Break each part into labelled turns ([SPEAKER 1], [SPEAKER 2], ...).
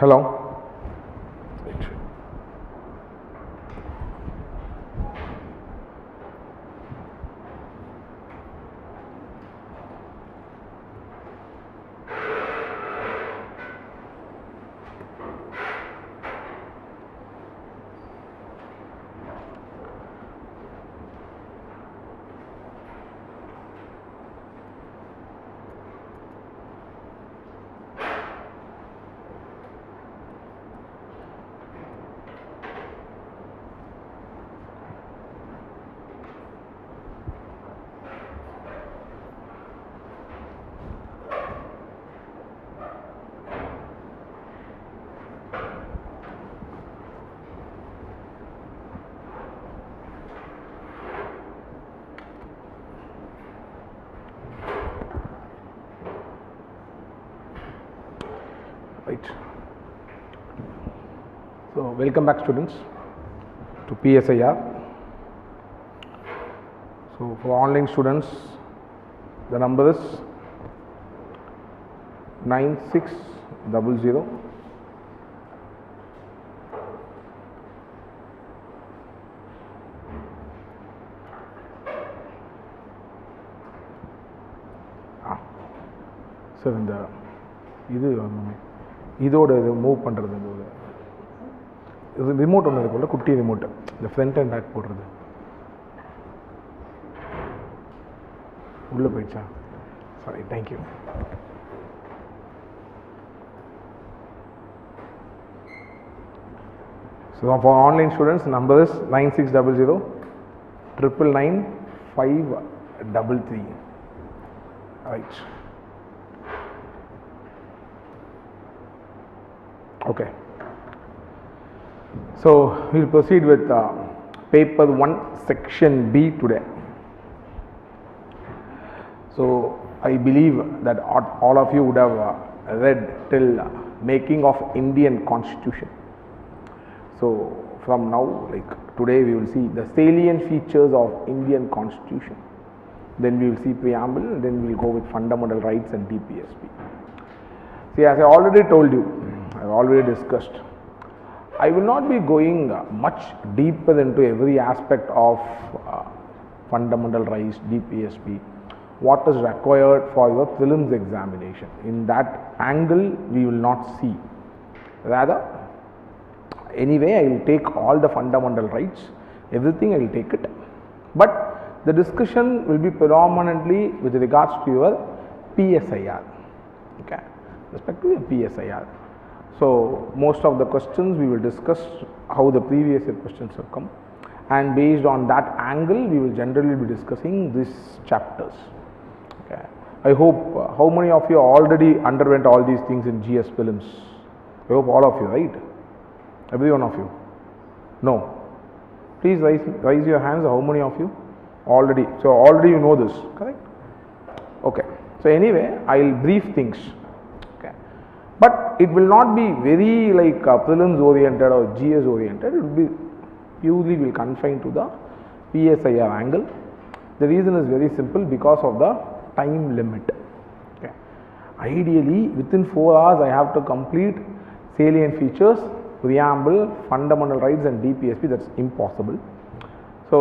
[SPEAKER 1] Hello. Right. So, welcome back students to PSIR. So, for online students, the number is 9600 so இதோட இது move பண்ணுறது இது remote ஒன்று இருக்குல்ல, குட்டி ரிமோட்டு, இந்த ஃப்ரண்ட் அண்ட் பேக் போடுறது உள்ளே போயிடுச்சா? Sorry, thank you. So for online students, number is 9600 999 533. Right. Okay. So we will proceed with paper 1 section B today. So I believe that all of you would have read till making of Indian Constitution. So from now, like today, we will see the salient features of Indian Constitution. Then we will see preamble, and then we will go with fundamental rights and DPSP. See, as I already told you, I have already discussed, I will not be going much deeper into every aspect of fundamental rights, DPSP, what is required for your prelims examination. In that angle, we will not see. Rather, anyway, I will take all the fundamental rights, everything I will take it. But the discussion will be predominantly with regards to your PSIR. Okay, respectively PSIR. So most of the questions we will discuss how the previous year questions have come, and based on that angle we will generally be discussing these chapters. Okay, I hope how many of you already underwent all these things in GS prelims? I hope all of you, right? Every one of you? No? Please raise your hands. How many of you already? So already you know this, correct? Okay. So anyway, I will brief things. Okay. But it will not be very like prelims oriented or GS oriented. It will be purely will confine to the PSIR angle. The reason is very simple, because of the time limit. Okay. Ideally, within 4 hours, I have to complete salient features, preamble, fundamental rights and DPSP. That's impossible. So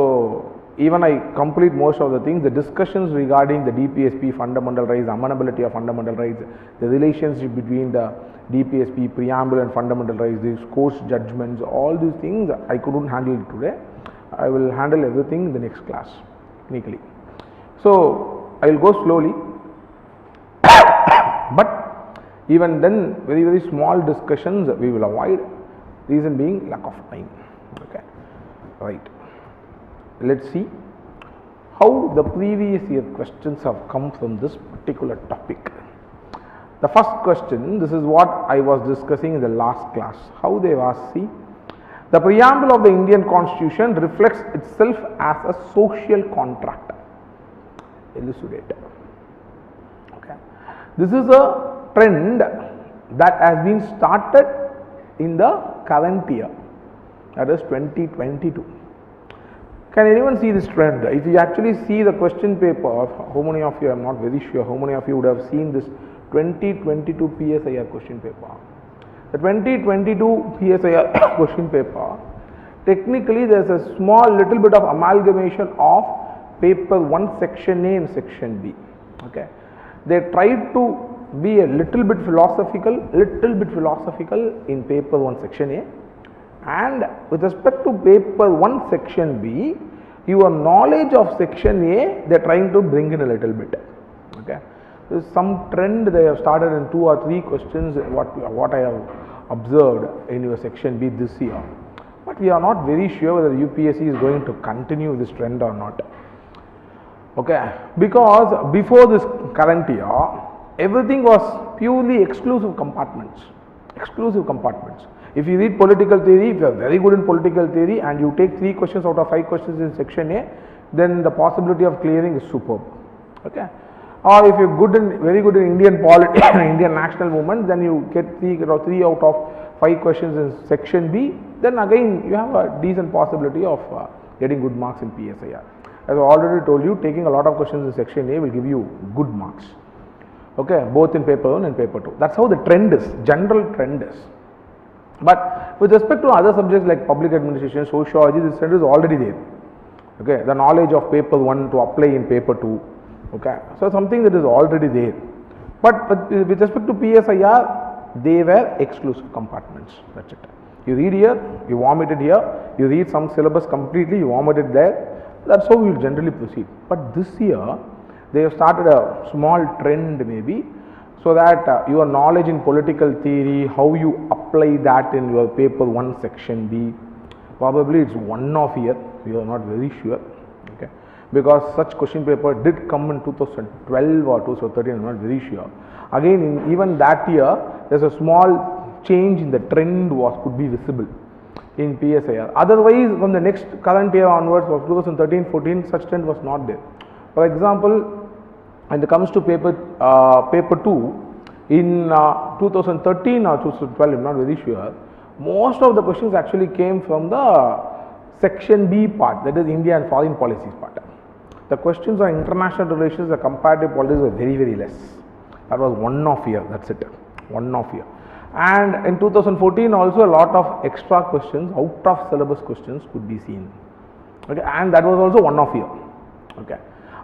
[SPEAKER 1] even I complete most of the things, the discussions regarding the DPSP, fundamental rights, amenability of fundamental rights, the relationship between the DPSP, preamble and fundamental rights, these course judgments, all these things I couldn't handle today. I will handle everything in the next class technically. So I will go slowly but even then very small discussions we will avoid, reason being lack of time. Okay, right. Let's see how the previous year questions have come from this particular topic. The first question, this is what I was discussing in the last class, how they was, see, the preamble of the Indian Constitution reflects itself as a social contract. Elucidate. Okay, this is a trend that has been started in the current year, that is 2022. Can anyone see this trend? If you actually see the question paper, how many of you, I am not very sure, how many of you would have seen this 2022 PSIR question paper? The 2022 PSIR question paper, technically there is a small little bit of amalgamation of paper 1 section A and section B. Okay, they tried to be a little bit philosophical in paper 1 section A, and with respect to paper 1 section B, your knowledge of section A they are trying to bring in a little bit. Okay, there is some trend they have started in 2 or 3 questions what I have observed in your section B this year, but we are not very sure whether UPSC is going to continue this trend or not. Okay, because before this current year everything was purely exclusive compartments. If you read political theory, if you are very good in political theory and you take 3 questions out of 5 questions in section A, then the possibility of clearing is superb. Okay, or if you are very good in Indian polity Indian national movement, then you get 3 out of 5 questions in section B, then again you have a decent possibility of getting good marks in PSIR. As I already told you, taking a lot of questions in section A will give you good marks. Okay, both in paper 1 and paper 2. That's how the trend is, general trend is. But with respect to other subjects like public administration, sociology, this trend is already there. Okay, the knowledge of paper 1 to apply in paper 2. Okay, so something that is already there. But with respect to PSIR, they were exclusive compartments. That's it. You read here, you vomit it here. You read some syllabus completely, you vomit it there. That's how we will generally proceed. But this year, they have started a small trend maybe, so that your knowledge in political theory, how you apply that in your paper 1 section B, probably it's one off year, we are not very sure. Okay, because such question paper did come in 2012 or 2013, I am not very sure. Again, in even that year, there is a small change in the trend could be visible in PSIR. Otherwise, from the next current year onwards of 2013-14, such trend was not there. For example, when it comes to paper 2 in 2013 or 2012, I am not very sure, most of the questions actually came from the section B part, that is India and foreign policies part. The questions on international relations, the comparative politics were very less. That was one off year, that's it, one off year. And in 2014 also a lot of extra questions, out of syllabus questions could be seen. Okay, and that was also one off year. Okay.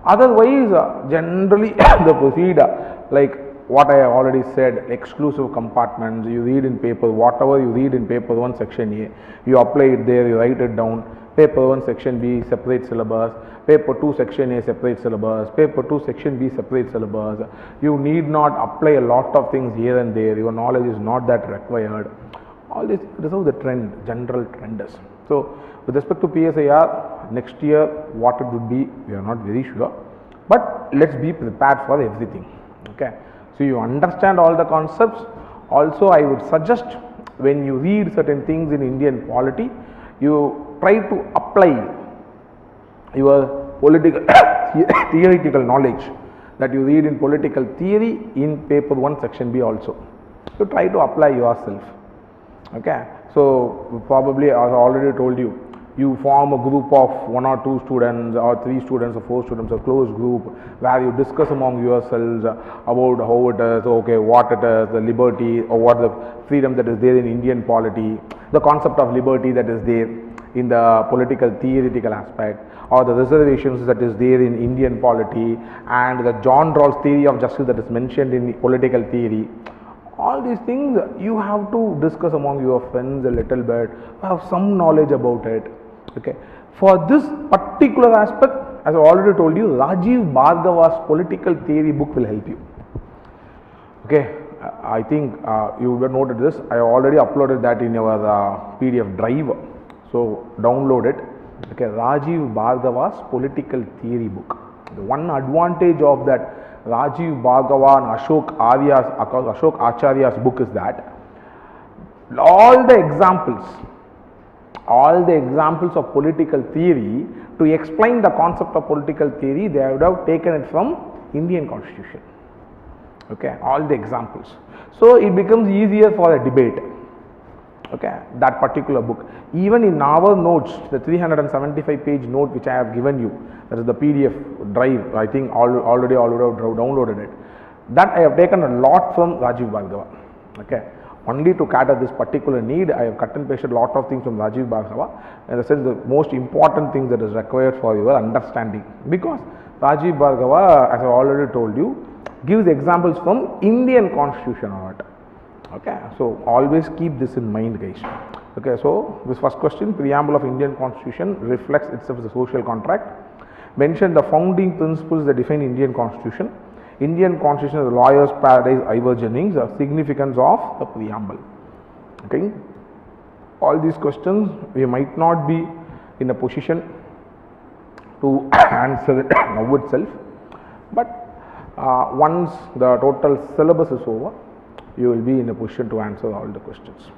[SPEAKER 1] Otherwise, generally the procedure, like what I have already said, exclusive compartments, you read in paper, whatever you read in paper 1 section A, you apply it there, you write it down. Paper 1 section B separate syllabus, paper 2 section A separate syllabus, paper 2 section B separate syllabus. You need not apply a lot of things here and there, your knowledge is not that required. All this is how the trend, general trend is. So, with respect to PSIR, next year what it would be, we are not very sure, but let's be prepared for everything. Okay, so you understand all the concepts. Also, I would suggest when you read certain things in Indian polity, you try to apply your political theoretical knowledge that you read in political theory in paper 1 section B also. So, try to apply yourself. Okay, so probably as I already told you, you form a group of 1 or 2 students or 3 students or 4 students, a closed group where you discuss among yourselves about how it is, okay, what it is, the liberty or what the freedom that is there in Indian polity, the concept of liberty that is there in the political theoretical aspect, or the reservations that is there in Indian polity, and the John Rawls theory of justice that is mentioned in political theory. All these things you have to discuss among your friends a little bit, have some knowledge about it. Okay. For this particular aspect, as I already told you, Rajiv Bhargava's political theory book will help you. Okay, I think you would have noted this. I already uploaded that in your PDF drive, so download it. Okay, Rajiv Bhargava's political theory book. The one advantage of that Rajiv Bhargava and Ashok Acharya's book is that all the examples of political theory, to explain the concept of political theory, they would have taken it from Indian Constitution. Okay, all the examples. So it becomes easier for a debate. Okay, that particular book. Even in our notes, the 375 page note which I have given you, that is the PDF drive, I think already have downloaded it. That I have taken a lot from Rajiv Bhargava. Okay, Only to cater this particular need, I have cut and pasted a lot of things from Rajiv Bhargava, in the sense the most important thing that is required for your understanding, because Rajiv Bhargava, as I already told you, gives examples from Indian constitution on it. Okay, so always keep this in mind, guys. Okay, so this first question, preamble of Indian constitution reflects itself as a social contract. Mention the founding principles that define Indian constitution. Indian constitution is a lawyer's paradise, Ivor Jennings, the significance of the preamble. Okay, all these questions we might not be in a position to answer it now itself, but once the total syllabus is over, you will be in a position to answer all the questions,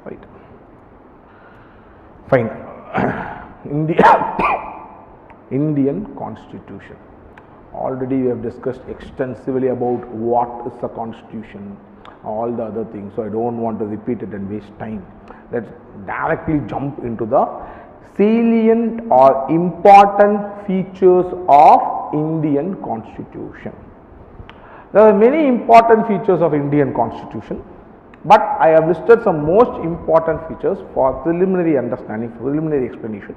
[SPEAKER 1] right? Fine. Indian constitution. Already we have discussed extensively about what is the constitution, all the other things, so I don't want to repeat it and waste time. Let's directly jump into the salient or important features of Indian constitution. There are many important features of Indian constitution, but I have listed some most important features for preliminary understanding, preliminary explanation.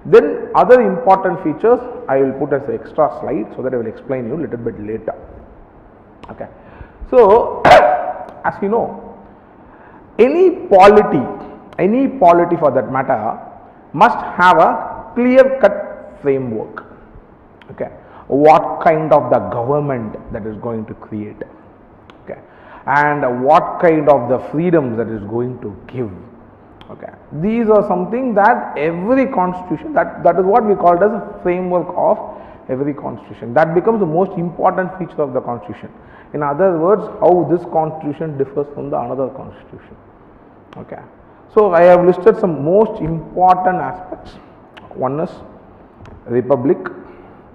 [SPEAKER 1] Then other important features I will put as an extra slide, so that I will explain you a little bit later. Okay. So as you know, any polity for that matter must have a clear cut framework. Okay. What kind of the government that is going to create, okay, and what kind of the freedoms that is going to give. Okay, these are something that every constitution, that is what we call it as a framework of every constitution. That becomes the most important feature of the constitution. In other words, how this constitution differs from the another constitution. Okay, so I have listed some most important aspects. One is republic.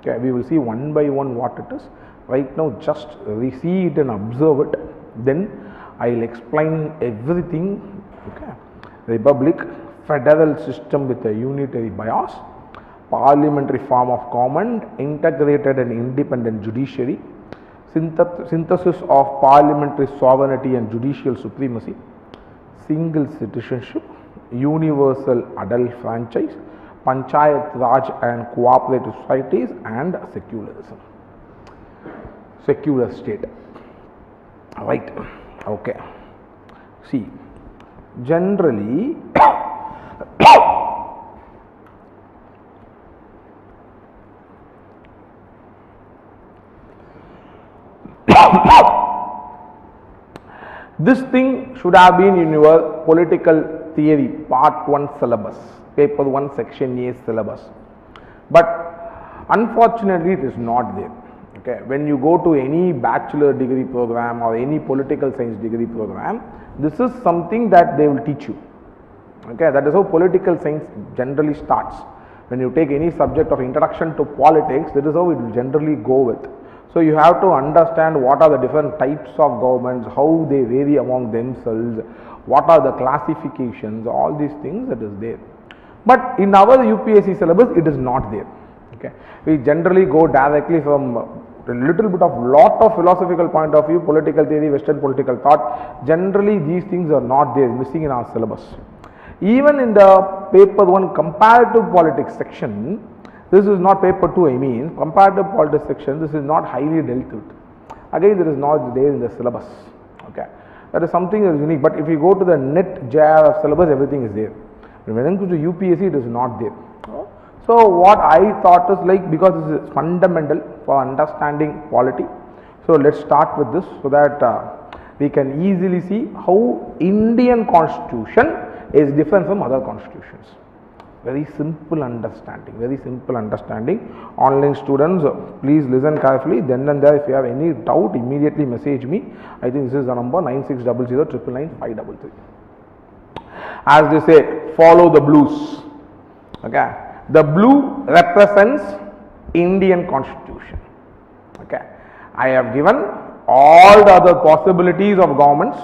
[SPEAKER 1] Okay, we will see one by one what it is. Right now, just see it and observe it. Then I will explain everything. Okay. Republic, federal system with a unitary bias, parliamentary form of government, integrated and independent judiciary, synthesis of parliamentary sovereignty and judicial supremacy, single citizenship, universal adult franchise, panchayat raj and cooperative societies, and secularism, secular state. Right. Okay. See, generally this thing should have been in your political theory part 1 syllabus, paper 1 section A syllabus, but unfortunately it is not there. Okay, when you go to any bachelor degree program or any political science degree program, this is something that they will teach you. Okay, that is how political science generally starts. When you take any subject of introduction to politics, that is how it will generally go with. So you have to understand what are the different types of governments, how they vary among themselves, what are the classifications, all these things that is there. But in our UPSC syllabus, it is not there. Okay, we generally go directly from a little bit of lot of philosophical point of view, political theory, Western political thought. Generally these things are not there, missing in our syllabus. Even in the paper 1 comparative politics section, this is not paper 2, I mean comparative politics section, this is not highly dealt with. Again, there is not there in the syllabus. Okay, that is something that is unique, but if you go to the net JRF syllabus, everything is there. When it comes to UPSC, it is not there. So what I thought is, like, because this is fundamental for understanding polity, so let's start with this so that we can easily see how Indian constitution is different from other constitutions. Very simple understanding, very simple understanding. Online students, please listen carefully. Then and there, if you have any doubt, immediately message me. I think this is the number 9600 As they say, follow the blues. Okay. The blue represents Indian constitution. Okay. I have given all the other possibilities of governments,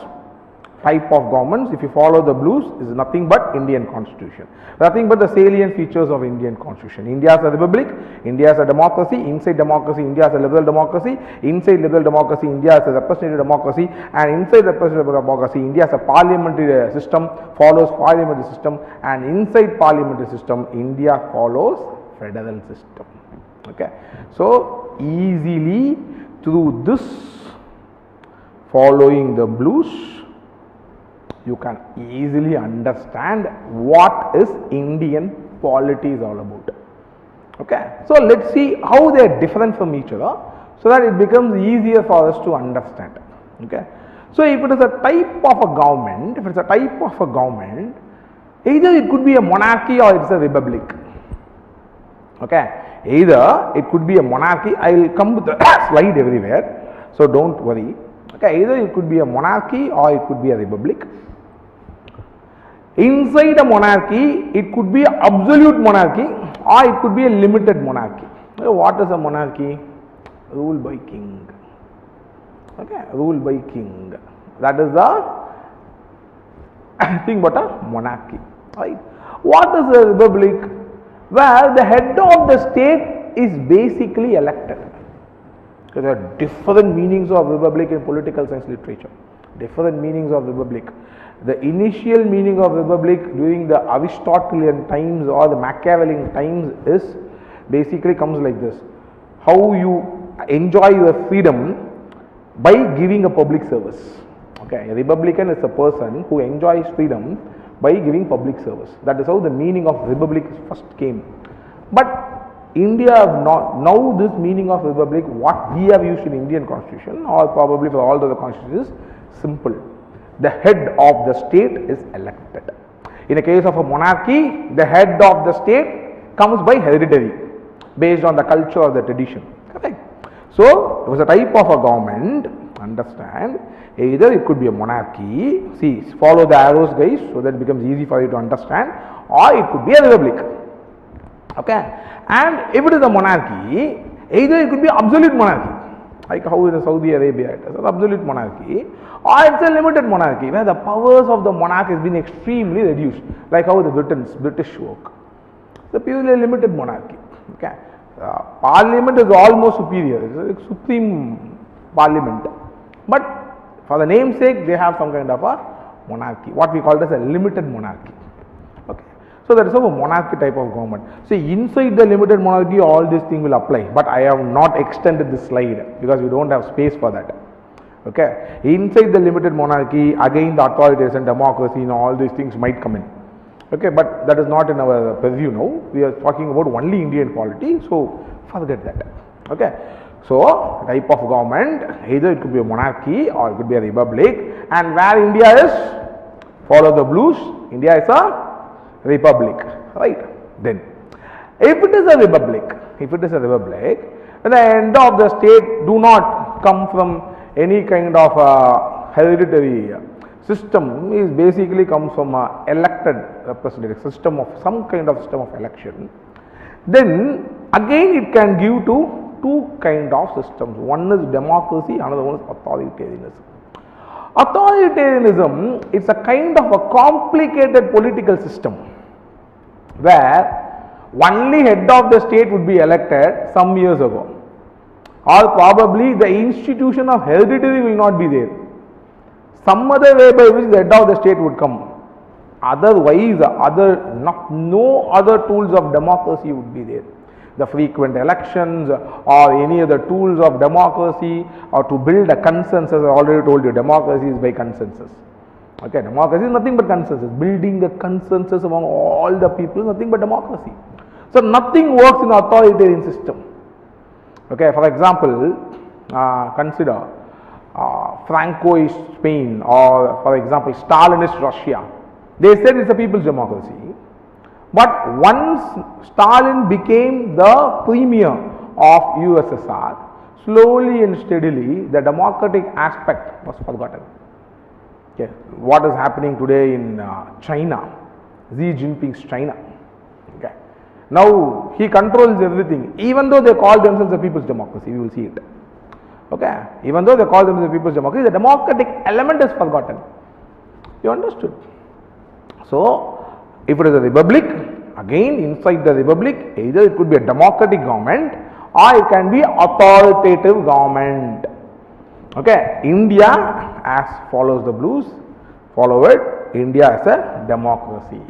[SPEAKER 1] type of governments, if you follow the blues, is nothing but Indian constitution. Nothing but the salient features of Indian constitution. India is a republic, India is a democracy, inside democracy, India is a liberal democracy, inside liberal democracy, India is a representative democracy, and inside representative democracy, India is a parliamentary system, follows parliamentary system, and inside parliamentary system, India follows federal system. Okay. So, easily through this, following the blues, you can easily understand what is Indian polity is all about. Okay. So, let us see how they are different from each other, so that it becomes easier for us to understand. Okay. So, if it is a type of a government, either it could be a monarchy or it is a republic. Okay. Either it could be a monarchy, I will come with the slide everywhere, so do not worry. Okay. Either it could be a monarchy or it could be a republic. Inside a monarchy, it could be an absolute monarchy or it could be a limited monarchy. Okay. What is a monarchy? Rule by king. Okay. Rule by king. That is the thing but a monarchy. Right. What is a republic? Where the head of the state is basically elected. So there are different meanings of republic in political science literature. Different meanings of republic. The initial meaning of republic during the Aristotelian times or the Machiavellian times is basically comes like this: how you enjoy your freedom by giving a public service. Okay, a republican is a person who enjoys freedom by giving public service. That is how the meaning of republic first came. But India now this meaning of republic, what we have used in Indian constitution or probably for all the other constitutions, is simple. The head of the state is elected. In a case of a monarchy, the head of the state comes by hereditary, based on the culture or the tradition. Correct? So, it was a type of a government, understand, either it could be a monarchy, see, follow the arrows guys, so that it becomes easy for you to understand, or it could be a republic. Okay? And if it is a monarchy, either it could be absolute monarchy, like how in Saudi Arabia it is an absolute monarchy, or it is a limited monarchy where the powers of the monarch has been extremely reduced, like how the British work. It's a purely limited monarchy. Okay. Parliament is almost superior, it is a supreme parliament, but for the namesake they have some kind of a monarchy, what we call it as a limited monarchy. Okay. So that is how a monarchy type of government. See, inside the limited monarchy all these things will apply, but I have not extended this slide because we do not have space for that. Okay. Inside the limited monarchy, again the authoritarian democracy and all these things might come in. Okay, but that is not in our purview now. We are talking about only Indian polity, so forget that. Okay. So, type of government, either it could be a monarchy or it could be a republic, and where India is, follow the blues, India is a republic, right? Then, if it is a republic, at the end of the state do not come from any kind of hereditary system, is basically comes from a elected representative system of some kind of system of election. Then again it can give to two kind of systems. One is democracy, another one is authoritarianism. Authoritarianism is a kind of a complicated political system where only head of the state would be elected some years ago, or probably the institution of hereditary will not be there. Some other way by which the head of the state would come. Otherwise, no other tools of democracy would be there. The frequent elections or any other tools of democracy, or to build a consensus. I already told you, democracy is by consensus. Okay, democracy is nothing but consensus. Building a consensus among all the people is nothing but democracy. So, nothing works in authoritarian system. Okay, for example, consider Francoist Spain, or for example Stalinist Russia. They said it's a people's democracy, but once Stalin became the premier of USSR, slowly and steadily the democratic aspect was forgotten. Okay. What is happening today in China, Xi Jinping's China. Okay. Now he controls everything, even though they call themselves a people's democracy, we will see it. Okay. Even though they call themselves a people's democracy, the democratic element is forgotten. You understood? So, if it is a republic, again inside the republic, either it could be a democratic government or it can be authoritative government. Okay, India as follows the blues, follow it, India is a democracy.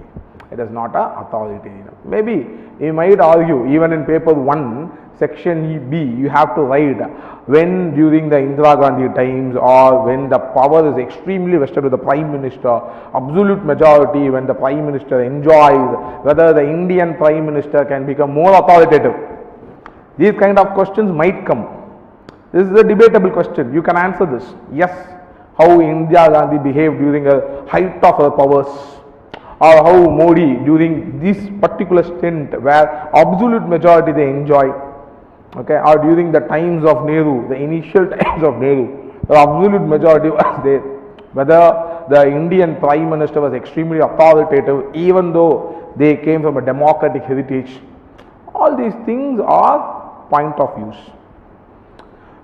[SPEAKER 1] It is not a authoritarian. Maybe you might argue, even in paper 1, section B, you have to write when during the Indira Gandhi times or when the power is extremely vested with the Prime Minister, absolute majority, when the Prime Minister enjoys, whether the Indian Prime Minister can become more authoritative. These kind of questions might come. This is a debatable question. You can answer this. Yes, how Indira Gandhi behaved during a height of her powers, or how Modi during this particular stint where absolute majority they enjoy. Okay, or during the times of Nehru, the initial times of Nehru, the absolute majority was there. Whether the Indian Prime Minister was extremely authoritative, even though they came from a democratic heritage. All these things are point of views.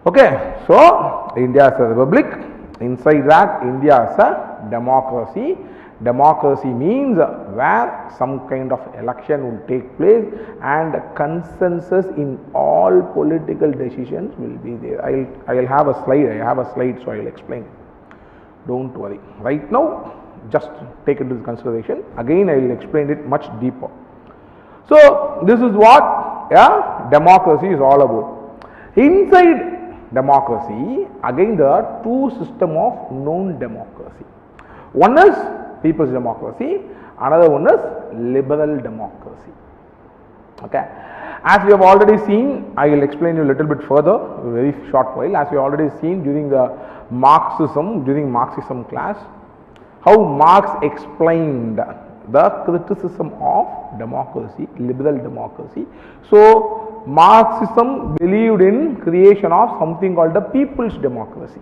[SPEAKER 1] Okay, so India is a republic. Inside that, India is a democracy. Democracy means where some kind of election will take place and consensus in all political decisions will be there. I will have a slide. I have a slide, so I will explain. Don't worry. Right now, just take it into consideration. Again, I will explain it much deeper. So this is what democracy is all about. Inside democracy, again there are two systems of known democracy. One is people's democracy, another one is liberal democracy. Okay, as we have already seen, I will explain you a little bit further, a very short while. As we have already seen during the Marxism class, how Marx explained the criticism of democracy, liberal democracy. So Marxism believed in creation of something called the people's democracy.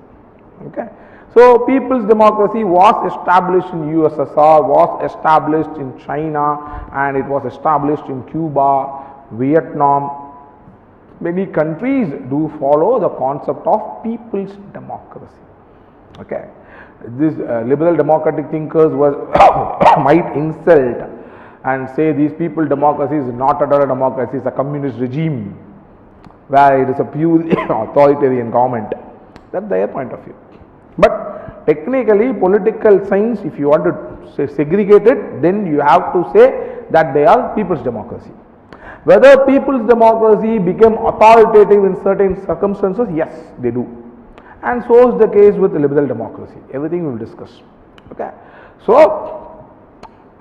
[SPEAKER 1] Okay. So people's democracy was established in USSR, was established in China, and it was established in Cuba, Vietnam. Many countries do follow the concept of people's democracy. Okay. These liberal democratic thinkers might insult and say these people democracy is not a democracy, it's a communist regime where it is a purely authoritarian government. That's their point of view. But technically, political science, if you want to say segregate it, then you have to say that they are people's democracy. Whether people's democracy became authoritative in certain circumstances, yes, they do. And so is the case with liberal democracy. Everything we will discuss. Okay. So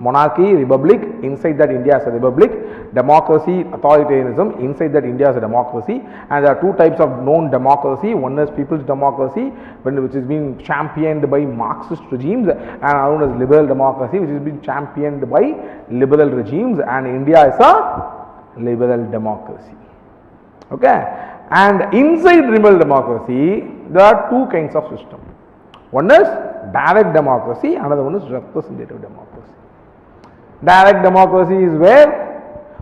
[SPEAKER 1] monarchy, republic, inside that India is a republic, democracy, authoritarianism, inside that India is a democracy, and there are two types of known democracy. One is people's democracy, which is being championed by Marxist regimes, and another one is liberal democracy, which is being championed by liberal regimes, and India is a liberal democracy. Okay. And inside liberal democracy, there are two kinds of system. One is direct democracy, another one is representative democracy. Direct democracy is where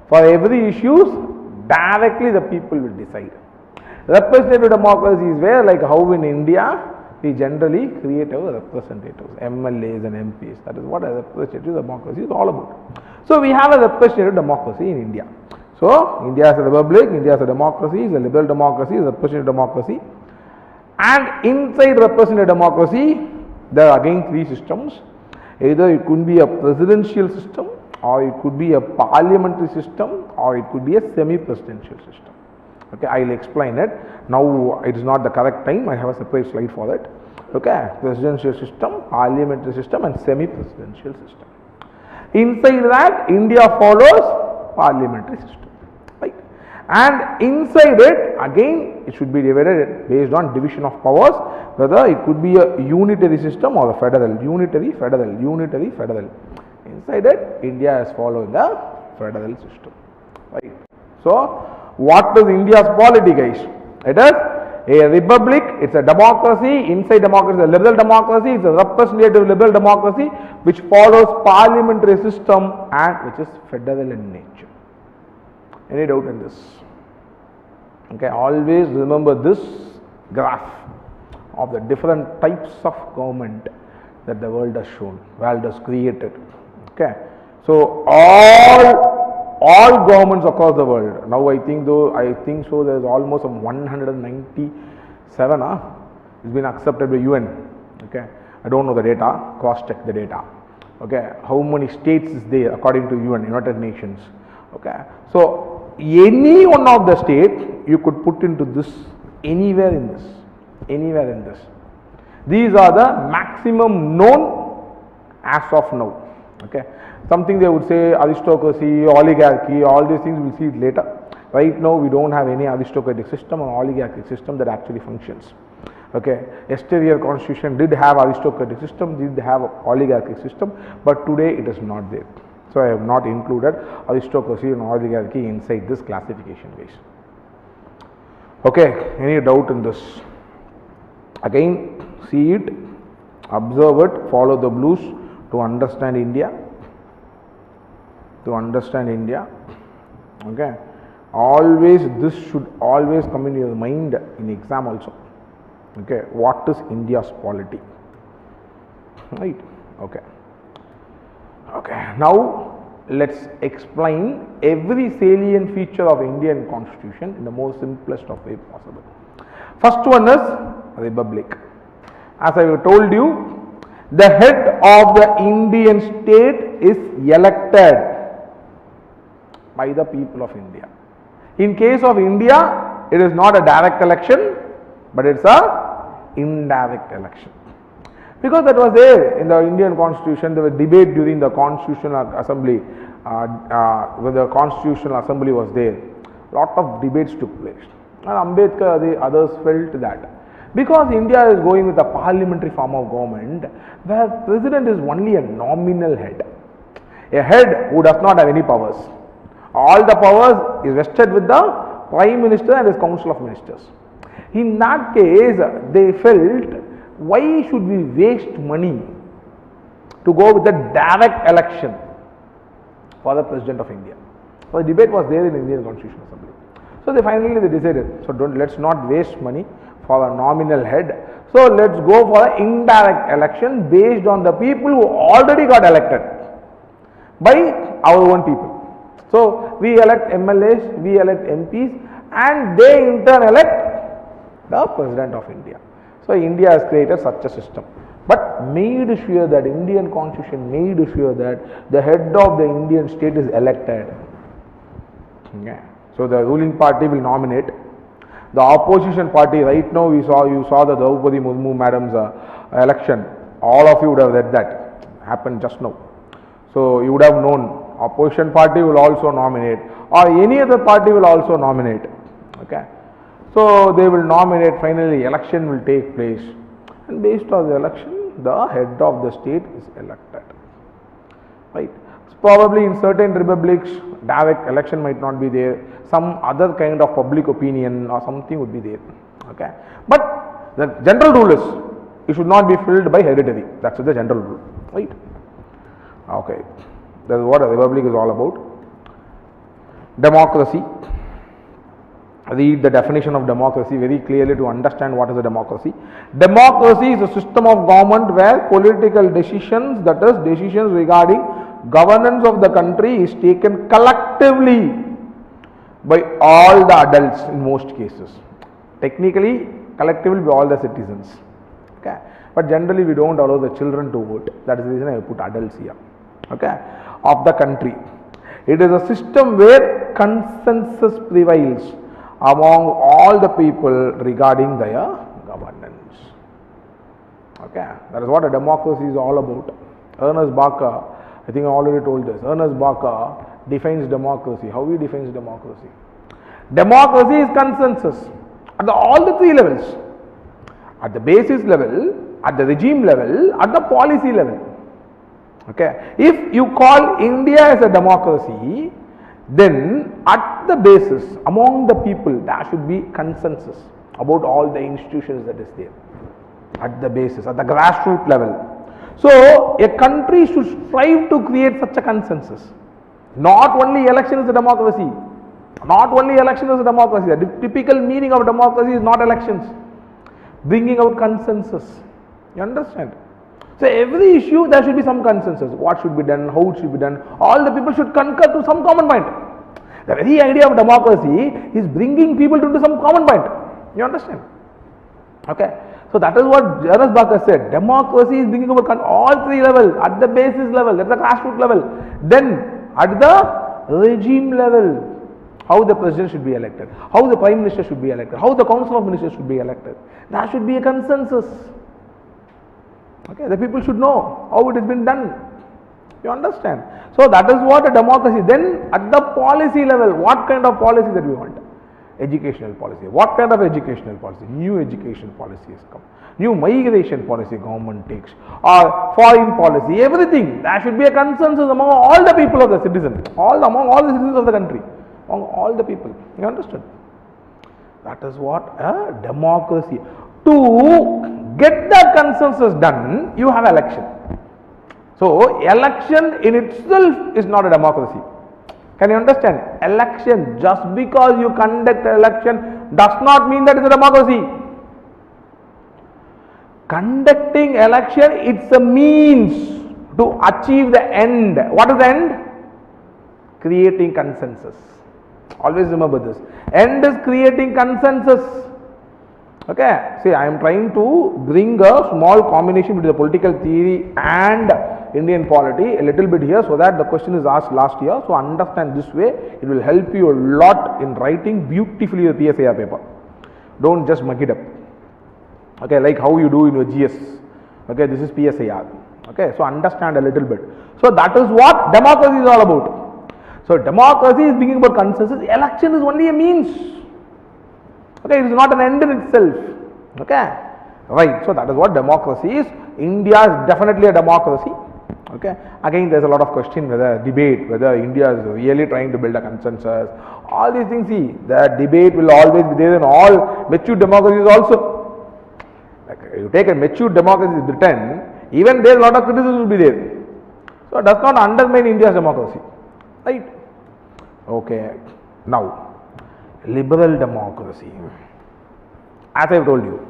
[SPEAKER 1] for every issues directly the people will decide. Representative democracy is where, like how in India we generally create our representatives, MLAs and MPs. That is what a representative democracy is all about. So we have a representative democracy in India. So India is a republic, India is a democracy, is a liberal democracy, is a representative democracy. And inside representative democracy, there are again three systems. Either it could be a presidential system, or it could be a parliamentary system, or it could be a semi-presidential system. Okay, I will explain it. Now it is not the correct time, I have a separate slide for it. Okay, presidential system, parliamentary system and semi-presidential system. Inside that, India follows parliamentary system. Right? And inside it, again, it should be divided based on division of powers, whether it could be a unitary system or a federal, unitary, federal. Inside it, India is following a federal system. Right? So, what is India's polity, guys? It is a republic, it's a democracy, inside democracy, a liberal democracy, it's a representative liberal democracy which follows parliamentary system and which is federal in nature. Any doubt in this? Okay, always remember this graph of the different types of government. that the world has shown, world has created. Okay, so all governments across the world now, I think so there is almost 197 it's been accepted by UN. Okay, I don't know the data, cross check the data. Okay, how many states is there according to UN, United Nations. Okay, so any one of the state you could put into this, anywhere in this. These are the maximum known as of now. Okay, something they would say aristocracy, oligarchy, all these things we'll see it later. Right now we don't have any aristocratic system or oligarchic system that actually functions. Okay, yesteryear constitution did have aristocratic system, did have oligarchic system, but today it is not there. So I have not included aristocracy and oligarchy inside this classification guys. Okay, any doubt in this? Again, see it, observe it, follow the blues to understand India. Okay, always this should always come in your mind in exam also. Okay, what is India's polity? Right. Okay. Now let's explain every salient feature of Indian constitution in the most simplest of way possible. First one is republic. As I told you, the head of the Indian state is elected by the people of India. In case of India, it is not a direct election, but it's a indirect election. Because that was there in the Indian constitution, there was debate during the constitutional assembly, when the constitutional assembly was there, lot of debates took place. And Ambedkar, the others felt that because India is going with a parliamentary form of government where president is only a nominal head, a head who does not have any powers. All the powers is vested with the prime minister and his council of ministers. In that case, they felt, why should we waste money to go with the direct election for the president of India? So the debate was there in Indian Constitutional Assembly. So they finally decided, so let's not waste money for a nominal head. So let's go for an indirect election based on the people who already got elected by our own people. So we elect MLAs, we elect MPs, and they in turn elect the President of India. So India has created such a system, but made sure that Indian Constitution made sure that the head of the Indian state is elected. Okay. So the ruling party will nominate. The opposition party, right now you saw the Draupadi Murmu madam's election. All of you would have read that, happened just now. So you would have known opposition party will also nominate, or any other party will also nominate. Okay. So they will nominate, finally election will take place, and based on the election the head of the state is elected. Right. So probably in certain republics direct election might not be there, some other kind of public opinion or something would be there. Okay. But the general rule is it should not be filled by hereditary. That's the general rule. Right. Okay. That is what a republic is all about. Democracy. Read the definition of democracy very clearly to understand what is a democracy. Democracy is a system of government where political decisions, that is decisions regarding governance of the country, is taken collectively by all the adults in most cases. Technically, collectively by all the citizens. Okay. But generally we don't allow the children to vote. That is the reason I put adults here. Okay. Of the country. It is a system where consensus prevails among all the people regarding their governance. Okay, that is what a democracy is all about. Ernest Barker, I think I already told this. Ernest Barker defines democracy. How he defines democracy? Democracy is consensus at all the three levels: at the basis level, at the regime level, at the policy level. Okay, if you call India as a democracy, then at the basis among the people there should be consensus about all the institutions that is there at the basis, at the grassroots level. So a country should strive to create such a consensus. Not only election is a democracy, the typical meaning of democracy is not elections, bringing out consensus. You understand? So every issue there should be some consensus. What should be done, how it should be done. All the people should concur to some common point. The very idea of democracy is bringing people to some common point. You understand? Okay. So that is what J.R.S. Barker said. Democracy is bringing about all three levels. At the basis level, at the grassroots level. Then at the regime level. How the president should be elected. How the prime minister should be elected. How the council of ministers should be elected. There should be a consensus. Okay, the people should know how it has been done. You understand? So that is what a democracy. Then at the policy level, what kind of policy that we want? Educational policy. What kind of educational policy? New education policy has come. New migration policy government takes. Or foreign policy. Everything. There should be a consensus among all the people of the citizens. Among all the citizens of the country. Among all the people. You understood? That is what a democracy. To get the consensus done, you have election. So, election in itself is not a democracy. Can you understand? Election, just because you conduct election does not mean that it's a democracy. Conducting election, it's a means to achieve the end. What is the end? Creating consensus. Always remember this. End is creating consensus. Okay, see, I am trying to bring a small combination between the political theory and Indian polity a little bit here, so that the question is asked last year. So understand this way, it will help you a lot in writing beautifully the PSIR paper. Don't just muck it up. Okay, like how you do in your GS. Okay, this is PSIR. Okay, so understand a little bit. So that is what democracy is all about. So democracy is bringing about consensus. Election is only a means. Okay, it is not an end in itself. Okay, right. So that is what democracy is. India is definitely a democracy. Okay, again there is a lot of question, debate whether India is really trying to build a consensus. All these things, see, the debate will always be there in all mature democracies also. Like you take a mature democracy, Britain, even there a lot of criticism will be there. So it does not undermine India's democracy. Right? Okay, now. Liberal democracy, as I have told you.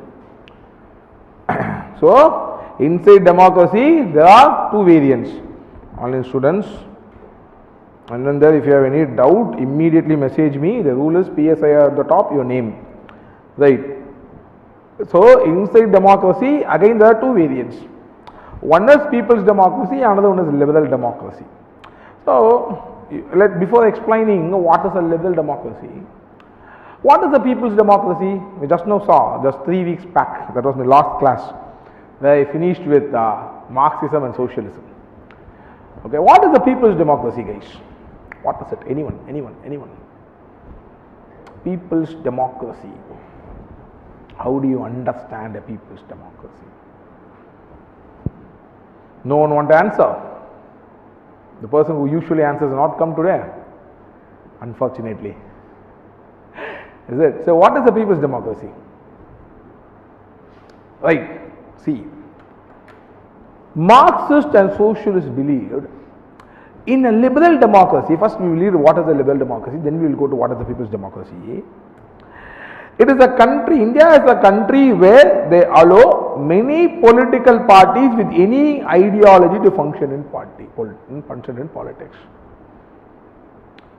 [SPEAKER 1] So, inside democracy, there are two variants. Online students, and then there, if you have any doubt, immediately message me. The rule is PSIR at the top, your name. Right. So, inside democracy, again there are two variants. One is people's democracy, another one is liberal democracy. So, before explaining what is a liberal democracy, what is the people's democracy? We just now saw, just 3 weeks back, that was my last class, where I finished with Marxism and socialism. Okay, what is the people's democracy, guys? What is it? Anyone? People's democracy. How do you understand a people's democracy? No one wants to answer. The person who usually answers has not come today, unfortunately. Is it? So what is the people's democracy? Right, see, Marxist and socialists believed in a liberal democracy. First we will read what is a liberal democracy, then we will go to what is the people's democracy. It is a country, India is a country where they allow many political parties with any ideology to function in politics.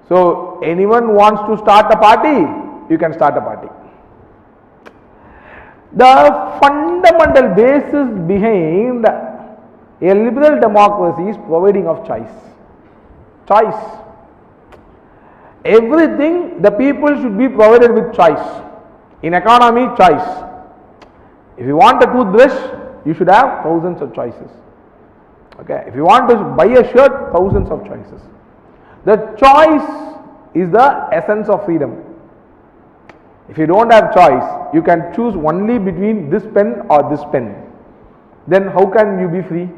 [SPEAKER 1] So anyone wants to start a party, you can start a party. The fundamental basis behind a liberal democracy is providing of choice. Choice. Everything the people should be provided with choice. In economy, choice. If you want a toothbrush, you should have thousands of choices. Okay. If you want to buy a shirt, thousands of choices. The choice is the essence of freedom. If you don't have choice, you can choose only between this pen or this pen. Then how can you be free?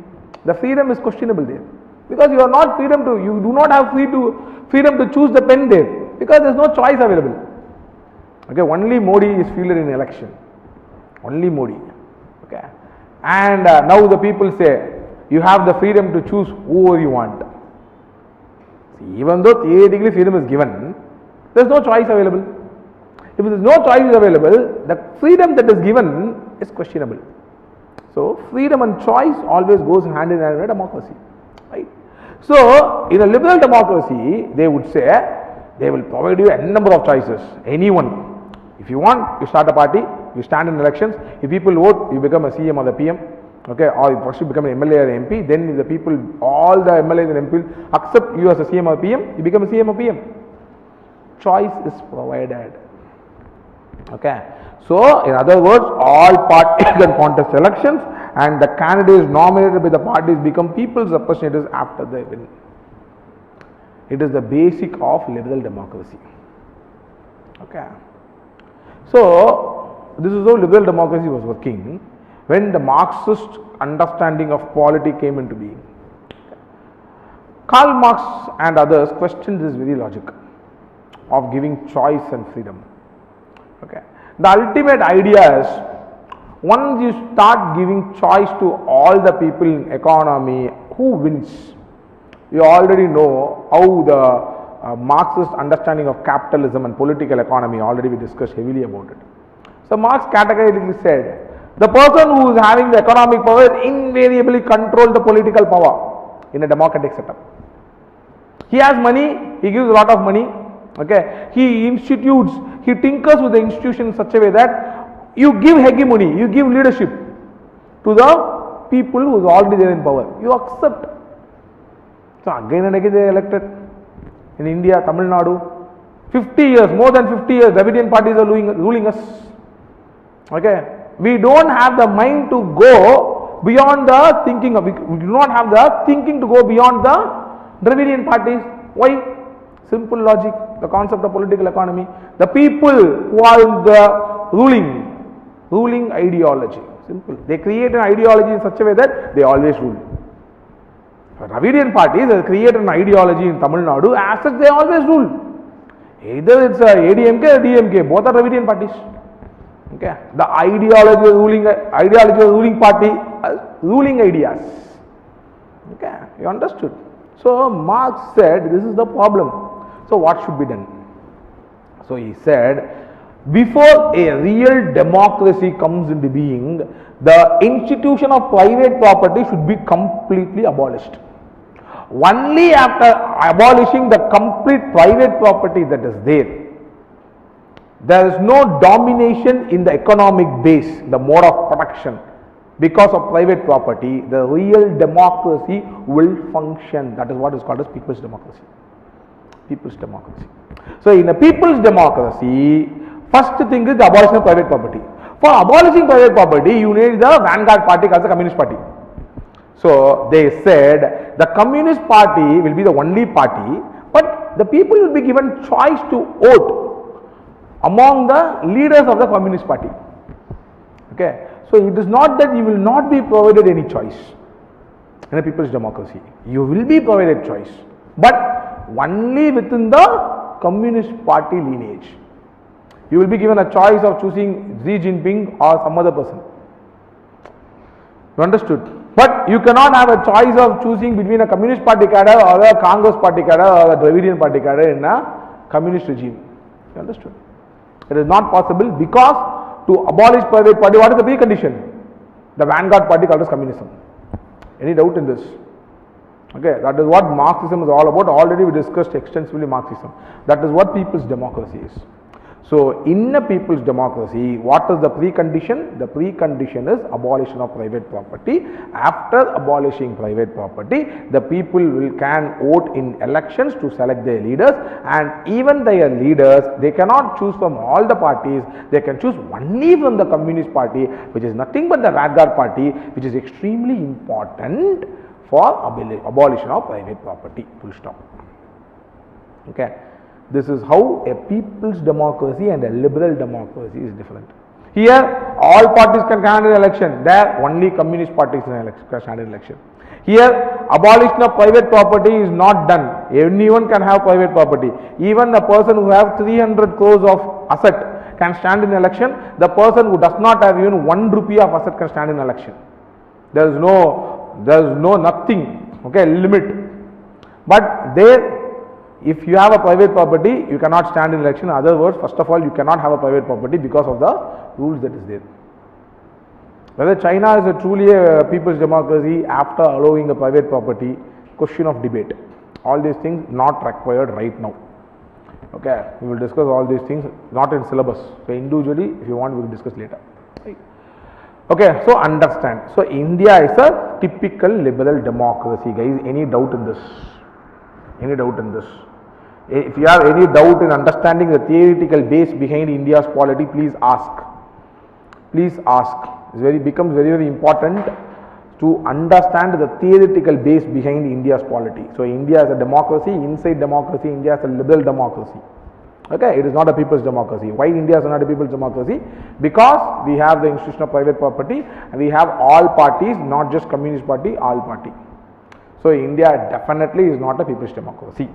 [SPEAKER 1] The freedom is questionable there. Because you are not freedom to, you do not have freedom to choose the pen there. Because there is no choice available. Okay, only Modi is fielded in election. Only Modi. Okay. And now the people say, you have the freedom to choose whoever you want. See, even though theoretically freedom is given, there is no choice available. If there is no choice available, the freedom that is given is questionable. So So freedom and choice always goes hand in hand in a democracy, right? So in a liberal democracy, they would say they will provide you a number of choices. Anyone, if you want, you start a party, you stand in elections. If people vote, you become a CM or the PM. Okay, or you first you become an MLA or MP. Then if the people, all the MLAs and MPs accept you as a CM or PM, you become a CM or PM. Choice is provided. Okay. So, in other words, all parties can contest elections and the candidates nominated by the parties become people's representatives after they win. It is the basic of liberal democracy. Okay. So, this is how liberal democracy was working when the Marxist understanding of polity came into being. Karl Marx and others questioned this very logic of giving choice and freedom. Okay. The ultimate idea is once you start giving choice to all the people in economy, who wins? You already know how the Marxist understanding of capitalism and political economy, already we discussed heavily about it. So Marx categorically said, the person who is having the economic power invariably controls the political power in a democratic setup. He has money, he gives a lot of money. Okay, he institutes, he tinkers with the institution in such a way that you give hegemony, you give leadership to the people who is already there in power. You accept. So again and again they are elected in India, Tamil Nadu. 50 years, more than 50 years, Dravidian parties are ruling us. Okay, we don't have the mind to go beyond the thinking of, we do not have the thinking to go beyond the Dravidian parties. Why? Simple logic, the concept of political economy. The people who are in the ruling ideology. Simple. They create an ideology in such a way that they always rule. For Dravidian parties, they create an ideology in Tamil Nadu, as such they always rule. Either it's a ADMK or DMK, both are Dravidian parties. Okay. The ideology of ruling party, ruling ideas. Okay, you understood. So Marx said this is the problem. So what should be done? So he said, before a real democracy comes into being, the institution of private property should be completely abolished. Only after abolishing the complete private property that is there is no domination in the economic base, the mode of production. Because of private property, the real democracy will function. That is what is called as people's democracy. People's democracy. So in a people's democracy, first thing is the abolition of private property. For abolishing private property, you need the vanguard party called the Communist Party. So they said the Communist Party will be the only party, but the people will be given choice to vote among the leaders of the Communist Party. Okay. So it is not that you will not be provided any choice in a people's democracy. You will be provided choice, but only within the Communist Party lineage. You will be given a choice of choosing Xi Jinping or some other person. You understood? But you cannot have a choice of choosing between a Communist Party cadre or a Congress Party cadre or a Dravidian Party cadre in a communist regime. You understood? It is not possible because to abolish private party, what is the precondition? The vanguard party called as communism. Any doubt in this? Okay, that is what Marxism is all about. Already we discussed extensively Marxism. That is what people's democracy is. So in a people's democracy, what is the precondition? The precondition is abolition of private property. After abolishing private property, the people can vote in elections to select their leaders, and even their leaders, they cannot choose from all the parties, they can choose only from the Communist Party, which is nothing but the vanguard party, which is extremely important for abolition of private property. Full stop. Okay. This is how a people's democracy and a liberal democracy is different. Here, all parties can stand in election. There, only communist parties can stand in election. Here, abolition of private property is not done. Anyone can have private property. Even a person who has 300 crores of asset can stand in election. The person who does not have even 1 rupee of asset can stand in election. There is no nothing, okay, limit. But there, if you have a private property, you cannot stand in election. In other words, first of all, you cannot have a private property because of the rules that is there. Whether China is a truly a people's democracy after allowing a private property, question of debate. All these things not required right now. Okay, we will discuss all these things not in syllabus. So individually, if you want, we will discuss later. Right. Okay, so understand. So India is a typical liberal democracy, guys. Any doubt in this? Any doubt in this? If you have any doubt in understanding the theoretical base behind India's polity, please ask. Please ask. It becomes very important to understand the theoretical base behind India's polity. So India is a democracy. Inside democracy, India is a liberal democracy. Okay, it is not a people's democracy. Why India is not a people's democracy? Because we have the institution of private property and we have all parties, not just Communist Party, all party. So India definitely is not a people's democracy.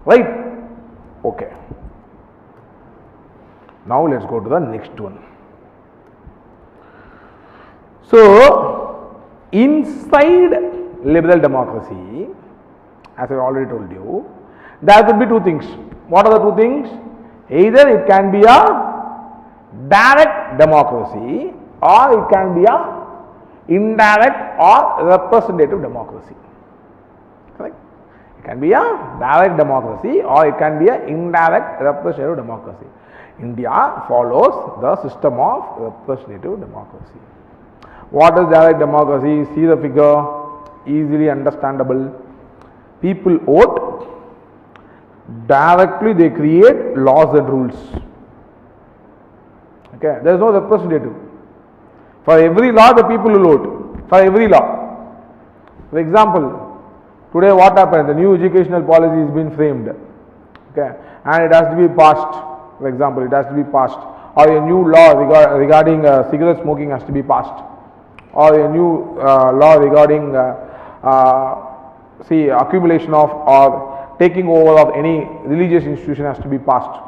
[SPEAKER 1] Right? Okay. Now let's go to the next one. So inside liberal democracy, as I already told you, there could be two things. What are the two things? Either it can be a direct democracy or it can be a indirect or representative democracy. Correct? It can be a direct democracy or it can be an indirect representative democracy. India follows the system of representative democracy. What is direct democracy? See the figure, easily understandable. People vote, directly they create laws and rules. Okay, there is no representative. For every law, the people will vote. For every law. For example, today what happened? The new educational policy has been framed. Okay, and it has to be passed. For example, it has to be passed. Or a new law regarding cigarette smoking has to be passed. Or a new law regarding accumulation of or taking over of any religious institution has to be passed.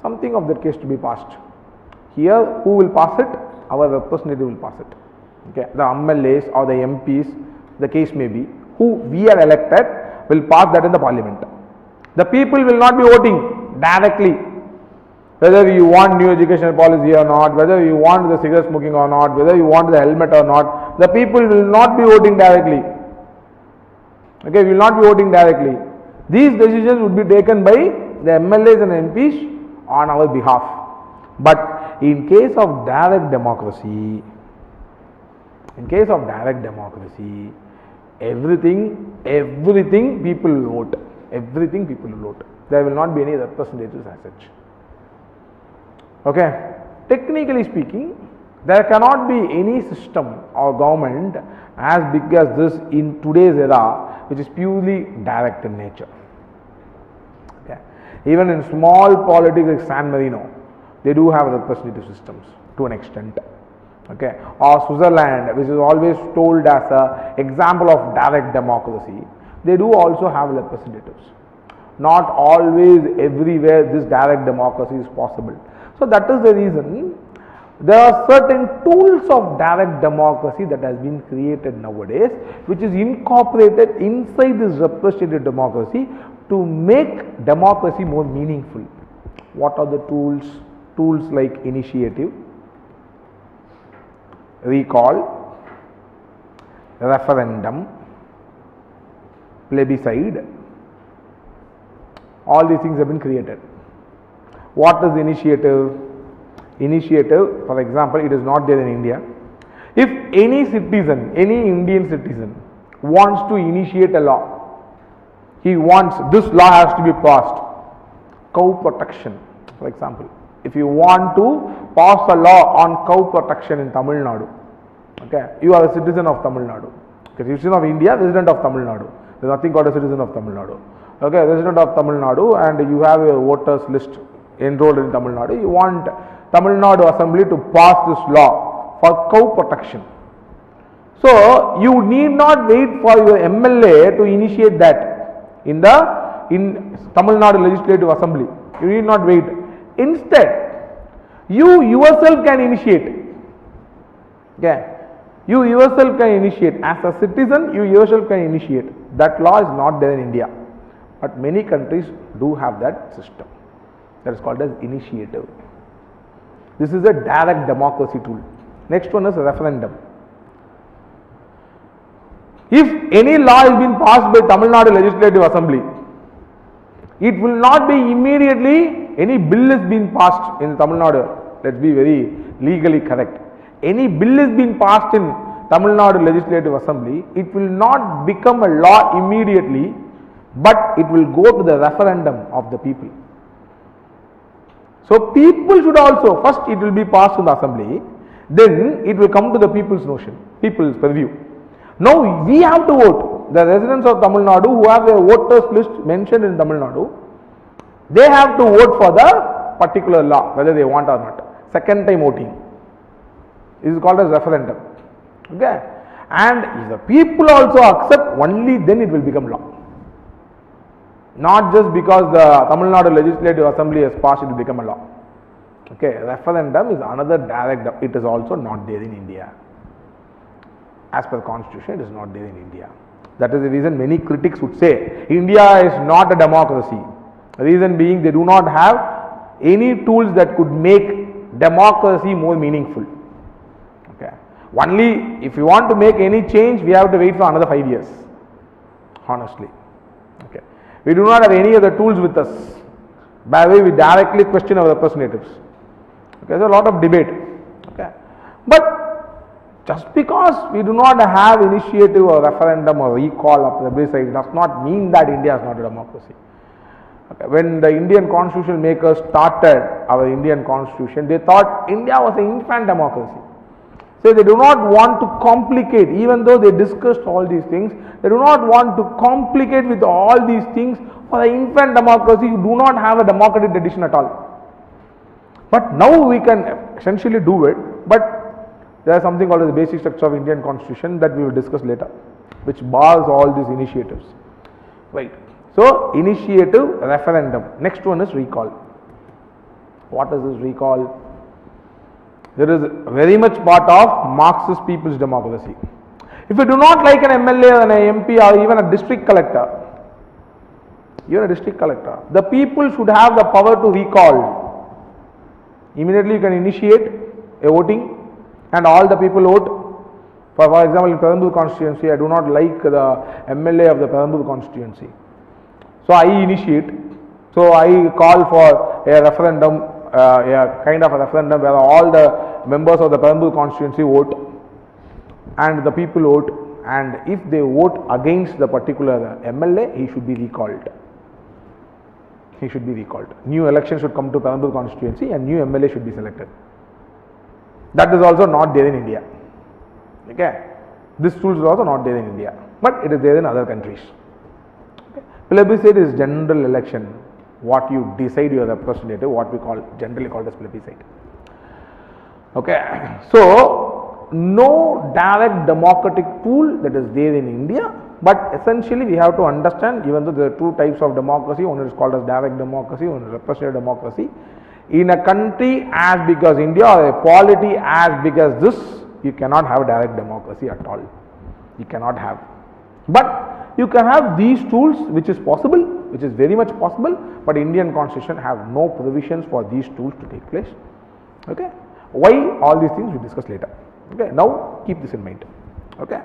[SPEAKER 1] Something of that case to be passed. Here, who will pass it? Our representative will pass it. Okay, the MLAs or the MPs, the case may be, who we are elected, will pass that in the parliament. The people will not be voting directly. Whether you want new educational policy or not, whether you want the cigarette smoking or not, whether you want the helmet or not, the people will not be voting directly. Okay, we will not be voting directly. These decisions would be taken by the MLAs and MPs on our behalf. But in case of direct democracy, everything people will vote. Everything people will vote. There will not be any representatives as such. Okay, technically speaking, there cannot be any system or government as big as this in today's era, which is purely direct in nature. Okay. Even in small politics like San Marino, they do have representative systems to an extent. Okay, or Switzerland, which is always told as an example of direct democracy, they do also have representatives. Not always everywhere this direct democracy is possible. So that is the reason there are certain tools of direct democracy that has been created nowadays, which is incorporated inside this representative democracy to make democracy more meaningful. What are the tools? Tools like initiative, recall, referendum, plebiscite. All these things have been created. What is initiative? Initiative, for example, it is not there in India. If any citizen, any Indian citizen wants to initiate a law, he wants this law has to be passed. Cow protection, for example. If you want to pass a law on cow protection in Tamil Nadu, okay, you are a citizen of Tamil Nadu. Okay, citizen of India, resident of Tamil Nadu. There is nothing called a citizen of Tamil Nadu. Okay, resident of Tamil Nadu, and you have a voters list enrolled in Tamil Nadu. You want Tamil Nadu Assembly to pass this law for cow protection. So you need not wait for your MLA to initiate that in Tamil Nadu Legislative Assembly. You need not wait. Instead, you yourself can initiate. Okay, you yourself can initiate. As a citizen, you yourself can initiate. That law is not there in India, but many countries do have that system. That is called as initiative. This is a direct democracy tool. Next one is referendum. If any law is being passed by Tamil Nadu Legislative Assembly, it will not be immediately any bill is being passed in Tamil Nadu. Let's be very legally correct. Any bill is being passed in Tamil Nadu Legislative Assembly, it will not become a law immediately, but it will go to the referendum of the people. So people should also, first it will be passed in the assembly, then it will come to the people's notion, people's purview. Now we have to vote. The residents of Tamil Nadu who have their voters list mentioned in Tamil Nadu, they have to vote for the particular law, whether they want or not. Second time voting. This is called as referendum. Okay. And if the people also accept, only then it will become law. Not just because the Tamil Nadu Legislative Assembly has passed, it will become a law. Okay. Referendum is another direct, it is also not there in India. As per the constitution, it is not there in India. That is the reason many critics would say India is not a democracy. The reason being they do not have any tools that could make democracy more meaningful. Okay. Only if you want to make any change, we have to wait for another 5 years. Honestly. Okay. We do not have any other tools with us. By the way, we directly question our representatives. Okay. There is a lot of debate. Okay. But just because we do not have initiative or referendum or recall of the plebiscite does not mean that India is not a democracy. Okay. When the Indian constitution makers started our Indian constitution, they thought India was an infant democracy. So they do not want to complicate, even though they discussed all these things, they do not want to complicate with all these things. For the infant democracy, you do not have a democratic tradition at all. But now we can essentially do it, but there is something called as the basic structure of Indian constitution that we will discuss later, which bars all these initiatives. Right. So, initiative, referendum. Next one is recall. What is this recall? There is very much part of Marxist people's democracy. If you do not like an MLA or an MP or even a district collector, the people should have the power to recall. Immediately you can initiate a voting and all the people vote. For example, in Perambur constituency, I do not like the MLA of the Perambur constituency. So I initiate. So I call for a referendum, a kind of a referendum where all the members of the Perambur constituency vote and the people vote, and if they vote against the particular MLA, he should be recalled. He should be recalled. New election should come to Perambur constituency and new MLA should be selected. That is also not there in India. Okay. This tool is also not there in India, but it is there in other countries. Okay. Plebiscite is general election. What you decide your representative, what we call generally called as plebiscite. Okay. So no direct democratic tool that is there in India, but essentially we have to understand, even though there are two types of democracy, one is called as direct democracy, one is representative democracy. In a country as big as India or a polity as big as this, you cannot have direct democracy at all. You cannot have. But you can have these tools, which is possible, which is very much possible, but Indian constitution have no provisions for these tools to take place. Okay. Why? All these things we discuss later. Okay. Now keep this in mind. Okay.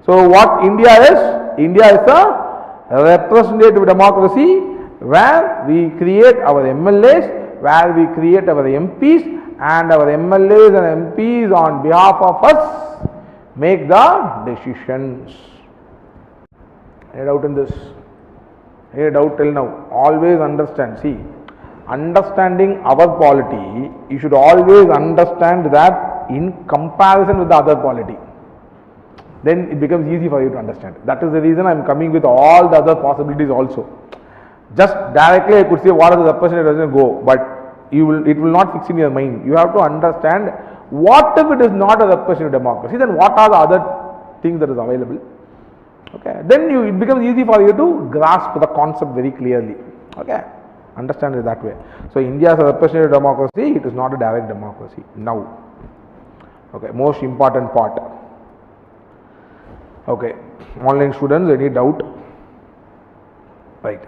[SPEAKER 1] So what India is? India is a representative democracy where we create our MLAs, where we create our MPs, and our MLAs and MPs on behalf of us make the decisions. Any doubt in this? Any doubt till now? Always understand. See, understanding our polity, you should always understand that in comparison with the other polity. Then it becomes easy for you to understand. That is the reason I am coming with all the other possibilities also. Just directly I could say what are the representative doesn't go, but it will not fix in your mind. You have to understand what if it is not a representative democracy, then what are the other things that is available. Okay. Then it becomes easy for you to grasp the concept very clearly. Okay. Understand it that way. So India is a representative democracy, it is not a direct democracy. Now, okay, most important part. Okay, online students, any doubt? Right.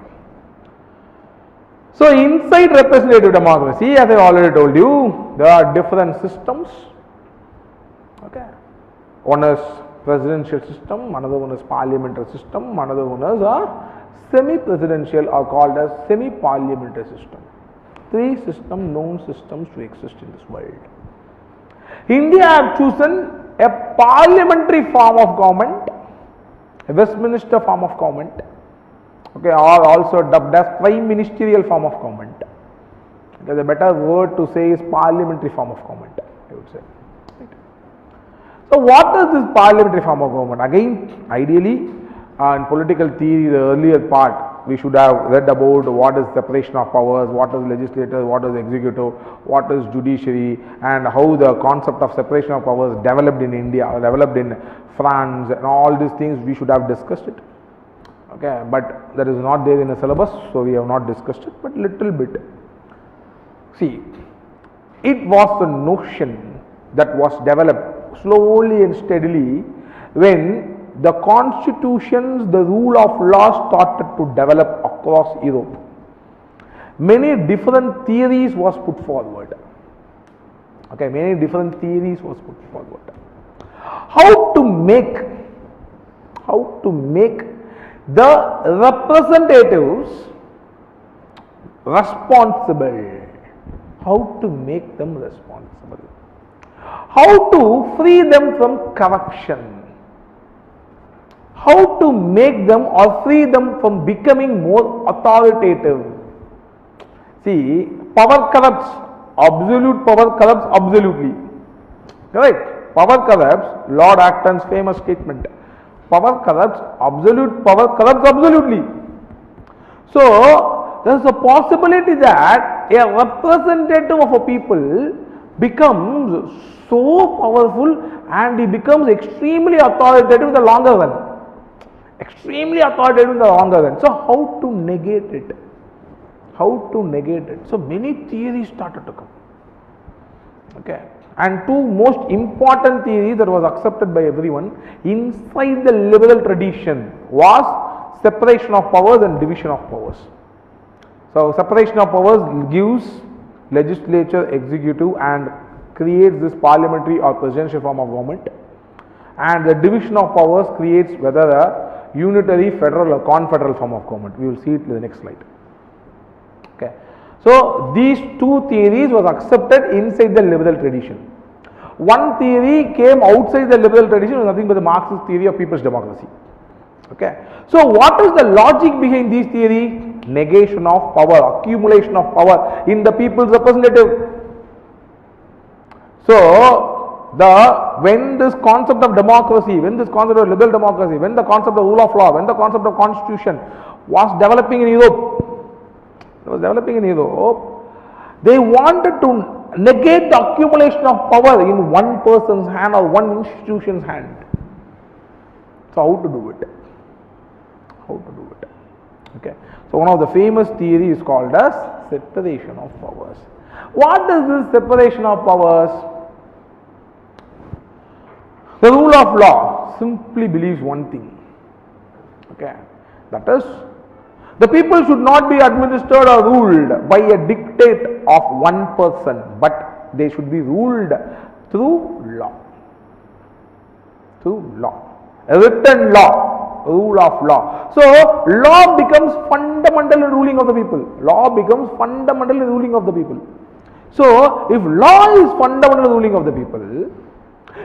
[SPEAKER 1] So inside representative democracy, as I already told you, there are different systems. Okay. One is presidential system, another one is parliamentary system, another one is a semi-presidential or called as semi-parliamentary system. Three known systems to exist in this world. India have chosen a parliamentary form of government, a Westminster form of government, okay, or also dubbed as prime ministerial form of government. Okay, the better word to say is parliamentary form of government, I would say. Right. So, what is this parliamentary form of government? Again, ideally, in political theory, the earlier part, we should have read about what is separation of powers, what is legislature, what is executive, what is judiciary, and how the concept of separation of powers developed in India or developed in France, and all these things we should have discussed it. Okay, but that is not there in the syllabus, so we have not discussed it, but little bit. See, it was a notion that was developed slowly and steadily when the constitutions, the rule of law started to develop across Europe. Many different theories was put forward. Okay, many different theories was put forward. How to make the representatives responsible. How to make them responsible. How to free them from corruption. How to make them or free them from becoming more authoritative. See, power corrupts, absolute power corrupts absolutely. Correct? Power corrupts, Lord Acton's famous statement. Power corrupts, absolute power corrupts absolutely. So, there is a possibility that a representative of a people becomes so powerful and he becomes extremely authoritative in the longer run. Extremely authoritative in the longer run. So, how to negate it? How to negate it? So, many theories started to come. Okay. And two most important theories that was accepted by everyone inside the liberal tradition was separation of powers and division of powers. So, separation of powers gives legislature, executive and creates this parliamentary or presidential form of government, and the division of powers creates whether a unitary, federal or confederal form of government. We will see it in the next slide. Okay. So, these two theories was accepted inside the liberal tradition. One theory came outside the liberal tradition, was nothing but the Marxist theory of people's democracy. Okay. So, what is the logic behind this theory? Negation of power, accumulation of power in the people's representative. So, when this concept of democracy, when this concept of liberal democracy, when the concept of rule of law, when the concept of constitution was developing in Europe, they wanted to negate the accumulation of power in one person's hand or one institution's hand. So, how to do it? How to do it? Okay. So, one of the famous theories is called as separation of powers. What is this separation of powers? The rule of law simply believes one thing, okay, that is, the people should not be administered or ruled by a dictate of one person, but they should be ruled through law. Through law. A written law, rule of law. So, law becomes fundamental in ruling of the people. Law becomes fundamental in ruling of the people. So, if law is fundamental in ruling of the people,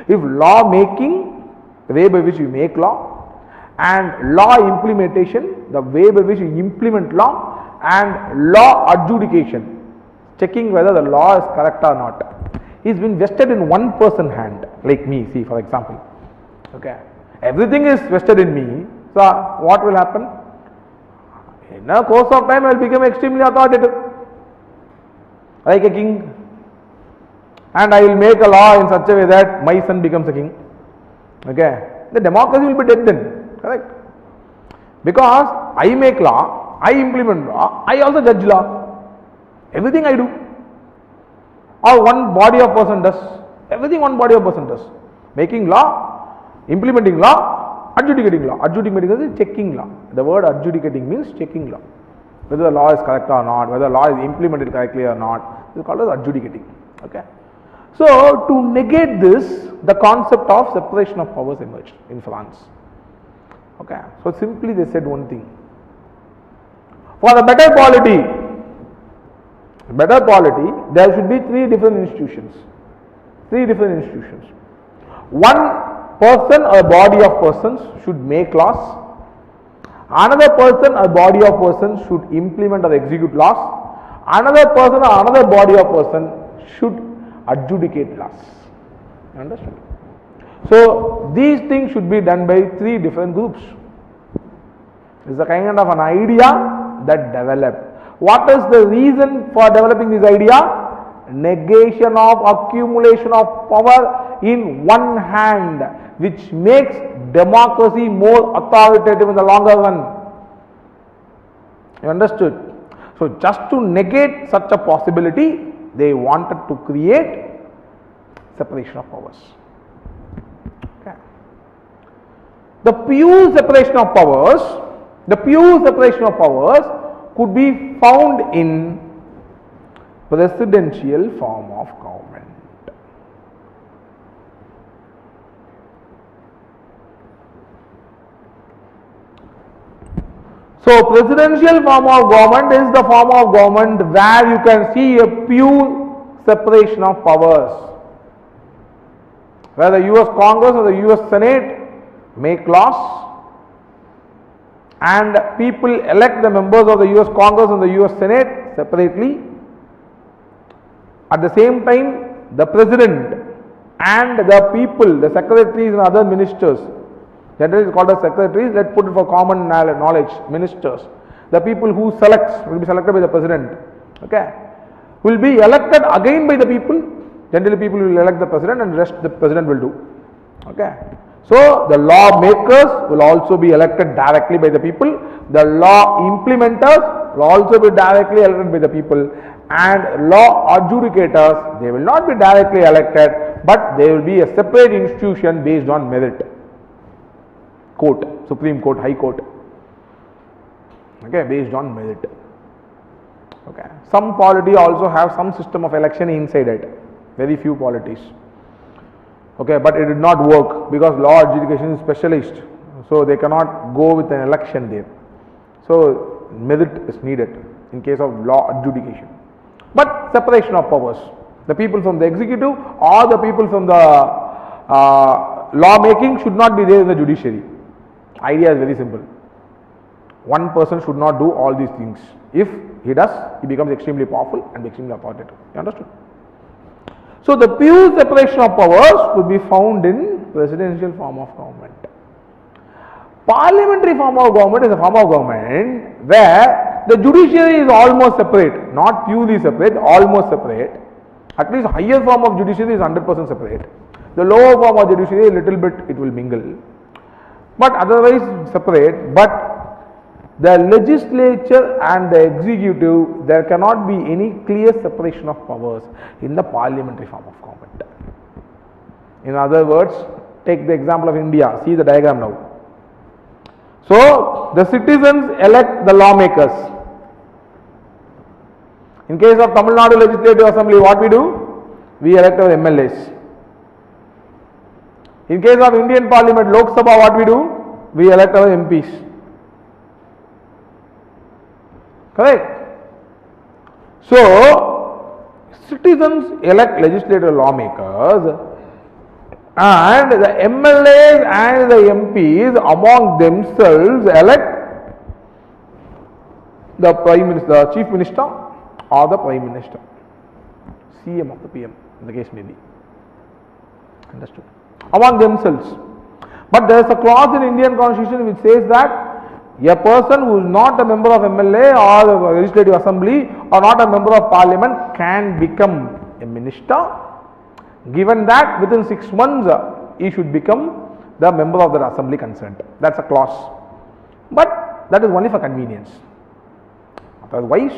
[SPEAKER 1] if law making, the way by which you make law, and law implementation, the way by which you implement law, and law adjudication, checking whether the law is correct or not, is been vested in one person's hand, like me, see, for example. Okay, everything is vested in me. So, what will happen? In a course of time, I will become extremely authoritative, like a king. And I will make a law in such a way that my son becomes a king. Okay, the democracy will be dead then, correct? Because I make law, I implement law, I also judge law. Everything I do, or one body of person does. Everything one body of person does. Making law, implementing law, adjudicating law. Adjudicating is checking law. The word adjudicating means checking law. Whether the law is correct or not, whether the law is implemented correctly or not, it is called as adjudicating. Okay. So to negate this, the concept of separation of powers emerged in France. Okay, so simply they said one thing: for the better polity, there should be three different institutions. One person or body of persons should make laws. Another person or body of persons should implement or execute laws. Another person or another body of person should adjudicate laws. Understand? So these things should be done by three different groups. This is a kind of an idea that developed. What is the reason for developing this idea? Negation of accumulation of power in one hand, which makes democracy more authoritative in the longer run. You understood? So just to negate such a possibility, they wanted to create separation of powers. Okay. The pure separation of powers could be found in presidential form of government. So presidential form of government is the form of government where you can see a pure separation of powers, where the US Congress or the US Senate make laws and people elect the members of the US Congress and the US Senate separately. At the same time, the president and the people, the secretaries and other ministers, generally it's called as secretaries, let's put it for common knowledge, ministers, the people who selects, will be selected by the president, okay, will be elected again by the people. Generally people will elect the president and rest the president will do, okay. So the lawmakers will also be elected directly by the people, the law implementers will also be directly elected by the people, and law adjudicators, they will not be directly elected, but they will be a separate institution based on merit. Court, Supreme Court, High Court, okay, based on merit. Okay, some polity also have some system of election inside it, very few polities. Okay, but it did not work because law adjudication is specialized, so they cannot go with an election there. So merit is needed in case of law adjudication. But separation of powers, the people from the executive or the people from the law making should not be there in the judiciary. Idea is very simple. One person should not do all these things. If he does, he becomes extremely powerful and extremely authoritative. You understood? So the pure separation of powers would be found in presidential form of government. Parliamentary form of government is a form of government where the judiciary is almost separate, not purely separate, almost separate. At least higher form of judiciary is 100% separate. The lower form of judiciary, a little bit it will mingle, but otherwise separate. But the legislature and the executive, there cannot be any clear separation of powers in the parliamentary form of government. In other words, take the example of India. See the diagram now. So the citizens elect the lawmakers. In case of Tamil Nadu Legislative Assembly, what we do? We elect our MLAs. In case of Indian Parliament, Lok Sabha, what we do? We elect our MPs. Correct? So, citizens elect legislative lawmakers and the MLAs and the MPs among themselves elect the Prime Minister, the Chief Minister or the Prime Minister, CM of the PM, the case may be. Understood? Among themselves. But there is a clause in Indian Constitution which says that a person who is not a member of MLA or the Legislative Assembly or not a member of Parliament can become a minister, given that within 6 months he should become the member of the assembly concerned. That is a clause. But that is only for convenience. Otherwise,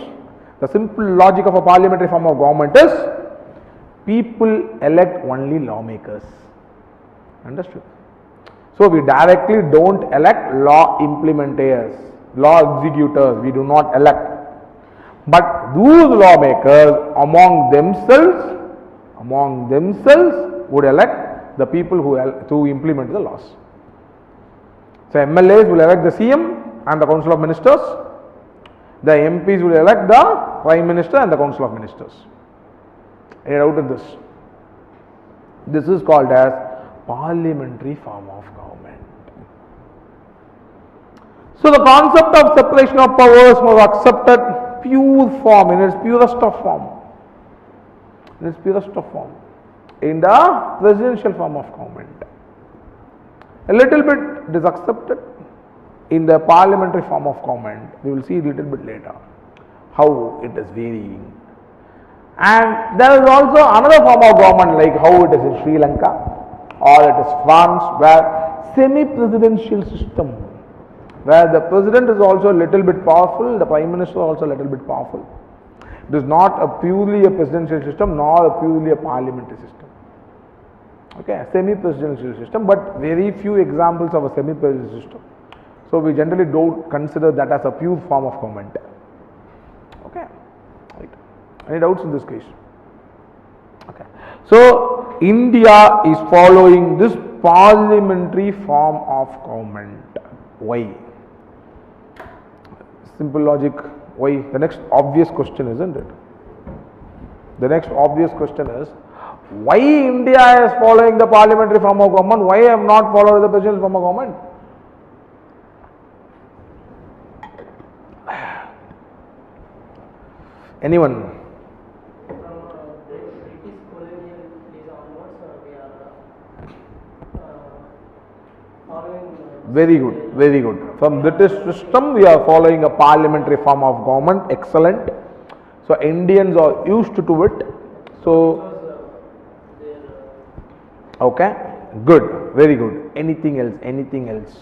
[SPEAKER 1] the simple logic of a parliamentary form of government is people elect only lawmakers. Understood? So we directly don't elect law implementers, law executors, we do not elect. But those lawmakers among themselves among themselves would elect the people who implement the laws. So MLAs will elect the CM and the Council of Ministers. The MPs will elect the Prime Minister and the Council of Ministers. Any doubt in this? This is called as parliamentary form of government. So the concept of separation of powers was accepted pure form, in its purest of form. In its purest of form. In the presidential form of government. A little bit it is accepted in the parliamentary form of government. We will see a little bit later how it is varying. And there is also another form of government like how it is in Sri Lanka or it is France, where semi-presidential system, where the president is also a little bit powerful, the prime minister also a little bit powerful. It is not a purely a presidential system nor a purely a parliamentary system. Okay, semi-presidential system, but very few examples of a semi-presidential system. So we generally don't consider that as a pure form of government. Okay, right. Any doubts in this case? Okay. So India is following this parliamentary form of government. Why? Simple logic. Why? The next obvious question, isn't it? The next obvious question is, why India is following the parliamentary form of government? Why I am not following the presidential form of government? Anyone? Very good, very good. From British system, we are following a parliamentary form of government. Excellent. So Indians are used to it. So okay, good, very good. Anything else? Anything else?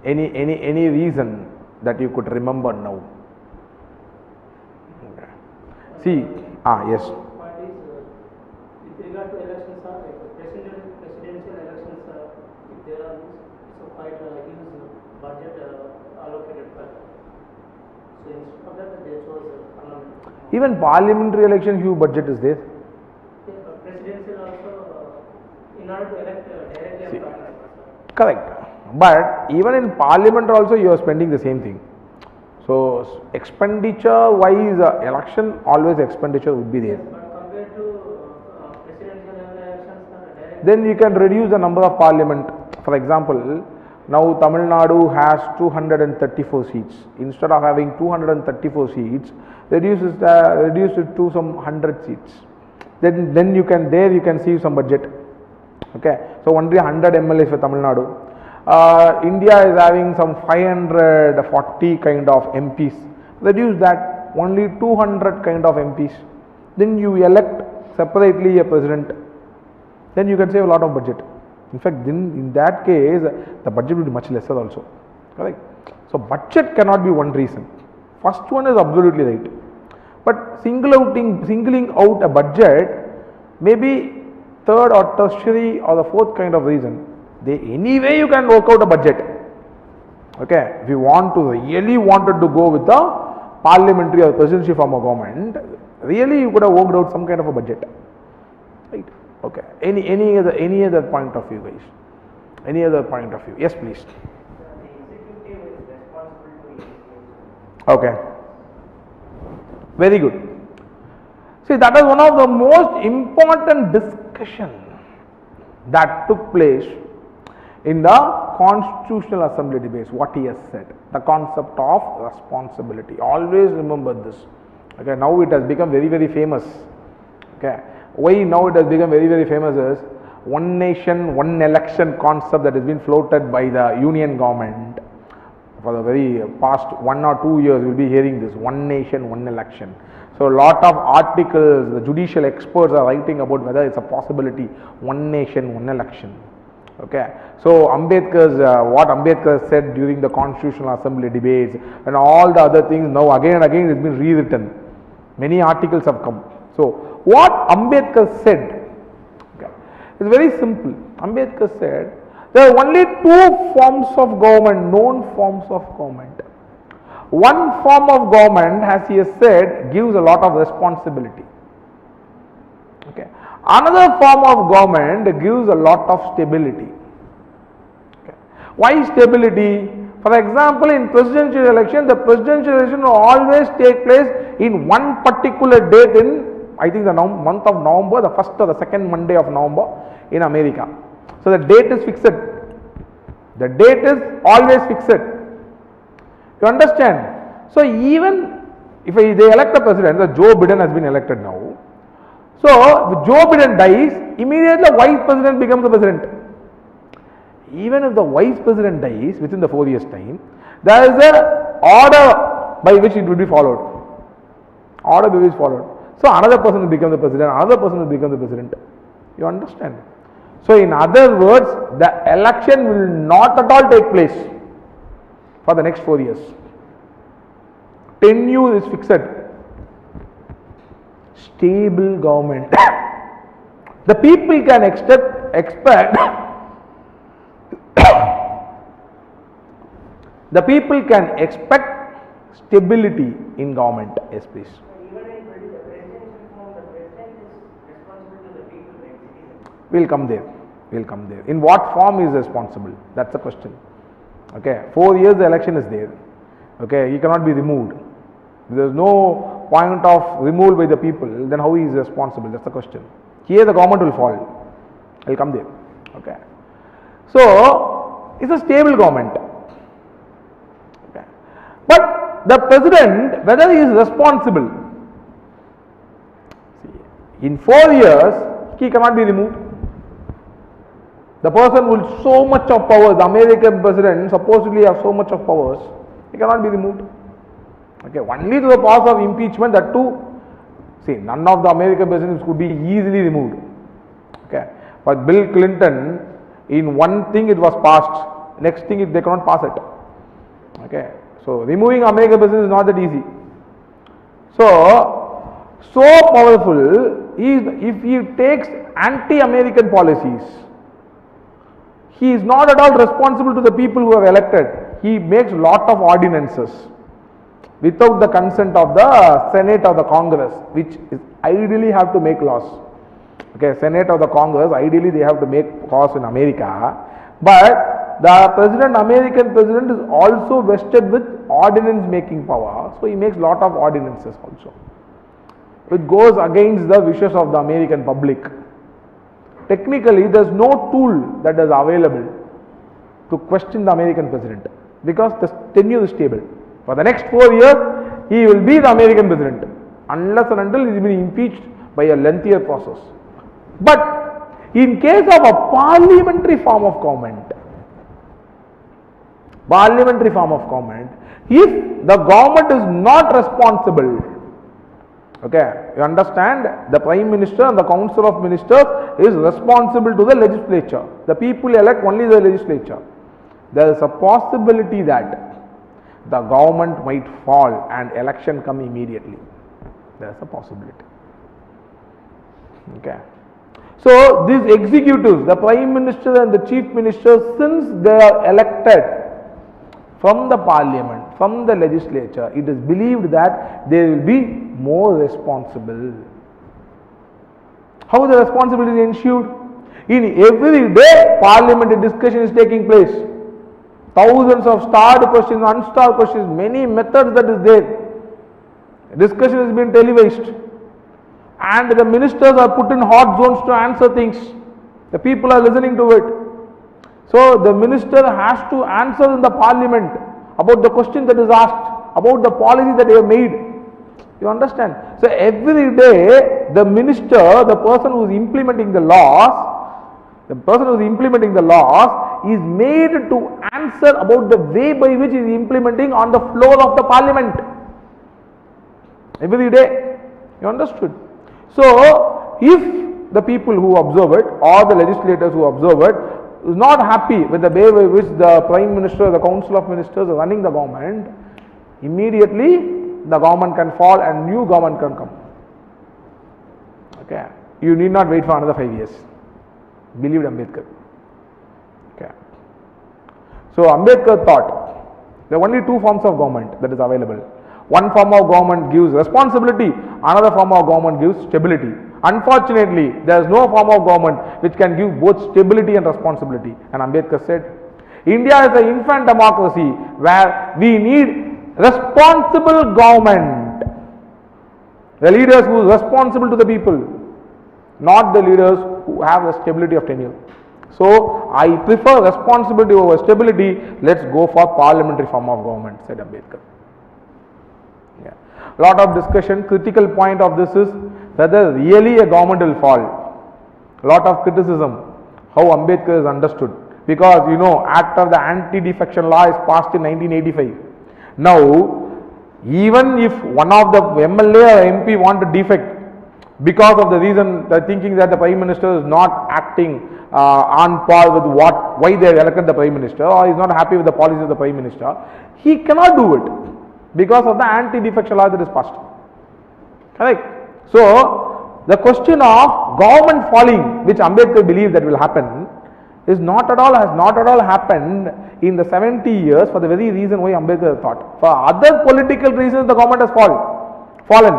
[SPEAKER 1] Any reason that you could remember now? Okay. See, yes.
[SPEAKER 2] What is with regard to elections, like presidential elections, if there are so quite huge budget allocated for. So instead of that, they chose parliament.
[SPEAKER 1] Even parliamentary election, huge budget is there.
[SPEAKER 2] Presidential also, in order to elect directly.
[SPEAKER 1] Correct. But even in parliament also you are spending the same thing. So expenditure wise election, always expenditure would be there.
[SPEAKER 2] Yes, but compared to presidential elections,
[SPEAKER 1] then you can reduce the number of parliament. For example, now Tamil Nadu has 234 seats. Instead of having 234 seats, reduce it to some 100 seats. Then you can see some budget. Okay, so only 100 MLAs for Tamil Nadu. India is having some 540 kind of MPs. Reduce that, only 200 kind of MPs. Then you elect separately a president. Then you can save a lot of budget. In fact, in that case, the budget will be much lesser also. Correct? So budget cannot be one reason. First one is absolutely right. But singling out a budget may be third or tertiary or the fourth kind of reason. Anyway you can work out a budget. Okay, if you really wanted to go with the parliamentary or presidential form of government, really you could have worked out some kind of a budget. Right? Okay. Any other point of view, guys? Any other point of view? Yes, please.
[SPEAKER 2] the executive is responsible to
[SPEAKER 1] Okay. Very good. See, that is one of the most important discussion that took place in the Constitutional Assembly debates. What he has said, the concept of responsibility. Always remember this. Okay, now it has become very, very famous. Okay, why now it has become very, very famous is one nation, one election concept that has been floated by the union government for the very past 1 or 2 years. We will be hearing this one nation, one election. So a lot of articles, the judicial experts are writing about whether it's a possibility, one nation, one election. Okay, so what Ambedkar said during the Constitutional Assembly debates and all the other things, now again and again it has been rewritten. Many articles have come. So what Ambedkar said, okay, is very simple. Ambedkar said there are only two forms of government, known forms of government. One form of government, as he has said, gives a lot of responsibility. Okay. Another form of government gives a lot of stability. Okay. Why stability? For example, in presidential election, the presidential election will always take place in one particular date in, I think, the month of November, the first or the second Monday of November in America. So the date is fixed. The date is always fixed. You understand? So even if they elect a president, the Joe Biden has been elected now. So if Joe Biden dies, immediately the vice president becomes the president. Even if the vice president dies within the 4 years' time, there is a order by which it will be followed. Order by which is followed. So another person will become the president, another person will become the president. You understand? So in other words, the election will not at all take place for the next 4 years. Tenure is fixed. Stable government. The people can expect the people can expect stability in government. Yes, please.
[SPEAKER 2] Even in the presidential form, the president is responsible to the people, like citizens.
[SPEAKER 1] We'll come there. We'll come there. In what form he is responsible? That's the question. Okay. 4 years the election is there. Okay. He cannot be removed. If there is no point of removal by the people, then how he is responsible? That's the question. Here the government will fall. I'll come there. Okay. So it's a stable government. Okay. But the president, whether he is responsible, see, in 4 years he cannot be removed. The person with so much of power, the American president supposedly have so much of powers, he cannot be removed. Okay, only to the cause of impeachment, that too, see, none of the American presidents could be easily removed. Okay, but Bill Clinton, in one thing it was passed, next thing they cannot pass it. Okay, so removing American president is not that easy. So powerful, if he takes anti-American policies, he is not at all responsible to the people who have elected. He makes lot of ordinances without the consent of the Senate or the Congress, which is ideally have to make laws. Okay, Senate or the Congress, ideally they have to make laws in America, but the American president is also vested with ordinance making power, so he makes lot of ordinances also, which goes against the wishes of the American public. Technically, there is no tool that is available to question the American president, because the tenure is stable. For the next 4 years, he will be the American president unless and until he is being impeached by a lengthier process. But in case of a parliamentary form of government, if the government is not responsible, okay, you understand, the Prime Minister and the Council of Ministers is responsible to the legislature. The people elect only the legislature. There is a possibility that the government might fall and election come immediately. There is a possibility. Okay. So these executives, the Prime Minister and the Chief Minister, since they are elected from the Parliament, from the legislature, it is believed that they will be more responsible. How the responsibility is ensured? In every day, parliamentary discussion is taking place. Thousands of starred questions, unstarred questions, many methods that is there. Discussion is being televised, and the ministers are put in hot zones to answer things. The people are listening to it. So the minister has to answer in the parliament about the question that is asked, about the policy that they have made. You understand? So every day the minister, the person who is implementing the laws, is made to answer about the way by which he is implementing on the floor of the parliament. Every day. You understood? So if the people who observe it or the legislators who observe it is not happy with the way by which the Prime Minister, the Council of Ministers are running the government, immediately the government can fall and new government can come. Okay. You need not wait for another 5 years. Believed Ambedkar. Okay. So Ambedkar thought there are only two forms of government that is available. One form of government gives responsibility, another form of government gives stability. Unfortunately, there is no form of government which can give both stability and responsibility. And Ambedkar said, India is an infant democracy where we need responsible government. The leaders who are responsible to the people, not the leaders who have the stability of tenure. So, I prefer responsibility over stability. Let's go for parliamentary form of government, said Ambedkar. Yeah. Lot of discussion. Critical point of this is whether really a government will fall. Lot of criticism how Ambedkar is understood, because you know, after the anti-defection law is passed in 1985, now even if one of the MLA or MP want to defect because of the reason, the thinking that the Prime Minister is not acting on par with why they have elected the Prime Minister, or is not happy with the policy of the Prime Minister, he cannot do it because of the anti-defection law that is passed. Correct? So, the question of government falling, which Ambedkar believed that will happen, is has not at all happened in the 70 years for the very reason why Ambedkar thought. For other political reasons, the government has fallen.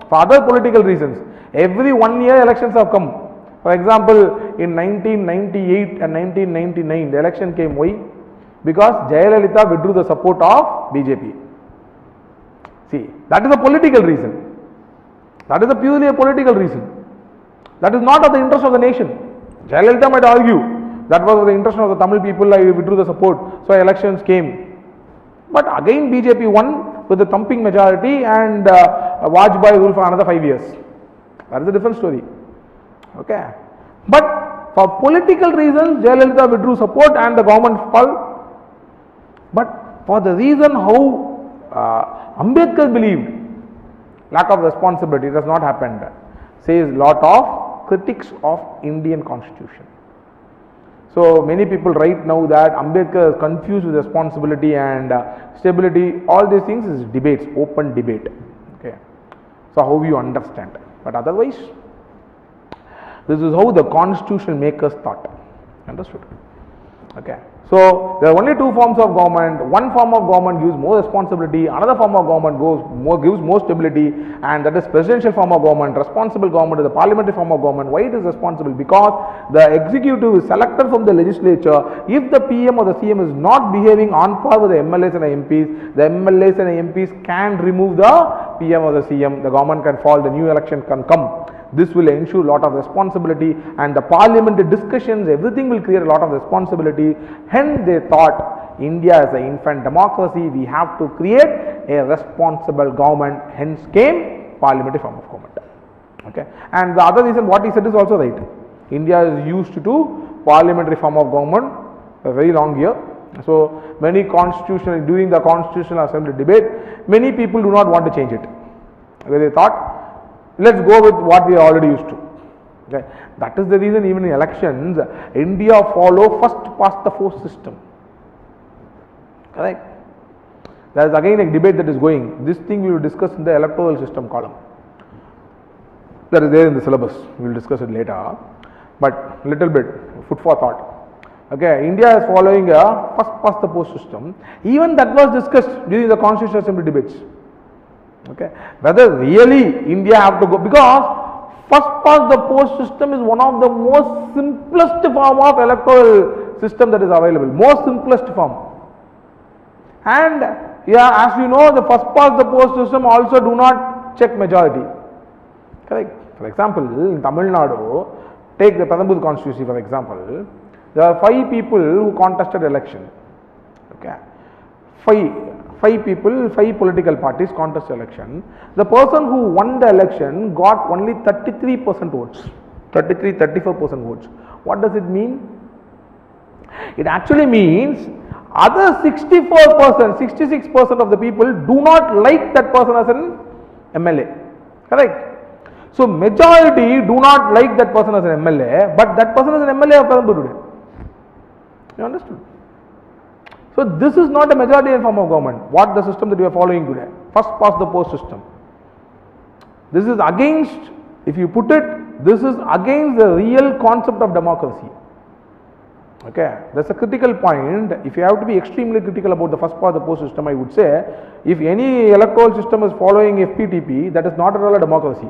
[SPEAKER 1] For other political reasons. Every 1 year elections have come. For example, in 1998 and 1999, the election came why? Because Jayalalitha withdrew the support of BJP. See, that is a political reason. That is a purely a political reason. That is not of the interest of the nation. Jayalalitha might argue that was of the interest of the Tamil people, I withdrew the support, so elections came. But again BJP won with a thumping majority, and Vajpayee ruled for another 5 years. That is a different story. Okay. But for political reasons, Jayalalitha withdrew support and the government fell. But for the reason how Ambedkar believed, lack of responsibility, it has not happened, says lot of critics of Indian constitution. So many people right now that Ambedkar is confused with responsibility and stability. All these things is debates, open debate. Okay. So how you understand? But otherwise, this is how the constitution makers thought. Understood? Okay. So there are only two forms of government. One form of government gives more responsibility, another form of government gives more stability, and that is presidential form of government. Responsible government is the parliamentary form of government. Why it is responsible? Because the executive is selected from the legislature. If the PM or the CM is not behaving on par with the MLAs and the MPs, the MLAs and the MPs can remove the PM or the CM. The government can fall, the new election can come. This will ensure a lot of responsibility, and the parliamentary discussions, everything will create a lot of responsibility. Hence they thought India is an infant democracy, we have to create a responsible government, hence came parliamentary form of government. Okay. And the other reason what he said is also right. India is used to parliamentary form of government a very long year. So many constitutional, during the constitutional assembly debate, many people do not want to change it. They thought, let's go with what we are already used to. Okay. That is the reason even in elections, India follow first past the post system. Correct? There is again a debate that is going. This thing we will discuss in the electoral system column. That is there in the syllabus. We will discuss it later. But little bit food for thought. Okay, India is following a first past the post system. Even that was discussed during the Constitutional Assembly debates. Okay, whether really India have to go, because first past the post system is one of the most simplest form of electoral system that is available, most simplest form. And yeah, as you know, the first past the post system also do not check majority. Correct? For example, in Tamil Nadu, take the Perambur constituency for example, there are 5 people who contested election. Okay, 5 people, 5 political parties contest election. The person who won the election got only 33% votes, 34% votes. What does it mean? It actually means other 64%, 66% of the people do not like that person as an MLA. Correct? So majority do not like that person as an MLA, but that person is an MLA of Perambur today. You understood? So this is not a majority form of government. What the system that we are following today, first past the post system. This is against, if you put it, this is against the real concept of democracy. Okay, that's a critical point. If you have to be extremely critical about the first past the post system, I would say, if any electoral system is following FPTP, that is not at all a democracy.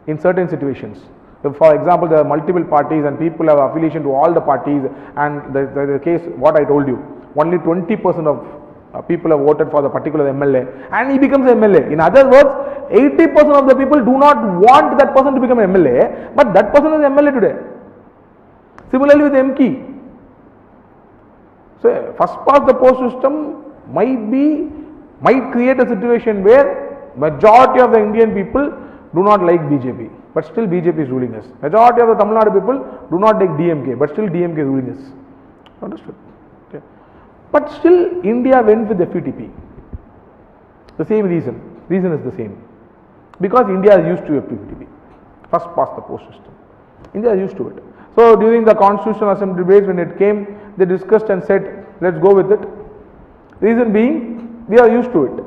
[SPEAKER 1] in certain situations. If, for example, there are multiple parties and people have affiliation to all the parties, and the case what I told you, only 20% of people have voted for the particular MLA and he becomes MLA. In other words, 80% of the people do not want that person to become MLA, but that person is MLA today. Similarly with MK. So first past the post system might create a situation where majority of the Indian people do not like BJP, but still BJP is ruling us. Majority of the Tamil Nadu people do not like DMK, but still DMK is ruling us. Understood? Okay. But still India went with the FTP. The same reason. Reason is the same. Because India is used to FTP. First past the post system. India is used to it. So during the Constitutional Assembly debates, when it came, they discussed and said, let's go with it. Reason being, we are used to it.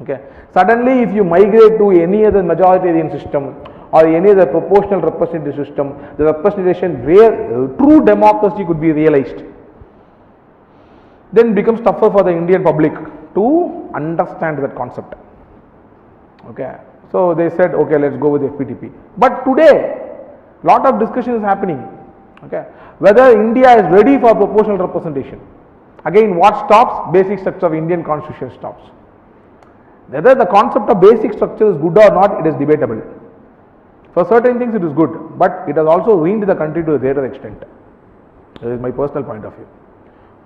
[SPEAKER 1] Okay. Suddenly, if you migrate to any other majoritarian system or any other proportional representative system, the representation where true democracy could be realized, then becomes tougher for the Indian public to understand that concept. Okay. So they said, okay, let's go with FPTP. But today, lot of discussion is happening. Okay. Whether India is ready for proportional representation. Again, what stops? Basic structure of Indian constitution stops. Whether the concept of basic structure is good or not, it is debatable. For certain things it is good, but it has also ruined the country to a greater extent. That is my personal point of view.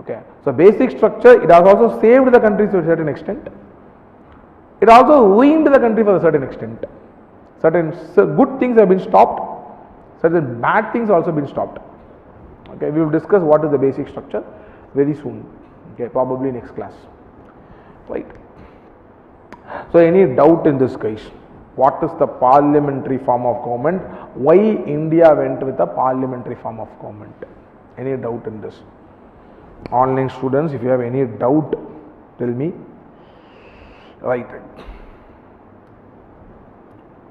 [SPEAKER 1] Okay. So basic structure, it has also saved the country to a certain extent. It also ruined the country for a certain extent. Certain good things have been stopped, certain bad things also been stopped. Okay, we will discuss what is the basic structure very soon. Okay, probably next class. Right. So any doubt in this, guys? What is the parliamentary form of government? Why India went with a parliamentary form of government? Any doubt in this? Online students, if you have any doubt, tell me. Right.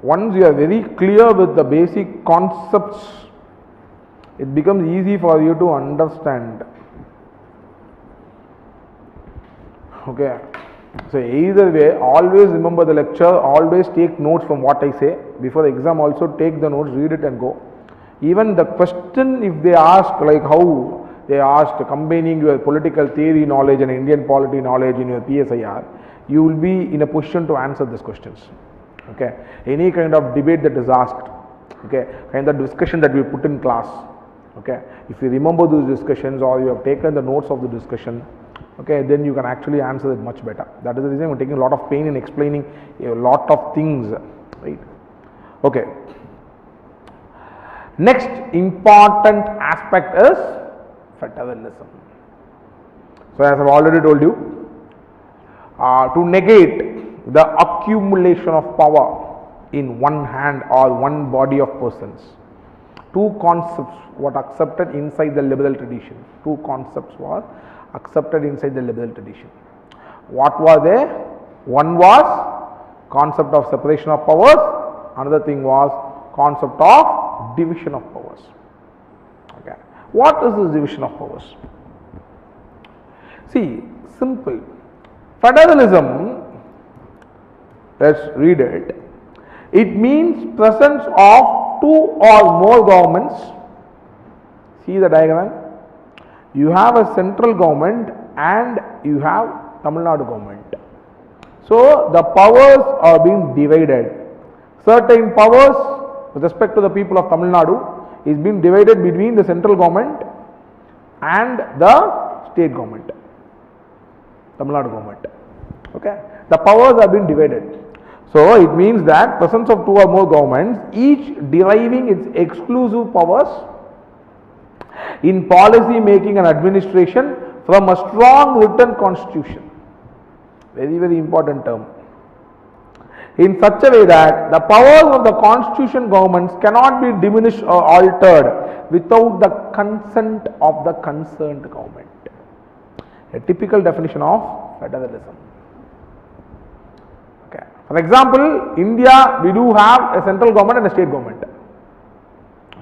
[SPEAKER 1] Once you are very clear with the basic concepts, it becomes easy for you to understand. Okay. So either way, always remember the lecture, always take notes from what I say. Before the exam also take the notes, read it and go. Even the question, if they ask, like how they asked, combining your political theory knowledge and Indian polity knowledge in your PSIR, you will be in a position to answer these questions. Okay. Any kind of debate that is asked, okay, kind of discussion that we put in class, okay, if you remember those discussions or you have taken the notes of the discussion, okay, then you can actually answer it much better. That is the reason we are taking a lot of pain in explaining a lot of things, right? Okay. Next important aspect is federalism. So as I have already told you, to negate the accumulation of power in one hand or one body of persons, two concepts were accepted inside the liberal tradition. Two concepts were accepted inside the liberal tradition. What were they? One was concept of separation of powers, another thing was concept of division of powers. Okay. What is this division of powers? See, simple. Federalism, let's read it. It means presence of two or more governments. See the diagram. You have a central government and you have Tamil Nadu government. So the powers are being divided. Certain powers with respect to the people of Tamil Nadu is being divided between the central government and the state government, Tamil Nadu government. Okay, the powers are being divided. So it means that presence of two or more governments, each deriving its exclusive powers in policy making and administration from a strong written constitution. Very, very important term. In such a way that the powers of the constitution governments cannot be diminished or altered without the consent of the concerned government. A typical definition of federalism. Okay. For example, India, we do have a central government and a state government.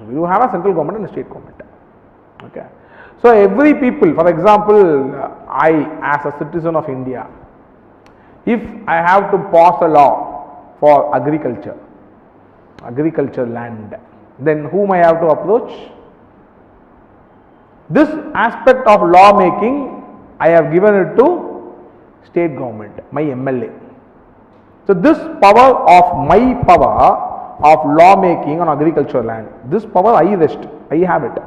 [SPEAKER 1] We do have a central government and a state government. Okay. So every people, for example, I as a citizen of India, if I have to pass a law for agriculture, agriculture land. Then whom I have to approach? This aspect of law making I have given it to state government, my MLA. So this power of my power of law making on agriculture land, this power I rest, I have it.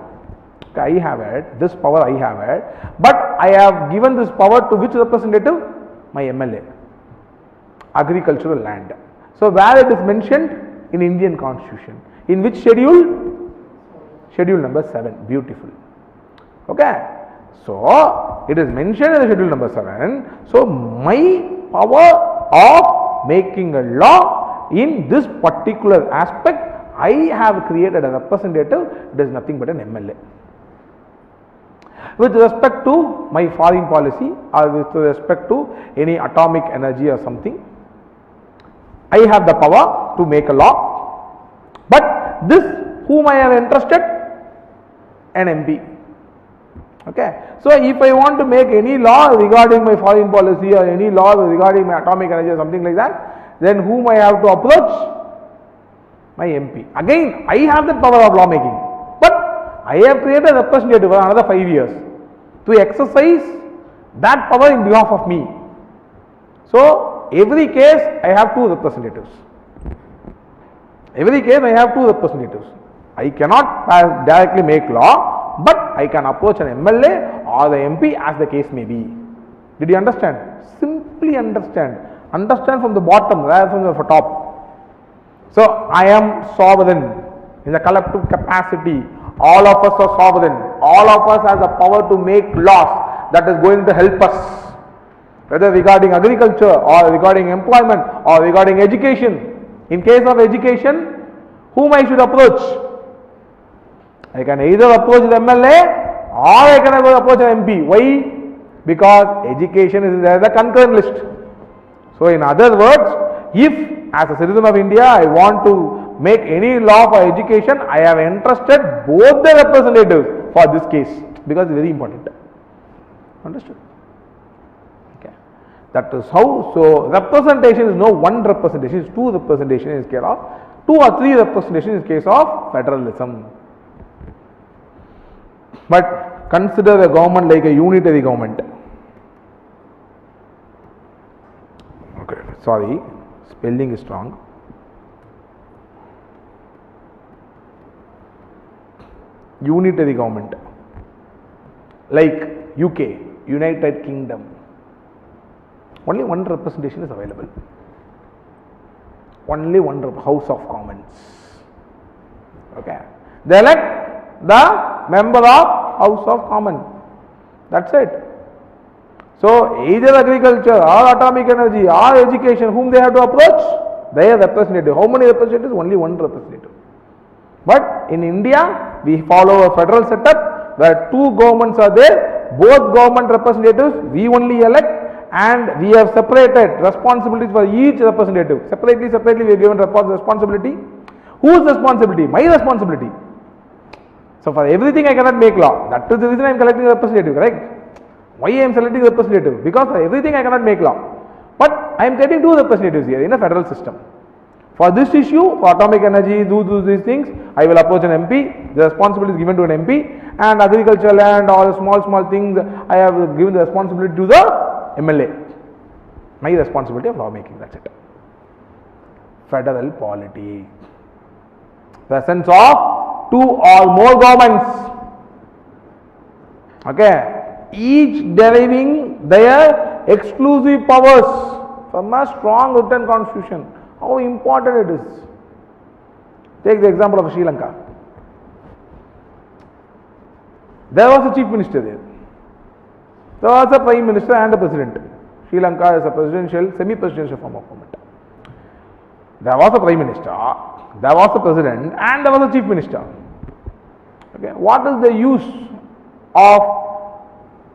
[SPEAKER 1] Okay, I have it, this power I have it, but I have given this power to which representative? My MLA. Agricultural land. So where it is mentioned? In Indian Constitution. In which schedule? Schedule number 7. Beautiful. Okay. So it is mentioned in the schedule number 7. So my power of making a law in this particular aspect, I have created a representative. It is nothing but an MLA. With respect to my foreign policy or with respect to any atomic energy or something, I have the power to make a law, but this whom I have entrusted? An MP. Okay. So if I want to make any law regarding my foreign policy or any law regarding my atomic energy or something like that, then whom I have to approach? My MP. Again, I have the power of law making, but I have created a representative for another 5 years to exercise that power in behalf of me. So every case I have 2 representatives. Every case I have 2 representatives. I cannot directly make law, but I can approach an MLA or the MP as the case may be. Did you understand? Simply understand. Understand from the bottom rather than from the top. So I am sovereign in the collective capacity. All of us are sovereign. All of us has the power to make laws that is going to help us. Whether regarding agriculture or regarding employment or regarding education. In case of education, whom I should approach? I can either approach the MLA or I can approach an MP. Why? Because education is there in the concurrent list. So in other words, if as a citizen of India I want to make any law for education, I have entrusted both the representatives for this case because it is very important. Understood? That is how. So representation is no one representation, it is 2 representation in case of 2 or 3 representation in case of federalism. But consider a government like a unitary government. Okay, sorry, spelling is wrong. Unitary government like UK, United Kingdom. Only one representation is available. Only one House of Commons. Okay. They elect the member of House of Commons. That's it. So either agriculture or atomic energy or education, whom they have to approach? Their representative. How many representatives? Only one representative. But in India, we follow a federal setup where 2 governments are there. Both government representatives we only elect. And we have separated responsibilities for each representative. Separately we have given responsibility. Whose responsibility? My responsibility. So for everything I cannot make law. That is the reason I am collecting a representative, correct? Why I am selecting a representative? Because for everything I cannot make law. But I am getting 2 representatives here in a federal system. For this issue, for atomic energy, do these things, I will approach an MP. The responsibility is given to an MP. And agriculture land, all small things, I have given the responsibility to the MLA. My responsibility of law making, that's it. Federal polity. Presence of 2 or more governments. Okay. Each deriving their exclusive powers from a strong written constitution. How important it is. Take the example of Sri Lanka. There was a chief minister there. There was a prime minister and a president. Sri Lanka is a presidential, semi-presidential form of government. There was a prime minister, there was a president, and there was a chief minister. Okay, what is the use of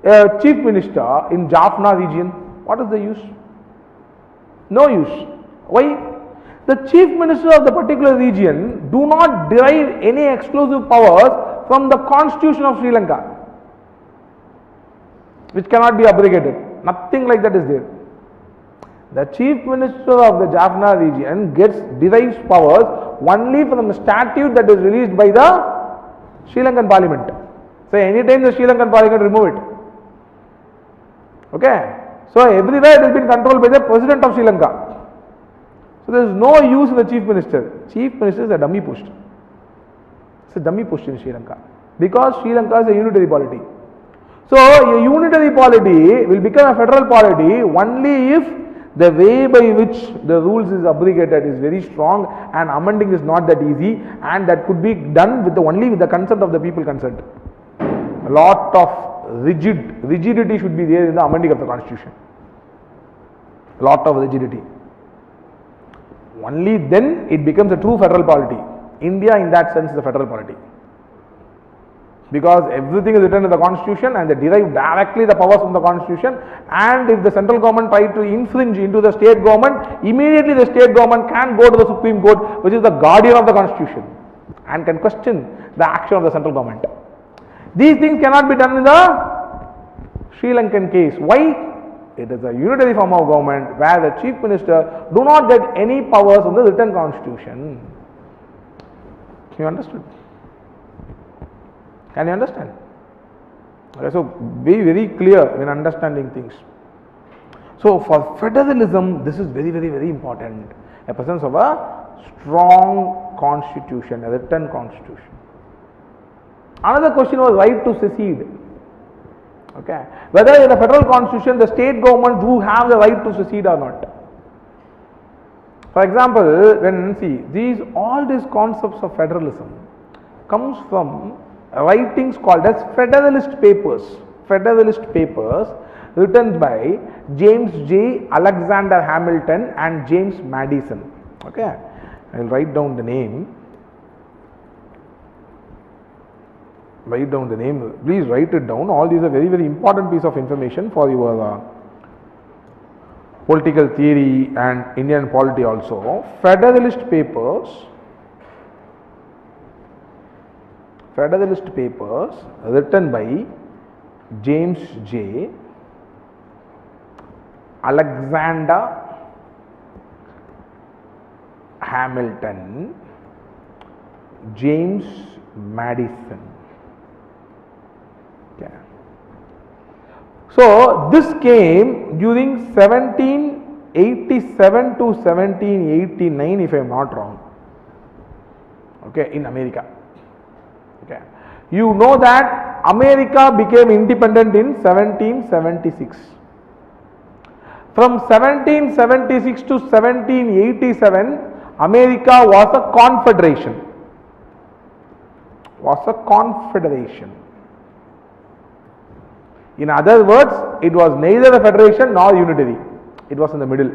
[SPEAKER 1] a chief minister in Jaffna region? What is the use? No use. Why? The chief minister of the particular region do not derive any exclusive powers from the constitution of Sri Lanka, which cannot be abrogated. Nothing like that is there. The chief minister of the Jaffna region derives powers only from the statute that is released by the Sri Lankan Parliament. So anytime the Sri Lankan Parliament remove it. Okay. So everywhere it has been controlled by the President of Sri Lanka. So there is no use in the Chief Minister. Chief Minister is a dummy post. It's a dummy post in Sri Lanka. Because Sri Lanka is a unitary polity. So a unitary polity will become a federal polity only if the way by which the rules is abrogated is very strong and amending is not that easy, and that could be done with only with the consent of the people concerned. A lot of rigidity should be there in the amending of the constitution. A lot of rigidity. Only then it becomes a true federal polity. India in that sense is a federal polity. Because everything is written in the constitution and they derive directly the powers from the constitution, and if the central government try to infringe into the state government, immediately the state government can go to the Supreme Court, which is the guardian of the constitution, and can question the action of the central government. These things cannot be done in the Sri Lankan case. Why? It is a unitary form of government where the chief minister do not get any powers from the written constitution. You understood? Can you understand? Okay, so be very clear in understanding things. So for federalism, this is very, very, very important. A presence of a strong constitution, a written constitution. Another question was right to secede. Okay, whether in the federal constitution the state government do have the right to secede or not. For example, when all these concepts of federalism comes from writings called as Federalist Papers written by James J. Alexander Hamilton and James Madison. Okay, I will write down the name. Please write it down. All these are very, very important piece of information for your political theory and Indian polity also. Federalist Papers written by James J. Alexander Hamilton, James Madison. Okay. So this came during 1787 to 1789, if I am not wrong. Okay, in America. Okay. You know that America became independent in 1776. From 1776 to 1787, America was a confederation. In other words, it was neither a federation nor unitary. It was in the middle.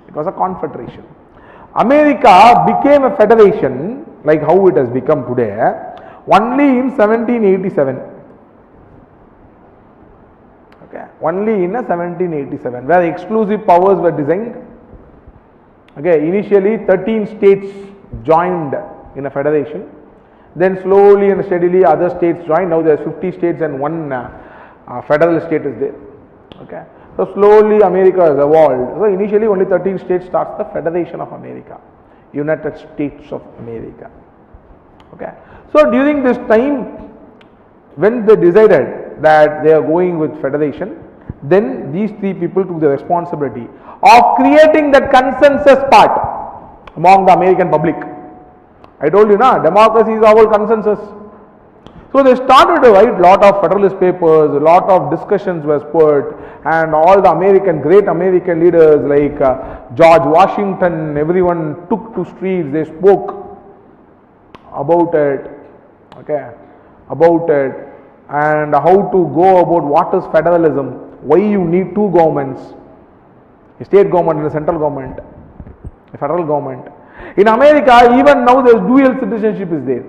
[SPEAKER 1] It was a confederation. America became a federation, like how it has become today, only in 1787. Okay, only in 1787, where exclusive powers were designed. Okay, initially 13 states joined in a federation. Then slowly and steadily other states joined. Now there are 50 states and one federal state is there. Okay, so slowly America has evolved. So initially only 13 states starts the Federation of America, United States of America. Okay, so during this time, when they decided that they are going with federation, then these three people took the responsibility of creating that consensus part among the American public. I told you na, democracy is our consensus. So they started to write lot of Federalist Papers, a lot of discussions were spurred, and all the great American leaders like George Washington, everyone took to streets, they spoke about it, okay, and how to go about what is federalism, why you need two governments, a state government and a central government, a federal government. In America, even now there is dual citizenship is there.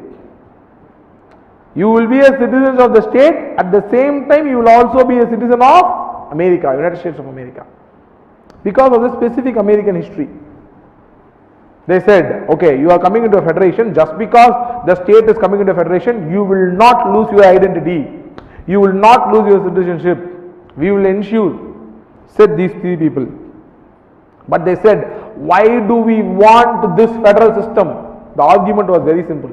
[SPEAKER 1] You will be a citizen of the state, at the same time you will also be a citizen of America, United States of America, because of the specific American history. They said, okay, you are coming into a federation, just because the state is coming into a federation, you will not lose your identity, you will not lose your citizenship, we will ensure, said these three people. But they said, why do we want this federal system? The argument was very simple.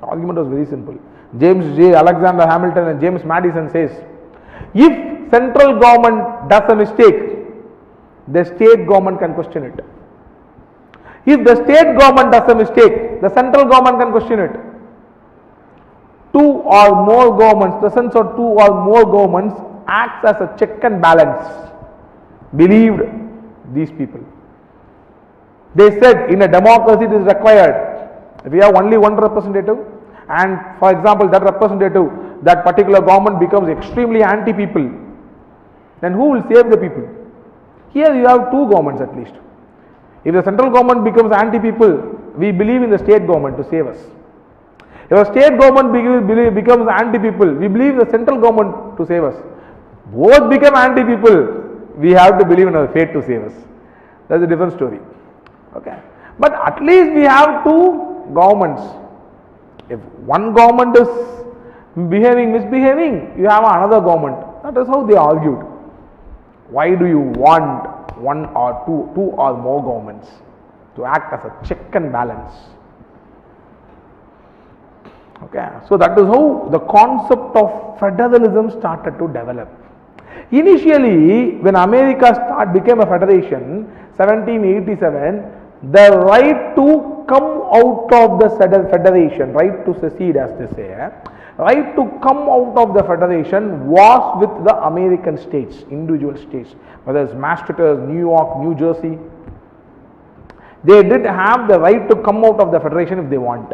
[SPEAKER 1] The argument was very simple. James J. Alexander Hamilton and James Madison says, if central government does a mistake, the state government can question it. If the state government does a mistake, the central government can question it. Two or more governments, presence of two or more governments acts as a check and balance. Believed these people. They said in a democracy it is required. If we have only one representative, and for example that representative, that particular government becomes extremely anti-people, then who will save the people? Here you have two governments at least. If the central government becomes anti-people, we believe in the state government to save us. If the state government becomes anti-people, we believe the central government to save us. Both become anti-people, we have to believe in our fate to save us. That's a different story. Okay. But at least we have two governments. If one government is misbehaving, you have another government. That is how they argued. Why do you want one or two or more governments to act as a check and balance? Okay, so that is how the concept of federalism started to develop. Initially, when America became a federation, 1787, the right to come out of the federation, right to secede as they say, right to come out of the federation was with the American states, individual states, whether it's Massachusetts, New York, New Jersey. They did have the right to come out of the federation if they want.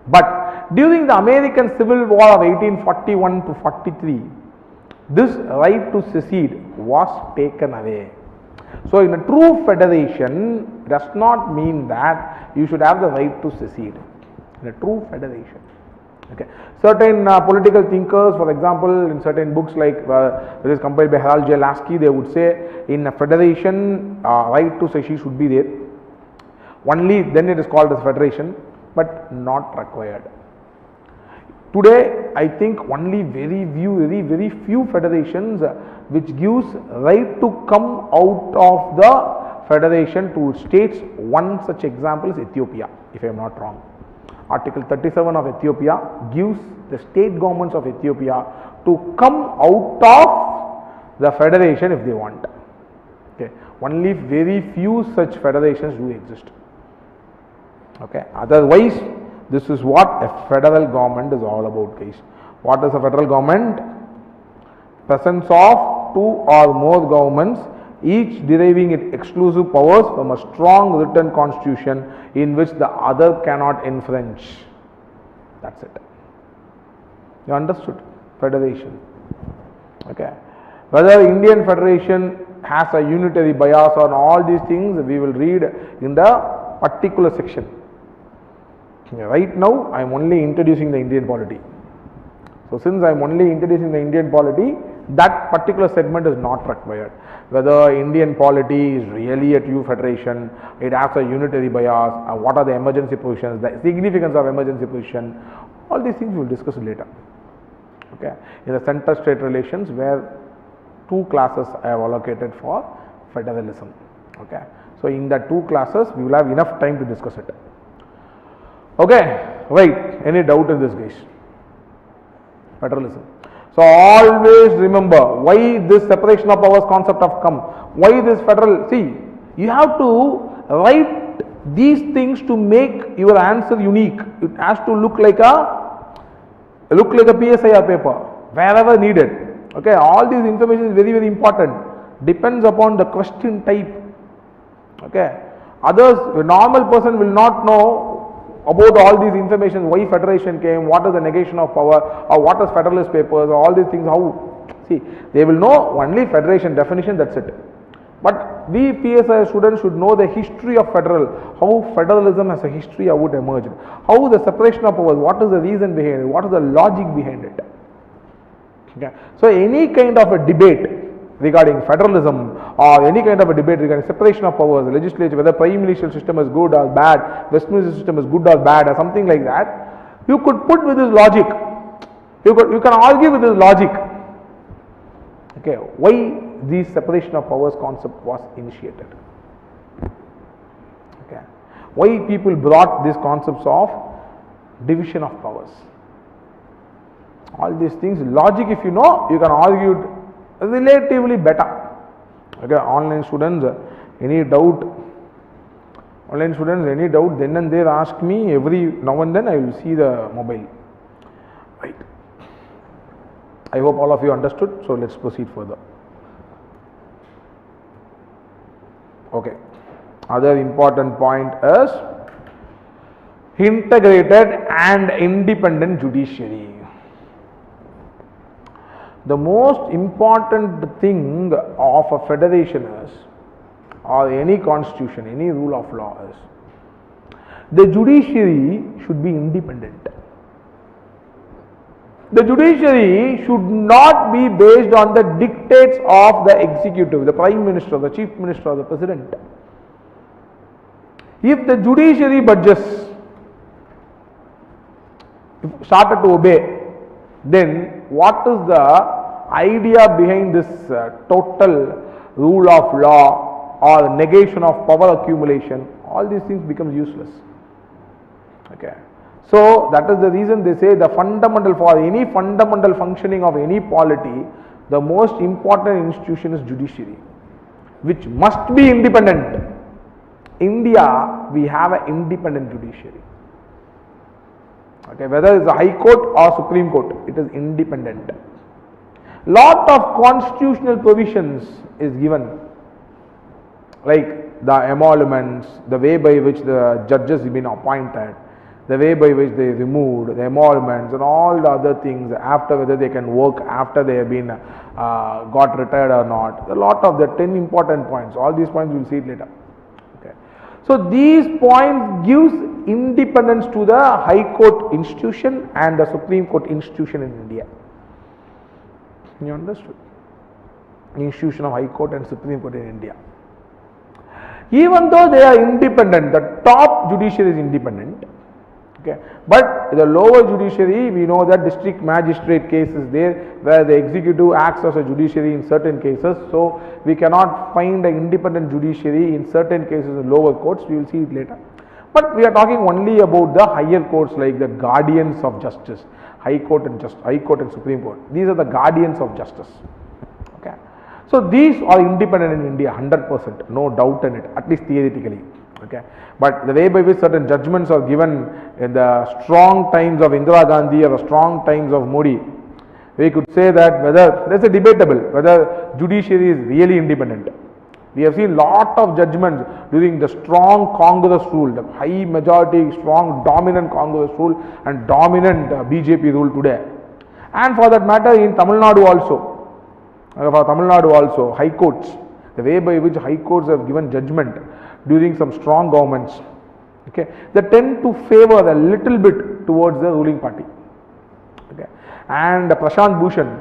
[SPEAKER 1] But during the American Civil War of 1841 to 43, this right to secede was taken away. So in a true federation does not mean that you should have the right to secede. In a true federation. Okay. Certain political thinkers, for example, in certain books like which is compiled by Harold J. Lasky, they would say in a federation right to secede should be there. Only then it is called as federation, but not required. Today, I think only very few federations which gives right to come out of the federation to states. One such example is Ethiopia, if I am not wrong. Article 37 of Ethiopia gives the state governments of Ethiopia to come out of the federation if they want. Okay. Only very few such federations do exist. Okay. Otherwise, this is what a federal government is all about, guys. What is a federal government? Presence of two or more governments, each deriving its exclusive powers from a strong written constitution in which the other cannot infringe. That's it. You understood? Federation. Okay. Whether Indian Federation has a unitary bias on all these things, we will read in the particular section. Right now, I am only introducing the Indian polity. So, since I am only introducing the Indian polity, that particular segment is not required. Whether Indian polity is really a true federation, it has a unitary bias, what are the emergency positions, the significance of emergency position, all these things we will discuss later. Okay. In the center-state relations, where two classes I have allocated for federalism. Okay. So, in the two classes, we will have enough time to discuss it. Okay, right. Any doubt in this, guys? Federalism. So always remember why this separation of powers concept have come. Why this federal? See, you have to write these things to make your answer unique. It has to look like a PSIR paper wherever needed. Okay, all these information is very important. Depends upon the question type. Okay, others, a normal person will not know about all these information, why federation came, what is the negation of power, or what is federalist papers, or all these things, how, see, they will know only federation definition, that's it. But we PSI students should know the history of federal, how federalism as a history, how it emerged, how the separation of powers, what is the reason behind it, what is the logic behind it. Okay. So any kind of a debate regarding federalism or any kind of a debate regarding separation of powers, the legislature, whether prime ministerial system is good or bad, Westminster system is good or bad or something like that, you could put with this logic. You can argue with this logic. Okay, why this separation of powers concept was initiated. Okay, Why people brought these concepts of division of powers? All these things, logic if you know, you can argue it relatively better. Okay, online students, any doubt? Online students, any doubt? Then and there ask me, every now and then I will see the mobile. Right. I hope all of you understood. So let's proceed further. Okay. Other important point is integrated and independent judiciary. The most important thing of a federation is, or any constitution, any rule of law is, the judiciary should be independent. The judiciary should not be based on the dictates of the executive, the prime minister, the chief minister, or the president. If the judiciary budges, started to obey, then what is the idea behind this total rule of law or negation of power accumulation? All these things becomes useless. Okay. So that is the reason they say the fundamental, for any fundamental functioning of any polity, the most important institution is judiciary, which must be independent. India, we have an independent judiciary. Okay, whether it's a High Court or Supreme Court, it is independent. Lot of constitutional provisions is given, like the emoluments, the way by which the judges have been appointed, the way by which they removed, the emoluments and all the other things, after whether they can work after they have been got retired or not. A lot of the 10 important points, all these points we will see it later. Okay. So these points gives independence to the High Court institution and the Supreme Court institution in India. You understood? Institution of High Court and Supreme Court in India. Even though they are independent, the top judiciary is independent. Okay. But the lower judiciary, we know that district magistrate case is there, where the executive acts as a judiciary in certain cases. So we cannot find an independent judiciary in certain cases in lower courts. We will see it later. But we are talking only about the higher courts, like the guardians of justice, High Court and Supreme Court. These are the guardians of justice. Okay. So these are independent in India, 100%, no doubt in it, at least theoretically. Okay. But the way by which certain judgments are given in the strong times of Indira Gandhi or the strong times of Modi, we could say that whether, that's a debatable, whether judiciary is really independent. We have seen lot of judgments during the strong Congress rule, the high majority, strong dominant Congress rule and dominant BJP rule today. And for that matter in Tamil Nadu also, high courts, the way by which high courts have given judgment during some strong governments, okay, they tend to favor a little bit towards the ruling party. Okay. And Prashant Bhushan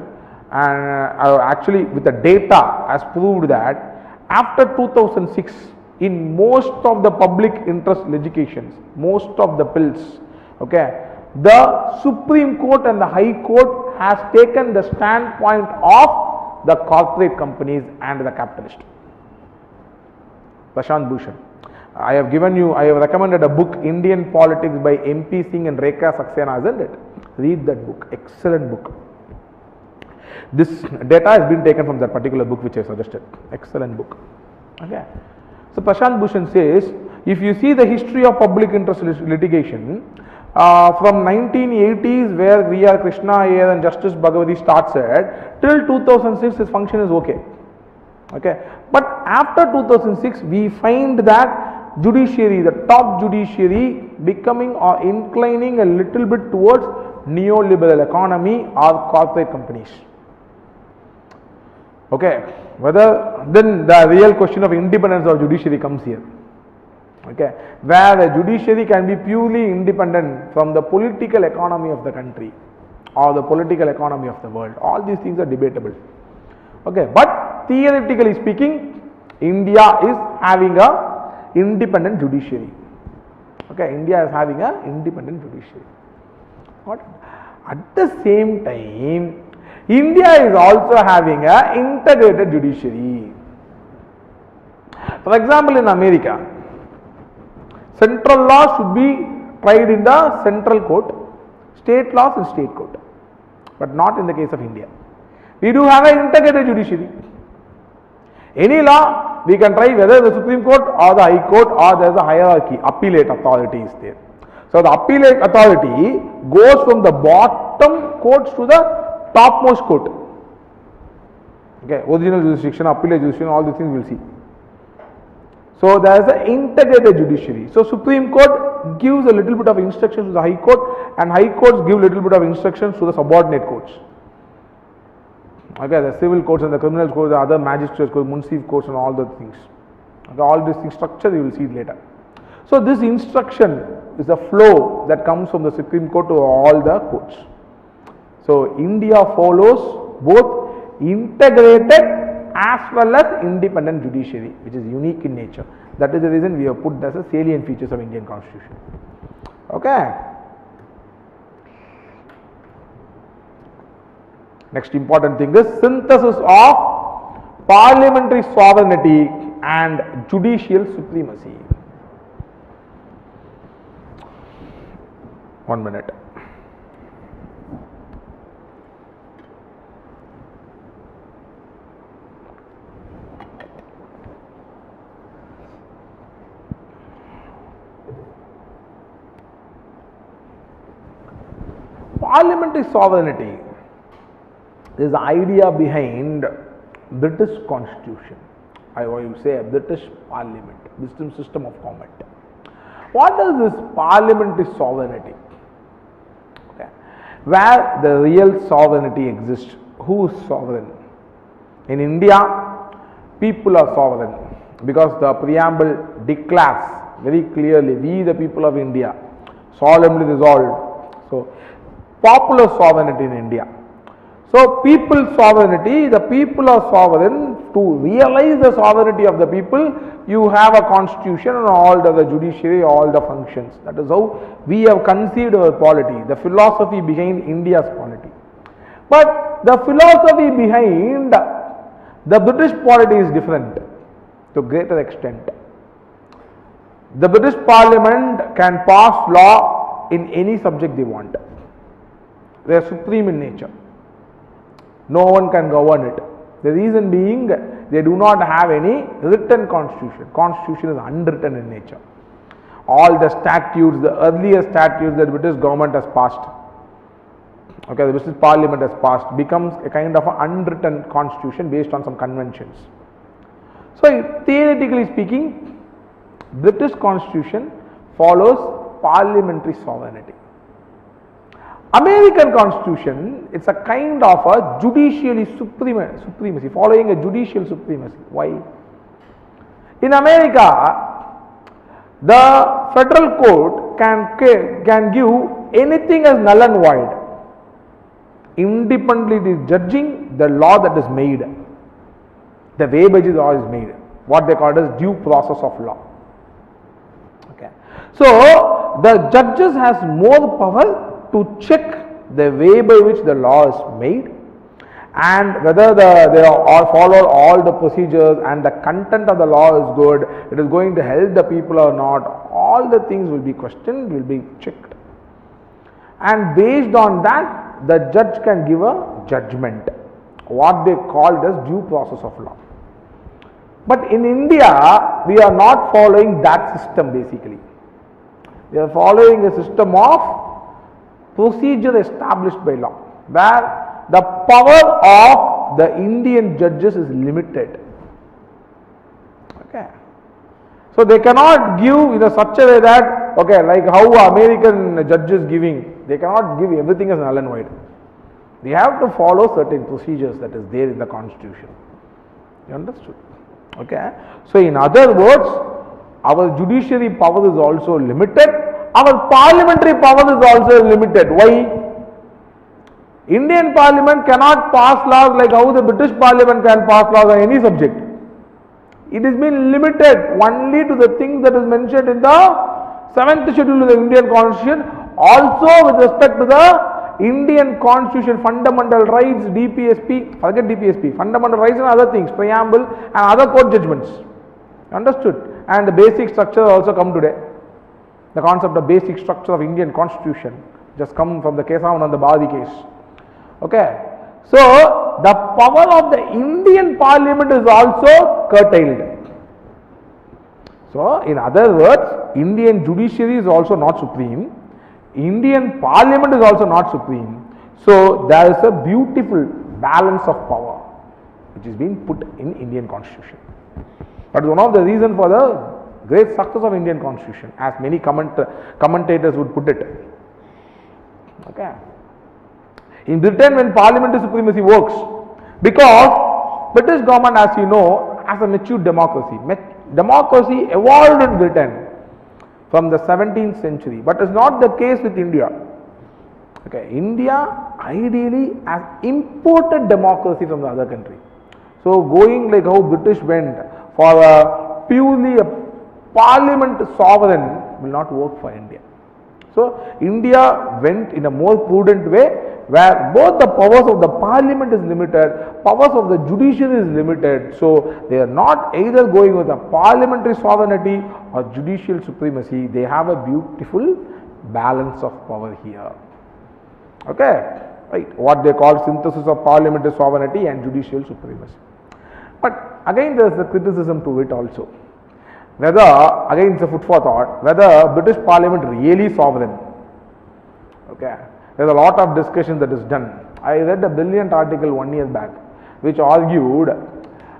[SPEAKER 1] actually with the data has proved that after 2006, in most of the public interest litigations, most of the bills, okay, the Supreme Court and the High Court has taken the standpoint of the corporate companies and the capitalists. Prashant Bhushan. I have recommended a book, Indian Politics by MP Singh and Rekha Saxena, isn't it? Read that book, excellent book. This data has been taken from that particular book which I suggested, excellent book. Okay. So Prashant Bhushan says, if you see the history of public interest litigation, from 1980s where V.R. Krishna Iyer and Justice Bhagavati starts it, till 2006 his function is okay. Okay. But after 2006 we find that judiciary, the top judiciary becoming or inclining a little bit towards neoliberal economy or corporate companies. Okay, whether then the real question of independence of judiciary comes here. Okay, where the judiciary can be purely independent from the political economy of the country or the political economy of the world. All these things are debatable. Okay, but theoretically speaking, India is having a independent judiciary. Okay, India is having a independent judiciary. What? At the same time, India is also having an integrated judiciary. For example, in America, Central law should be tried in the central court, state laws in state court, but not in the case of India. We do have an integrated judiciary. Any law we can try whether the Supreme Court or the High Court or there is a hierarchy, appellate authority is there. So the appellate authority goes from the bottom courts to the topmost court. Okay, original jurisdiction, appellate jurisdiction, all these things we will see. So there is an integrated judiciary. So Supreme Court gives a little bit of instructions to the High Court, and High Courts give little bit of instructions to the subordinate courts. Okay, the civil courts and the criminal courts, the other magistrates courts, municipal courts and all the things. Okay, all these things structure you will see later. So this instruction is a flow that comes from the Supreme Court to all the courts. So India follows both integrated as well as independent judiciary, which is unique in nature. That is the reason we have put as a salient features of Indian Constitution. Okay. Next important thing is synthesis of parliamentary sovereignty and judicial supremacy. 1 minute. Parliamentary sovereignty is the idea behind British Constitution. I will say British Parliament, system of government. What is this parliamentary sovereignty? Okay. Where the real sovereignty exists. Who is sovereign? In India, people are sovereign because the preamble declares very clearly, we the people of India solemnly resolved. So, popular sovereignty in India. So, people sovereignty, the people are sovereign. To realize the sovereignty of the people, you have a constitution and all the judiciary, all the functions. That is how we have conceived our polity, the philosophy behind India's polity. But the philosophy behind the British polity is different to a greater extent. The British Parliament can pass law in any subject they want. They are supreme in nature. No one can govern it. The reason being, they do not have any written constitution. Constitution is unwritten in nature. All the statutes, the earlier statutes that British government has passed, okay, the British Parliament has passed, becomes a kind of an unwritten constitution based on some conventions. So, theoretically speaking, British Constitution follows parliamentary sovereignty. American Constitution, it's a kind of a judicially supremacy, following a judicial supremacy. Why? In America, the federal court can give anything as null and void, independently judging the law that is made, the way by which the law is made, what they call as due process of law. Okay. So, the judges has more power to check the way by which the law is made and whether they are follow all the procedures and the content of the law is good, it is going to help the people or not, all the things will be questioned, will be checked. And based on that, the judge can give a judgment, what they called as due process of law. But in India, we are not following that system basically. We are following a system of procedure established by law, where the power of the Indian judges is limited. Okay. So they cannot give in such a way that, okay, like how American judges giving, they cannot give everything as null and void. They have to follow certain procedures that is there in the constitution. You understood? Okay. So in other words, our judiciary power is also limited. Our parliamentary power is also limited. Why? Indian Parliament cannot pass laws like how the British Parliament can pass laws on any subject. It is been limited only to the things that is mentioned in the 7th schedule of the Indian Constitution. Also with respect to the Indian Constitution, fundamental rights, DPSP, forget DPSP, fundamental rights and other things, preamble and other court judgments. Understood? And the basic structure also come today. the concept of basic structure of Indian constitution just come from the Kesavananda Bharati case. Okay, so the power of the Indian parliament is also curtailed. So in other words, Indian judiciary is also not supreme, Indian parliament is also not supreme. So there is a beautiful balance of power which is being put in Indian constitution. That is one of the reasons for the great success of Indian constitution, as many commentators would put it. Okay. In Britain, when parliamentary supremacy works, because British government, as you know, has a mature democracy. Democracy evolved in Britain from the 17th century, but is not the case with India. Okay, India ideally has imported democracy from the other country. So going like how British went for a purely a parliament sovereign will not work for India. So India went in a more prudent way, where both the powers of the parliament is limited, powers of the judiciary is limited. So they are not either going with a parliamentary sovereignty or judicial supremacy. They have a beautiful balance of power here. Okay, right, what they call synthesis of parliamentary sovereignty and judicial supremacy. But again there is a criticism to it also, whether, again it's a food for thought, whether British parliament really sovereign. Okay, there is a lot of discussion that is done. I read a brilliant article 1 year back which argued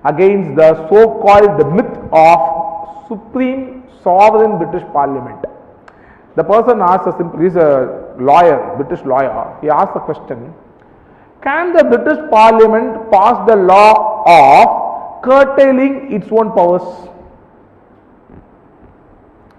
[SPEAKER 1] against the so-called myth of supreme sovereign British parliament. The person asked a simple, he is a lawyer, British lawyer, he asked the question, can the British parliament pass the law of curtailing its own powers?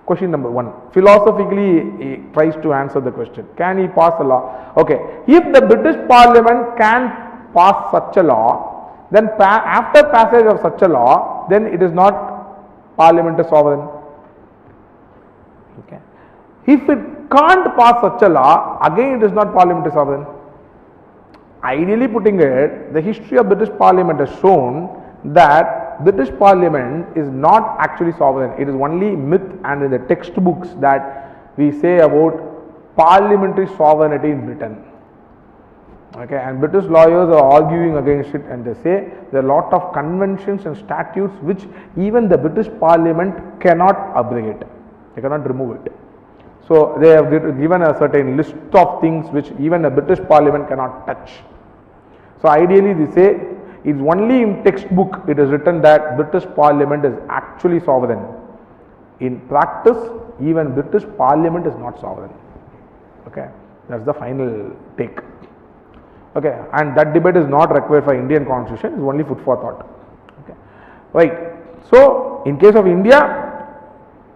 [SPEAKER 1] Question number 1. Philosophically, he tries to answer the question. Can he pass a law? Okay. If the British Parliament can pass such a law, then after passage of such a law, then it is not parliamentary sovereign. Okay. If it can't pass such a law, again it is not parliamentary sovereign. Ideally putting it, the history of British Parliament has shown that British Parliament is not actually sovereign. It is only myth, and in the textbooks that we say about parliamentary sovereignty in Britain. Okay, and British lawyers are arguing against it, and they say there are a lot of conventions and statutes which even the British Parliament cannot abrogate. They cannot remove it. So they have given a certain list of things which even a British Parliament cannot touch. So ideally they say it's only in textbook it is written that British Parliament is actually sovereign. In practice, even British Parliament is not sovereign. Okay, that's the final take. Okay, and that debate is not required for Indian constitution, it's only food for thought. Okay, right. So in case of India,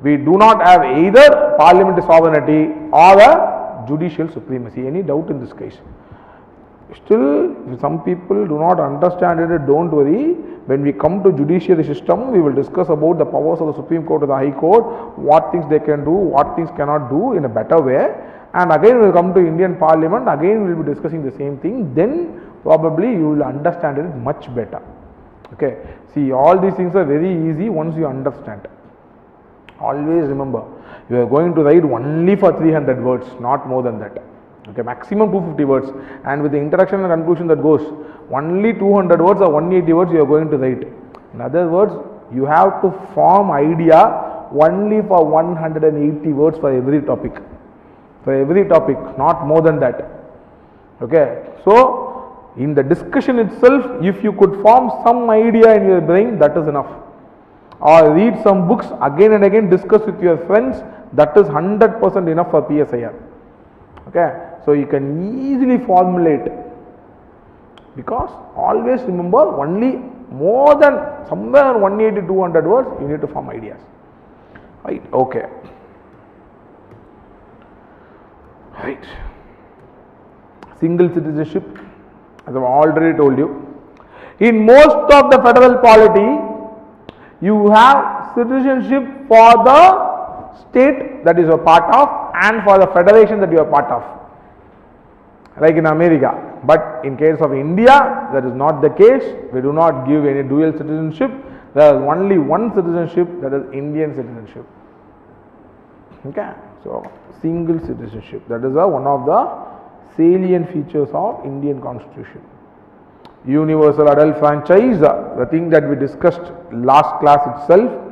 [SPEAKER 1] we do not have either parliamentary sovereignty or a judicial supremacy. Any doubt in this case? Still, some people do not understand it, don't worry. When we come to judiciary system, we will discuss about the powers of the Supreme Court or the High Court, what things they can do, what things cannot do in a better way. And again, we will come to Indian Parliament, again we will be discussing the same thing. Then probably you will understand it much better. Okay, see, all these things are very easy once you understand. Always remember, you are going to write only for 300 words, not more than that. Okay, maximum 250 words, and with the introduction and conclusion that goes, only 200 words or 180 words you are going to write. In other words, you have to form idea only for 180 words for every topic. For every topic, not more than that. Okay, so in the discussion itself, if you could form some idea in your brain, that is enough. Or read some books again and again, discuss with your friends, that is 100% enough for PSIR. Okay, so you can easily formulate, because always remember only more than somewhere 180 200 words you need to form ideas, right? Okay, right. Single citizenship, as I have already told you, in most of the federal polity you have citizenship for the state that is a part of and for the federation that you are part of, like in America. But in case of India, that is not the case. We do not give any dual citizenship. There is only one citizenship, that is Indian citizenship. Okay, so single citizenship, that is one of the salient features of Indian constitution. Universal adult franchise, the thing that we discussed last class itself,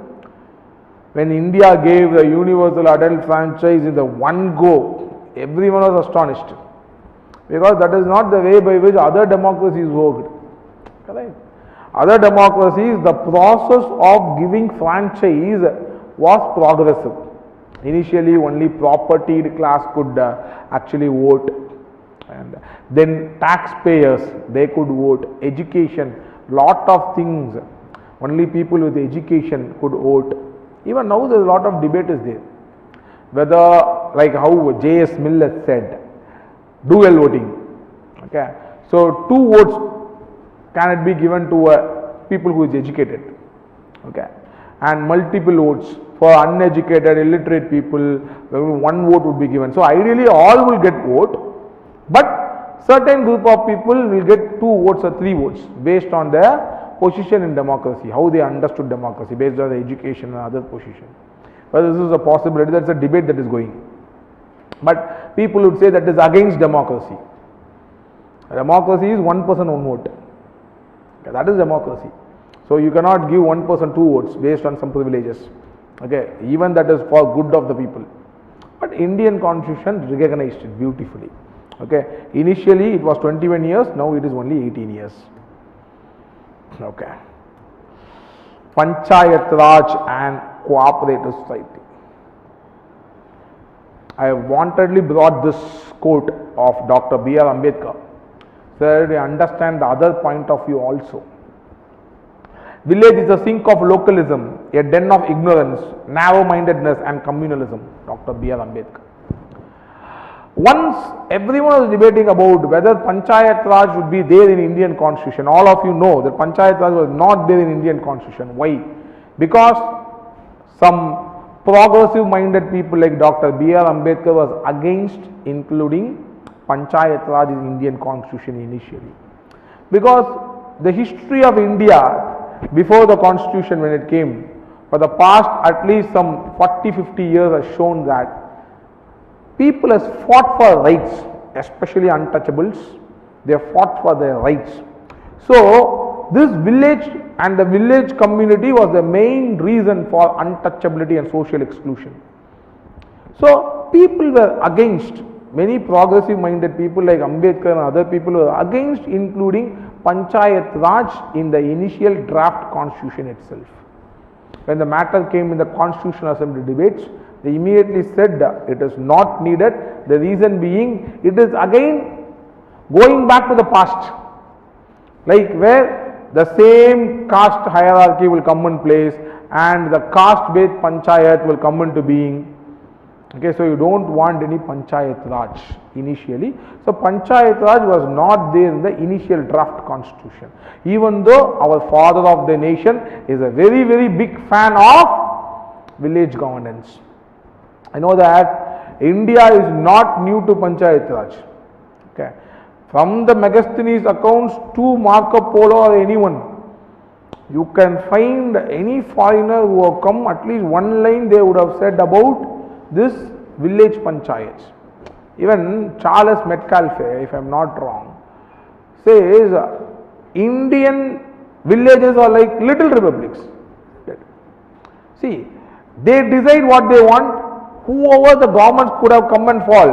[SPEAKER 1] when India gave the universal adult franchise in the one go, everyone was astonished, because that is not the way by which other democracies worked. Correct? Other democracies, the process of giving franchise was progressive. Initially, only propertied class could actually vote, and then taxpayers, they could vote. Education, lot of things, only people with education could vote. Even now there is a lot of debate is there, whether, like how J.S. Miller said, dual voting. Okay, so 2 votes can it be given to people who is educated, okay, and multiple votes for uneducated, illiterate people, 1 vote would be given. So ideally all will get vote, but certain group of people will get 2 votes or 3 votes based on their position in democracy, how they understood democracy, based on the education and other position. Well, this is a possibility, that's a debate that is going. But people would say that is against democracy. Democracy is 1 person 1 vote. Okay, that is democracy. So you cannot give 1 person 2 votes based on some privileges. Okay, even that is for good of the people. But Indian constitution recognized it beautifully. Okay, initially it was 21 years, now it is only 18 years. Okay. Panchayat Raj and cooperative society. I have wantedly brought this quote of Dr. B.R. Ambedkar so that we understand the other point of view also. Village is a sink of localism, a den of ignorance, narrow-mindedness and communalism. Dr. B.R. Ambedkar. Once everyone was debating about whether Panchayat Raj would be there in Indian constitution. All of you know that Panchayat Raj was not there in Indian constitution. Why? Because some progressive minded people like Dr. B.R. Ambedkar was against including Panchayat Raj in Indian constitution initially. Because the history of India before the constitution when it came, for the past at least some 40-50 years has shown that people has fought for rights, especially untouchables. They have fought for their rights. So this village and the village community was the main reason for untouchability and social exclusion. So people were against, many progressive minded people like Ambedkar and other people were against including Panchayat Raj in the initial draft constitution itself. When the matter came in the Constitutional Assembly debates, they immediately said it is not needed. The reason being, it is again going back to the past, like where the same caste hierarchy will come in place and the caste based panchayat will come into being. Okay, so you don't want any Panchayat Raj initially. So Panchayat Raj was not there in the initial draft constitution, even though our father of the nation is a very, very big fan of village governance. I know that India is not new to Panchayat Raj. Okay, from the Megasthenes accounts to Marco Polo or anyone, you can find any foreigner who have come, at least one line they would have said about this village panchayats. Even Charles Metcalfe, if I am not wrong, says Indian villages are like little republics. See, they decide what they want. Whoever the governments could have come and fall,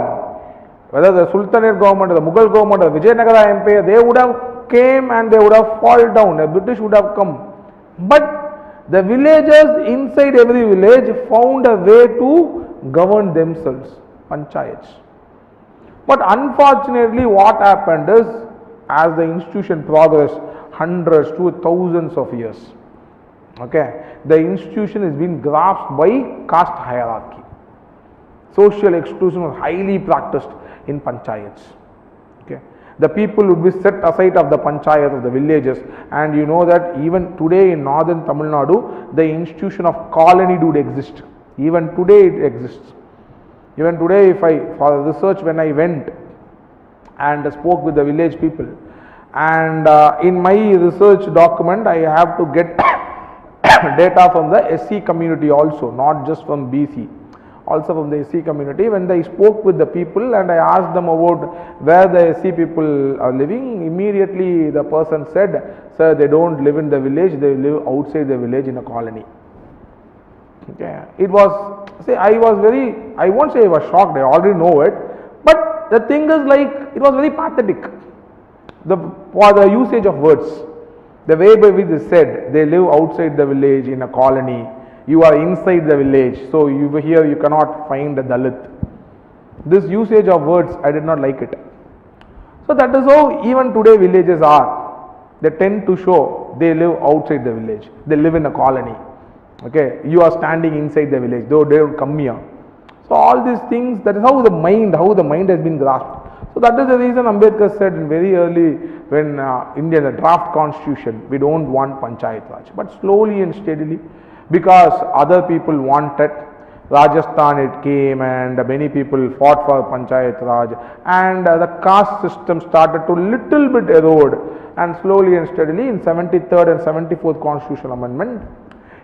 [SPEAKER 1] whether the Sultanate government or the Mughal government or Vijayanagara Empire, they would have came and they would have fall down. The British would have come. But the villagers inside every village found a way to govern themselves, panchayats. But unfortunately what happened is, as the institution progressed hundreds to thousands of years, okay, the institution has been grasped by caste hierarchy. Social exclusion was highly practiced in panchayats. Okay, the people would be set aside of the panchayat of the villages, and you know that even today in northern Tamil Nadu, the institution of colony do exist. Even today it exists. Even today, if I, for research, when I went and spoke with the village people, and in my research document I have to get data from the SC community also, not just from BC. also from the SC community. When I spoke with the people and I asked them about where the SC people are living, immediately the person said, sir, they don't live in the village, they live outside the village in a colony. Okay. It was, say, I won't say I was shocked, I already know it, but the thing is like, it was very pathetic. For the usage of words, the way by which they said, they live outside the village in a colony, you are inside the village, so here you cannot find a Dalit. This usage of words, I did not like it. So that is how even today villages are. They tend to show they live outside the village, they live in a colony. Okay, you are standing inside the village, though they don't come here. So all these things, that is how the mind has been grasped. So that is the reason Ambedkar said very early when India, the draft constitution, we don't want Panchayat Raj. But slowly and steadily, because other people wanted, Rajasthan it came and many people fought for Panchayat Raj, and the caste system started to little bit erode, and slowly and steadily in 73rd and 74th constitutional amendment,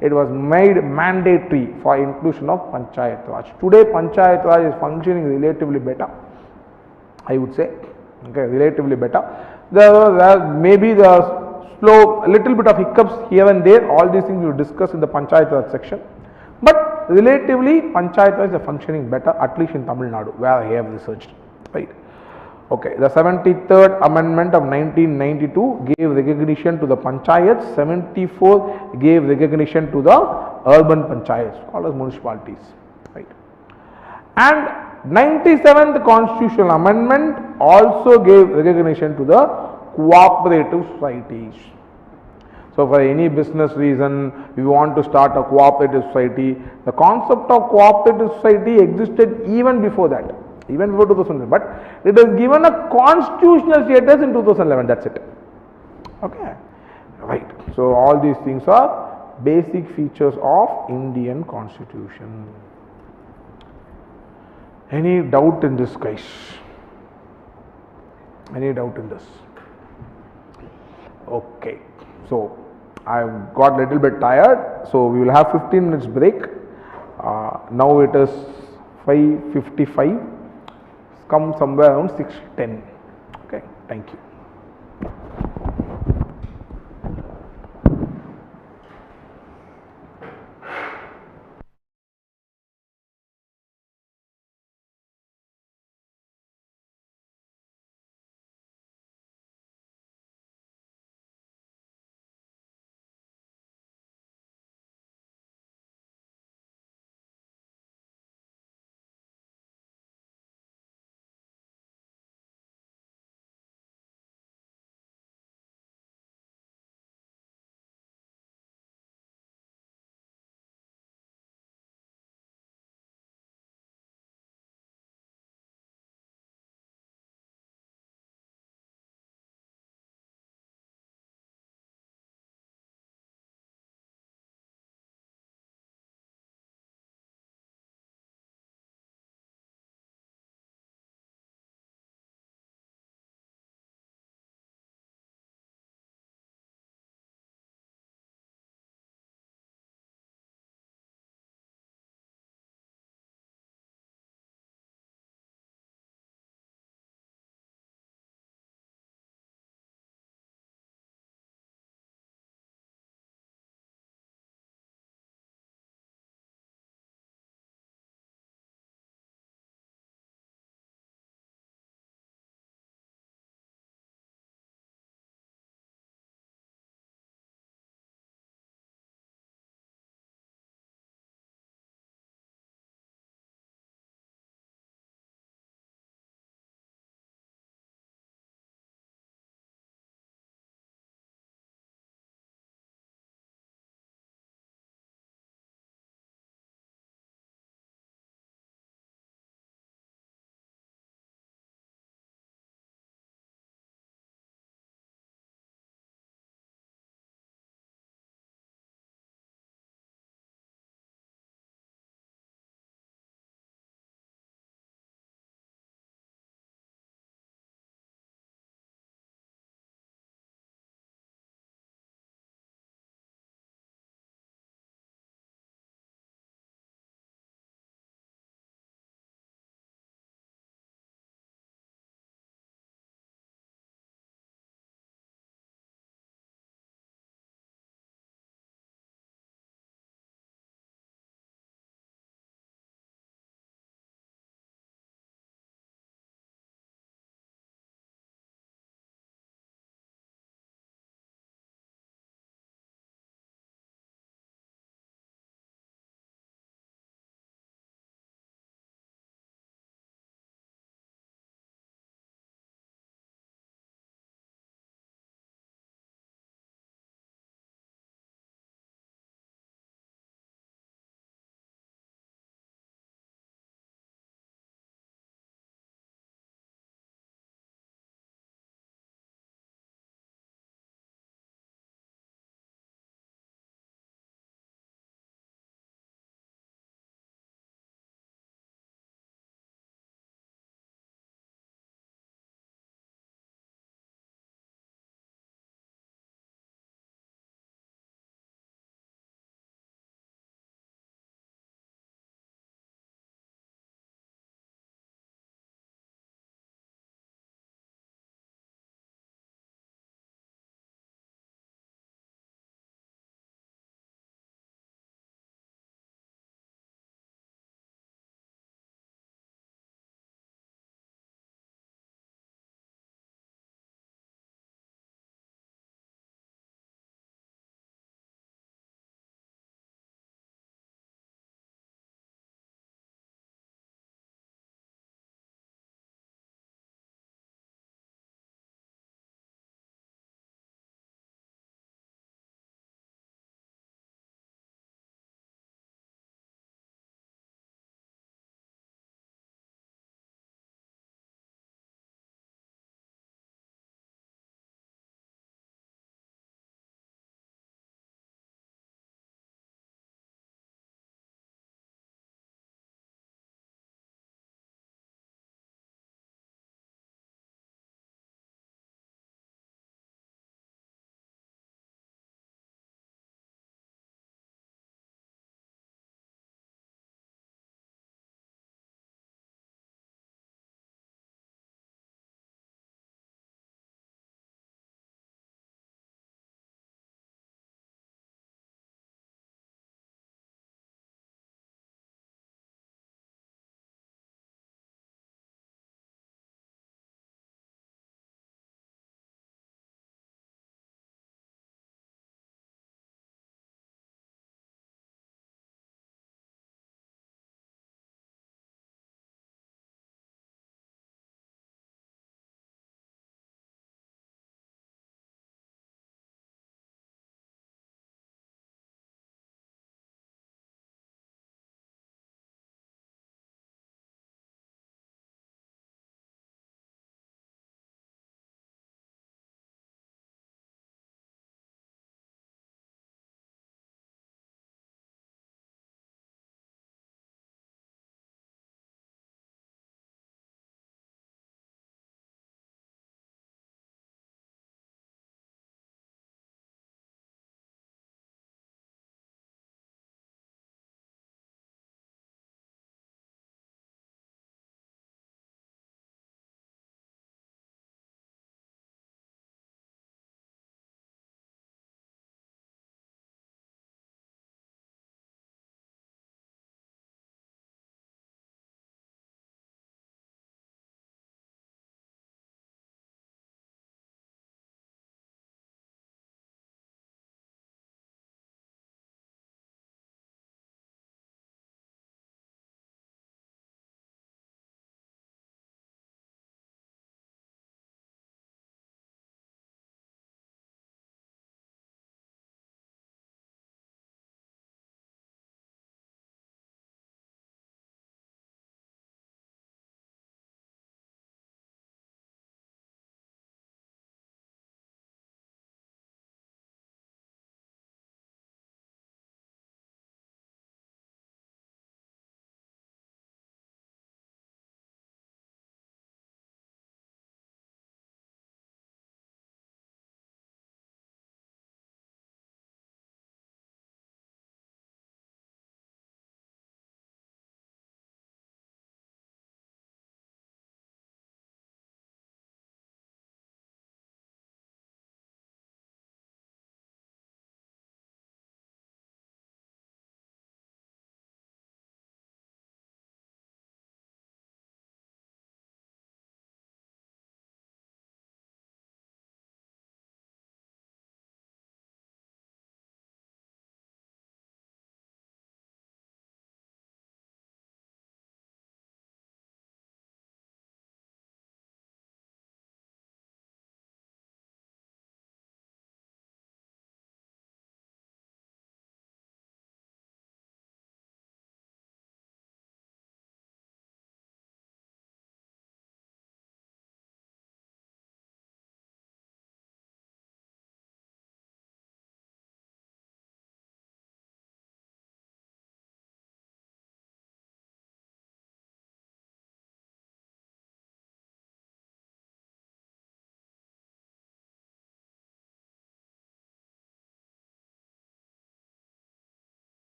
[SPEAKER 1] it was made mandatory for inclusion of Panchayat Raj. Today Panchayat Raj is functioning relatively better, I would say, okay, relatively better. There maybe the slow, a little bit of hiccups here and there, all these things we will discuss in the Panchayat Raj section, but relatively Panchayat Raj is functioning better, at least in Tamil Nadu, where I have researched, right. Okay, the 73rd amendment of 1992 gave recognition to the panchayats, 74 gave recognition to the urban panchayats, called as municipalities, right. And 97th constitutional amendment also gave recognition to the cooperative societies. So for any business reason, if you want to start a cooperative society, the concept of cooperative society existed even before that, even before 2011, but it is given a constitutional status in 2011, that's it. Okay, right. So all these things are basic features of Indian constitution. Any doubt in this, guys? Any doubt in this? Okay, so I got a little bit tired, so we will have 15 minutes break. Now it is 5:55, come somewhere around 6:10. Okay, thank you.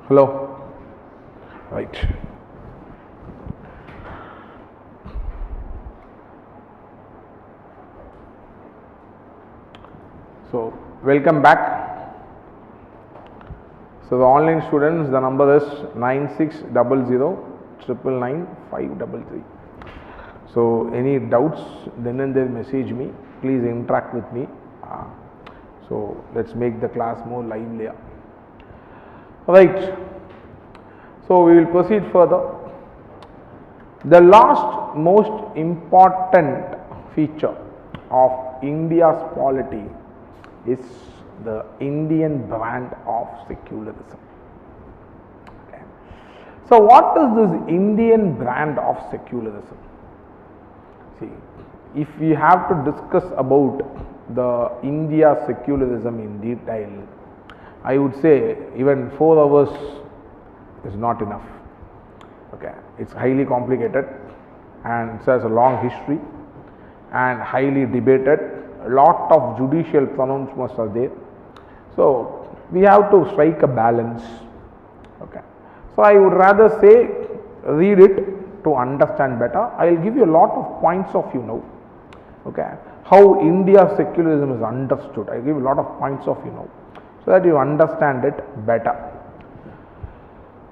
[SPEAKER 1] Hello? Right. So, welcome back. So, the online students, the number is 9600 So, any doubts, then and there message me. Please interact with me. So, let's make the class more livelier. Right. So, we will proceed further. The last most important feature of India's polity is the Indian brand of secularism. Okay. So, what is this Indian brand of secularism? See, if we have to discuss about the India secularism in detail, I would say even 4 hours is not enough. Okay, it's highly complicated and it has a long history and highly debated. A lot of judicial pronouncements are there. So, we have to strike a balance. Okay. So, I would rather say read it to understand better. I will give you a lot of points of view now. Okay. How India's secularism is understood. I give you a lot of points of view now so that you understand it better.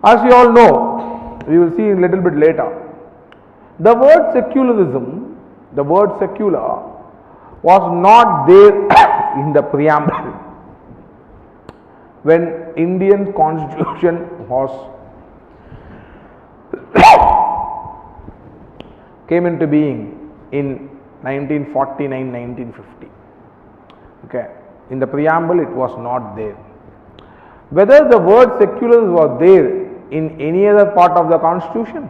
[SPEAKER 1] As you all know, we will see a little bit later. The word secularism, the word secular was not there in the preamble when Indian constitution was came into being in 1949-1950. Okay, in the preamble it was not there. Whether the word secular was there in any other part of the constitution,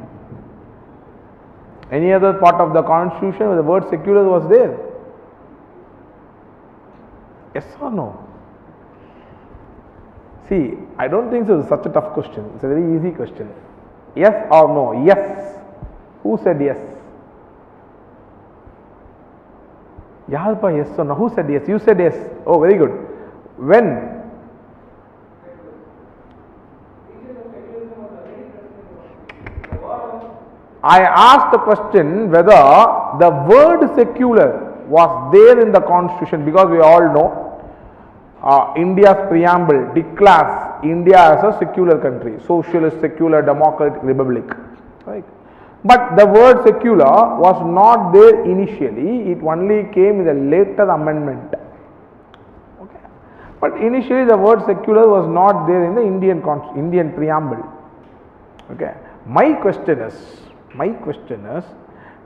[SPEAKER 1] any other part of the constitution where the word secular was there? Yes or no? See, I don't think so. It's such a tough question. It's a very easy question. Yes or no? Yes. Who said yes? Yalpa, yes or no? Who said yes? You said yes. Oh, very good. When? I asked the question whether the word secular was there in the constitution, because we all know India's preamble declares India as a secular country, socialist, secular, democratic republic, right? But the word secular was not there initially, it only came in the later amendment. Okay. But initially the word secular was not there in the Indian preamble. Okay. My question is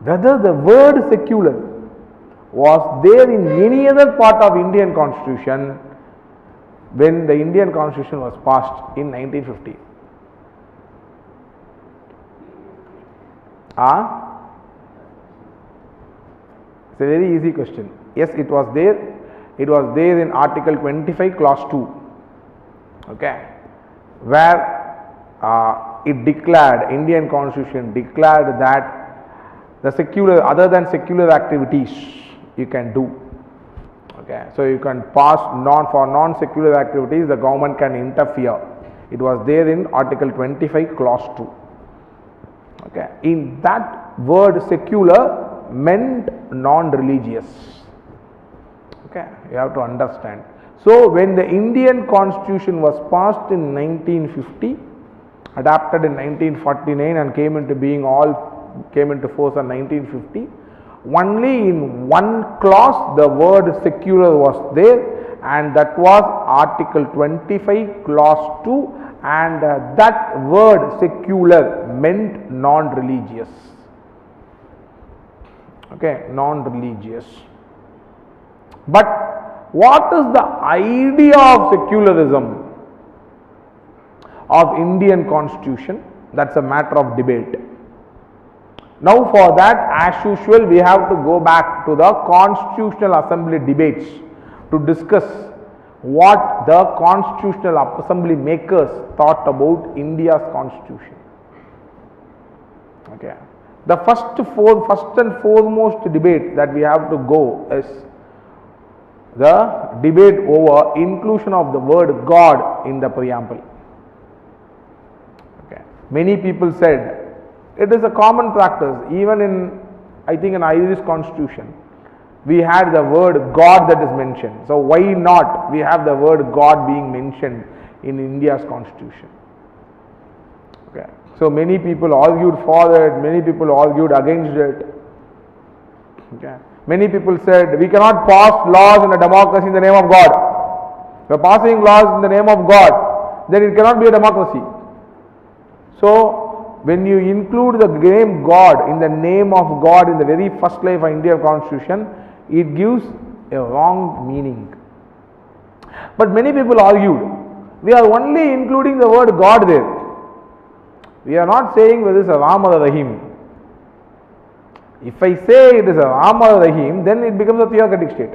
[SPEAKER 1] whether the word secular was there in any other part of Indian constitution when the Indian constitution was passed in 1950. It's a very easy question. Yes, it was there. It was there in Article 25, Clause 2. Okay, where it declared, Indian constitution declared that the secular, other than secular activities, you can do. Okay, so you can pass for non-secular activities, the government can interfere. It was there in Article 25, Clause 2. Okay, in that word secular meant non-religious. Okay, you have to understand. So when the Indian constitution was passed in 1950, adapted in 1949 and came into force in 1950, only in one clause the word secular was there, and that was Article 25, Clause 2, and that word secular meant non-religious. Okay, non-religious. But what is the idea of secularism of Indian constitution? That's a matter of debate. Now for that, as usual, we have to go back to the Constitutional Assembly debates to discuss what the Constitutional Assembly makers thought about India's constitution. Okay. The first and foremost debate that we have to go is the debate over inclusion of the word God in the preamble. Many people said it is a common practice. Even in, I think, in Irish constitution, we had the word God that is mentioned. So why not we have the word God being mentioned in India's constitution? Okay. So many people argued for it, many people argued against it. Okay. Many people said we cannot pass laws in a democracy in the name of God. We are passing laws in the name of God, then it cannot be a democracy. So when you include the name God in the name of God in the very first line of Indian constitution, it gives a wrong meaning. But many people argued, we are only including the word God there. We are not saying whether it is a Ram or a Rahim. If I say it is a Ram or a Rahim, then it becomes a theocratic state.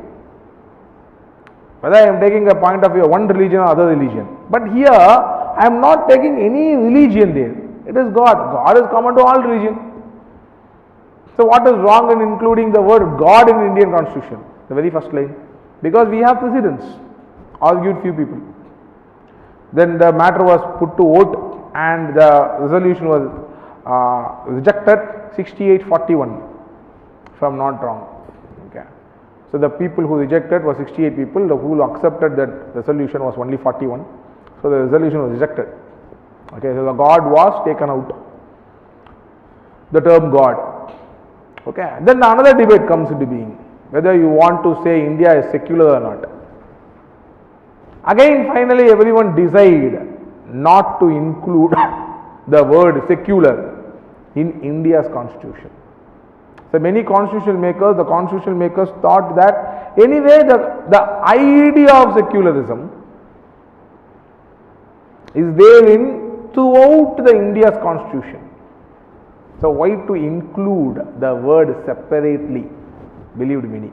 [SPEAKER 1] Whether I am taking a point of view of one religion or other religion. But here, I am not taking any religion there. It is God. God is common to all religions. So what is wrong in including the word God in Indian constitution? The very first line. Because we have precedents. Argued few people. Then the matter was put to vote and the resolution was rejected 68-41. If I am not wrong. Okay. So the people who rejected were 68 people, the who accepted that resolution was only 41. So the resolution was rejected. Okay, so the God was taken out. The term God. Okay, then another debate comes into being, whether you want to say India is secular or not. Again, finally, everyone decided not to include the word secular in India's constitution. So many constitutional makers thought that anyway the idea of secularism is there in throughout the India's constitution. So why to include the word separately, believed many.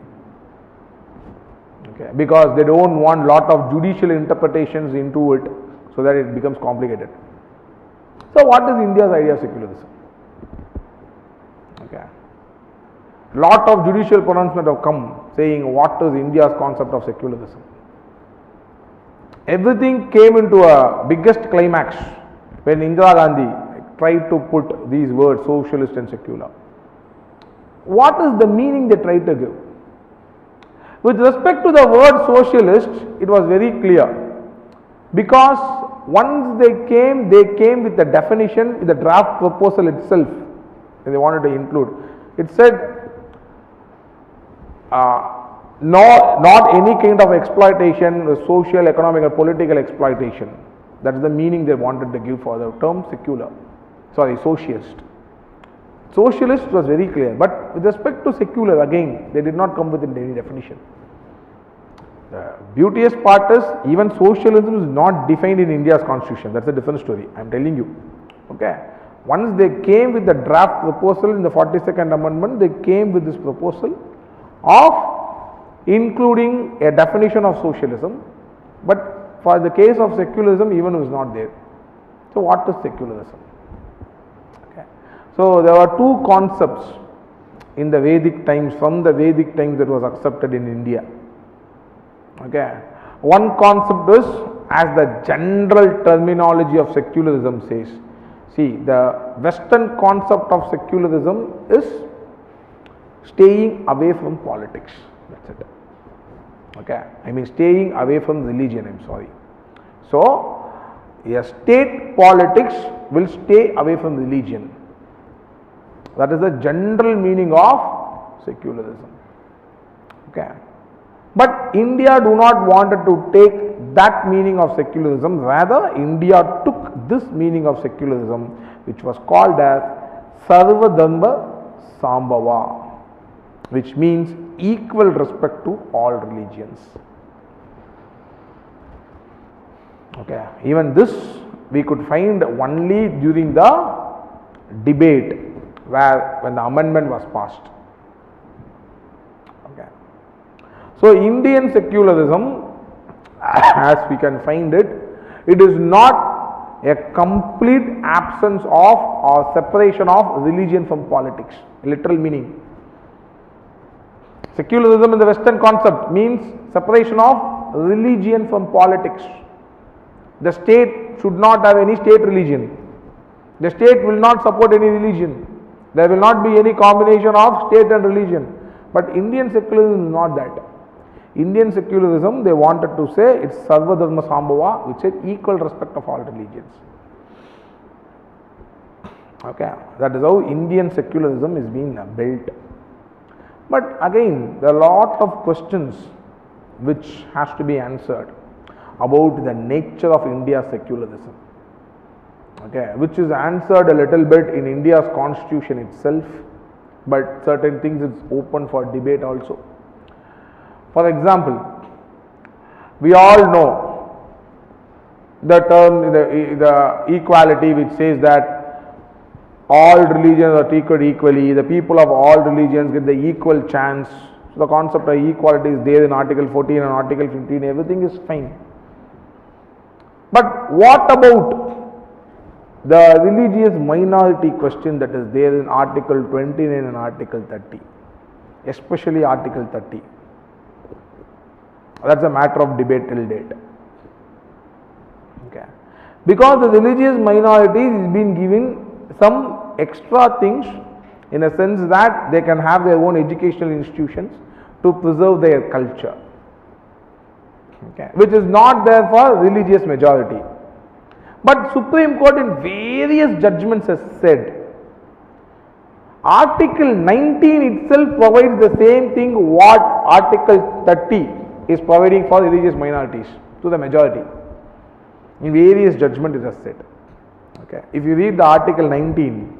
[SPEAKER 1] Okay, because they don't want lot of judicial interpretations into it so that it becomes complicated. So what is India's idea of secularism? Okay. Lot of judicial pronouncements have come saying what is India's concept of secularism. Everything came into a biggest climax when Indira Gandhi tried to put these words socialist and secular. What is the meaning they tried to give? With respect to the word socialist, it was very clear, because once they came with the definition, with the draft proposal itself, they wanted to include. It said not any kind of exploitation, social, economic or political exploitation. That is the meaning they wanted to give for the term socialist. Socialist was very clear, but with respect to secular, again, they did not come with any definition. The beauteous part is, even socialism is not defined in India's constitution. That's a different story. I am telling you. Okay. Once they came with the draft proposal in the 42nd Amendment, they came with this proposal of including a definition of socialism, but for the case of secularism, even was not there. So what is secularism? Okay. So there were two concepts in the Vedic times, from the Vedic times, that was accepted in India. Okay. One concept is, as the general terminology of secularism says, see, the Western concept of secularism is staying away from politics. That's it. Okay. I mean staying away from religion, I am sorry. So, a state politics will stay away from religion. That is the general meaning of secularism. Okay. But India do not wanted to take that meaning of secularism. Rather, India took this meaning of secularism, which was called as Sarva Dharma Sambhava, which means equal respect to all religions. Okay. Even this we could find only during the debate when the amendment was passed. Okay. So Indian secularism, as we can find it, it is not a complete absence of or separation of religion from politics. Literal meaning. Secularism in the Western concept means separation of religion from politics. The state should not have any state religion. The state will not support any religion. There will not be any combination of state and religion. But Indian secularism is not that. Indian secularism, they wanted to say it's Sarva Dharma Sambhava, which is equal respect of all religions. Okay, that is how Indian secularism is being built. But again, there are a lot of questions which has to be answered about the nature of India's secularism. Okay, which is answered a little bit in India's constitution itself, but certain things is open for debate also. For example, we all know the term, the equality, which says that all religions are treated equally, the people of all religions get the equal chance. So the concept of equality is there in Article 14 and Article 15, everything is fine. But what about the religious minority question that is there in Article 29 and Article 30, especially Article 30? That's a matter of debate till date. Okay. Because the religious minorities is being given some extra things, in a sense that they can have their own educational institutions to preserve their culture, okay, which is not there for religious majority. But Supreme Court in various judgments has said Article 19 itself provides the same thing what Article 30 is providing for religious minorities to the majority. In various judgments it has said. Okay. If you read the Article 19,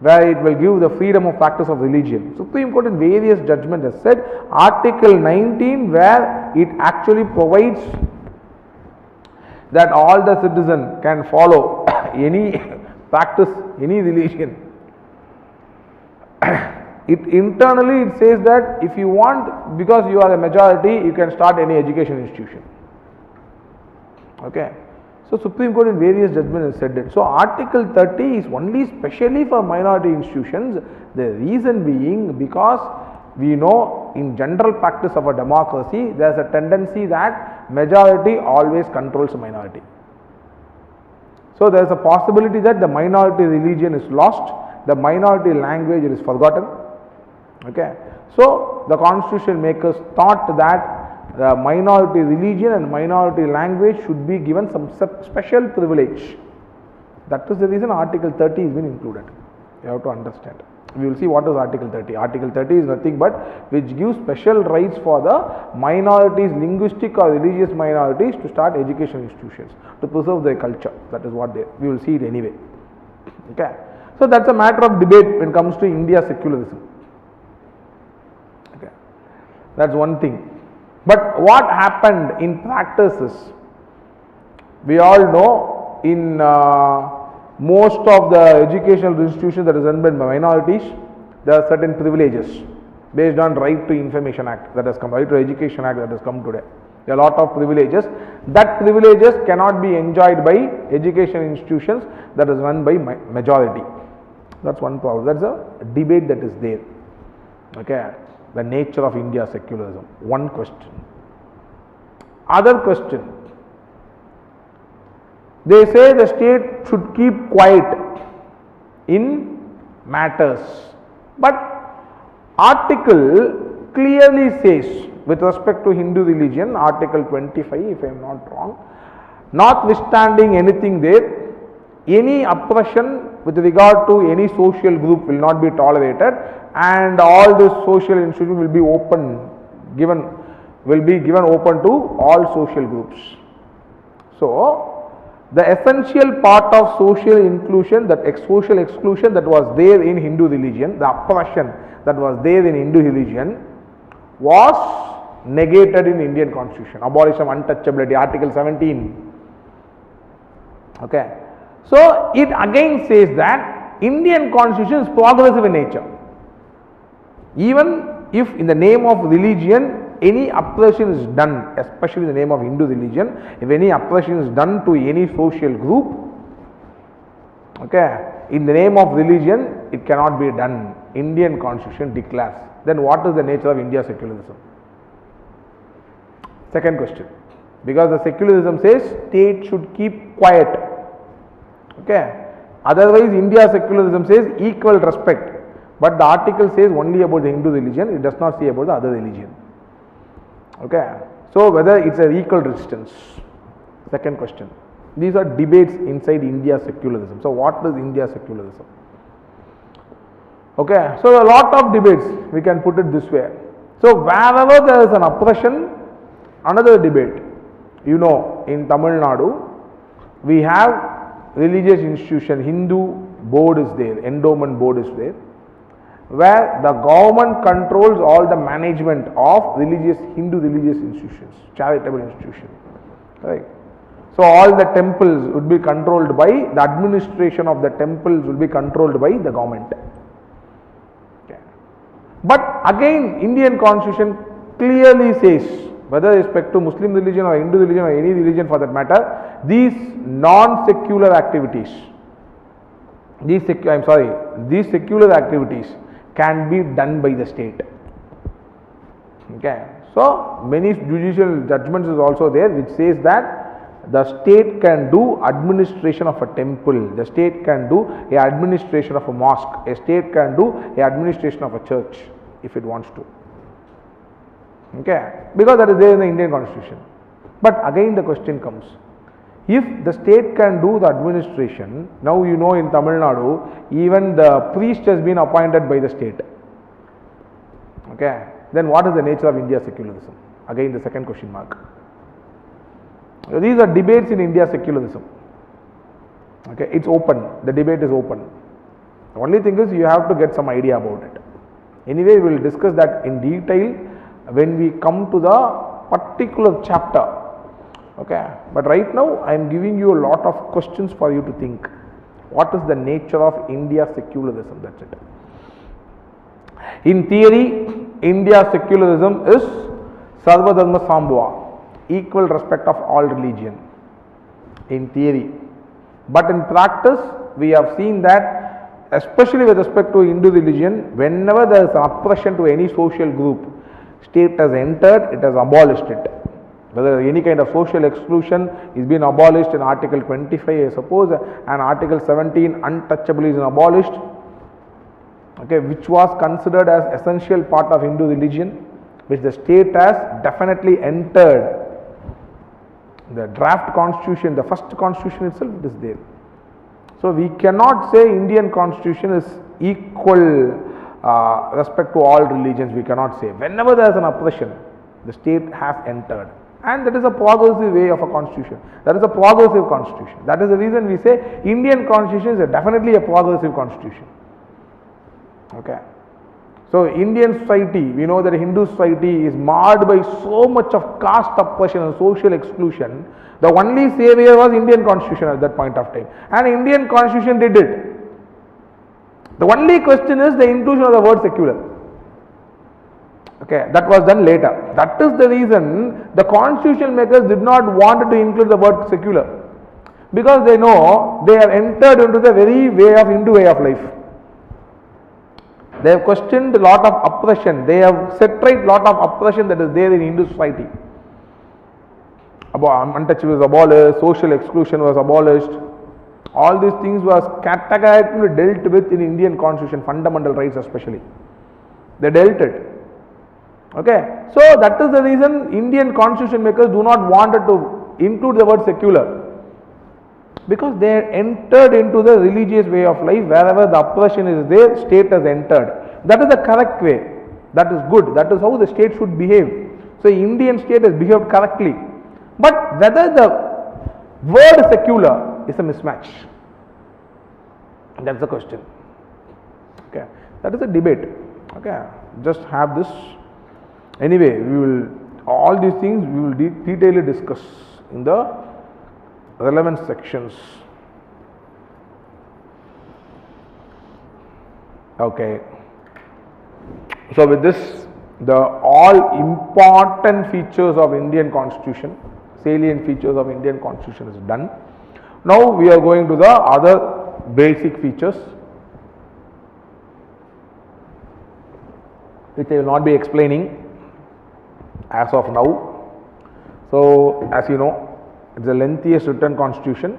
[SPEAKER 1] where it will give the freedom of practice of religion, Supreme Court in various judgments has said Article 19, where it actually provides that all the citizen can follow any practice, any religion. It internally it says that if you want, because you are a majority, you can start any education institution. Okay. So Supreme Court in various judgments has said it. So Article 30 is only specially for minority institutions. The reason being because we know in general practice of a democracy there is a tendency that majority always controls a minority. So there is a possibility that the minority religion is lost, the minority language is forgotten. Okay. So the constitution makers thought that the minority religion and minority language should be given some special privilege. That is the reason Article 30 has been included. You have to understand. We will see what is Article 30. Article 30 is nothing but which gives special rights for the minorities, linguistic or religious minorities, to start education institutions to preserve their culture. That is what we will see it anyway. Okay. So that's a matter of debate when it comes to India's secularism. Okay. That's one thing. But what happened in practice is, we all know in most of the educational institutions that is run by minorities, there are certain privileges based on Right to Information Act that has come, Right to Education Act that has come today. There are a lot of privileges. That privileges cannot be enjoyed by education institutions that is run by majority. That's one problem. That's a debate that is there. Okay. The nature of India's secularism. One question. Other question. They say the state should keep quiet in matters. But article clearly says, with respect to Hindu religion, Article 25, if I am not wrong, notwithstanding anything there, any oppression with regard to any social group will not be tolerated, and all this social institution will be given open to all social groups. So the essential part of social inclusion, that social exclusion that was there in Hindu religion, the oppression that was there in Hindu religion, was negated in Indian constitution. Abolition of untouchability, Article 17. Okay. So it again says that Indian constitution is progressive in nature. Even if in the name of religion any oppression is done, especially in the name of Hindu religion, if any oppression is done to any social group, okay, in the name of religion, it cannot be done. Indian constitution declares. Then what is the nature of India's secularism? Second question. Because the secularism says state should keep quiet. Okay. Otherwise, India secularism says equal respect, but the article says only about the Hindu religion, it does not say about the other religion. Okay. So, whether it's an equal resistance. Second question. These are debates inside India secularism. So, what is India secularism? Okay. So, a lot of debates, we can put it this way. So, wherever there is an oppression, another debate. You know, in Tamil Nadu, we have religious institution, Hindu board is there, endowment board is there, where the government controls all the management of Hindu religious institutions, charitable institutions, right? So all the temples would be controlled by, the administration of the temples will be controlled by the government. Okay. But again, Indian constitution clearly says, whether respect to Muslim religion or Hindu religion or any religion for that matter, these non-secular activities, these secular activities can be done by the state. Okay. So many judicial judgments is also there which says that the state can do administration of a temple, the state can do a administration of a mosque, a state can do a administration of a church if it wants to. Okay, because that is there in the Indian constitution. But again the question comes, if the state can do the administration, now you know in Tamil Nadu, even the priest has been appointed by the state. Okay, then what is the nature of India secularism? Again the second question mark. So these are debates in India secularism. Okay, it's open, the debate is open. The only thing is you have to get some idea about it. Anyway, we will discuss that in detail when we come to the particular chapter. Okay, but right now I am giving you a lot of questions for you to think. What is the nature of India secularism? That's it. In theory, India secularism is Sarva Dharma Sambhava, equal respect of all religion. In theory, but in practice, we have seen that, especially with respect to Hindu religion, whenever there is an oppression to any social group, state has entered, it has abolished it. Whether any kind of social exclusion is being abolished in Article 25, I suppose, and Article 17, untouchability is abolished, okay, which was considered as essential part of Hindu religion, which the state has definitely entered. The draft constitution, the first constitution itself, it is there. So we cannot say Indian constitution is equal respect to all religions, we cannot say. Whenever there is an oppression, the state has entered, and that is a progressive way of a constitution. That is a progressive constitution. That is the reason we say Indian constitution is definitely a progressive constitution. Okay. So Indian society, we know that Hindu society is marred by so much of caste oppression and social exclusion. The only savior was Indian constitution at that point of time, and Indian constitution did it. The only question is the inclusion of the word secular. Okay, that was done later. That is the reason the constitution makers did not want to include the word secular, because they know they have entered into the very way of Hindu way of life. They have questioned a lot of oppression, they have set right a lot of oppression that is there in Hindu society. Untouchability was abolished, social exclusion was abolished. All these things was categorically dealt with in Indian constitution, fundamental rights especially. They dealt it. Okay, so that is the reason Indian constitution makers do not want to include the word secular, because they entered into the religious way of life. Wherever the oppression is there, state has entered. That is the correct way. That is good. That is how the state should behave. So Indian state has behaved correctly. But whether the word secular is a mismatch, that's the question. Okay, that is a debate. Okay, just have this. Anyway, we will, all these things we will detailedly discuss in the relevant sections. Okay, so with this, the all important features of Indian constitution, salient features of Indian constitution is done. Now we are going to the other basic features, which I will not be explaining as of now. So as you know, it's the lengthiest written constitution.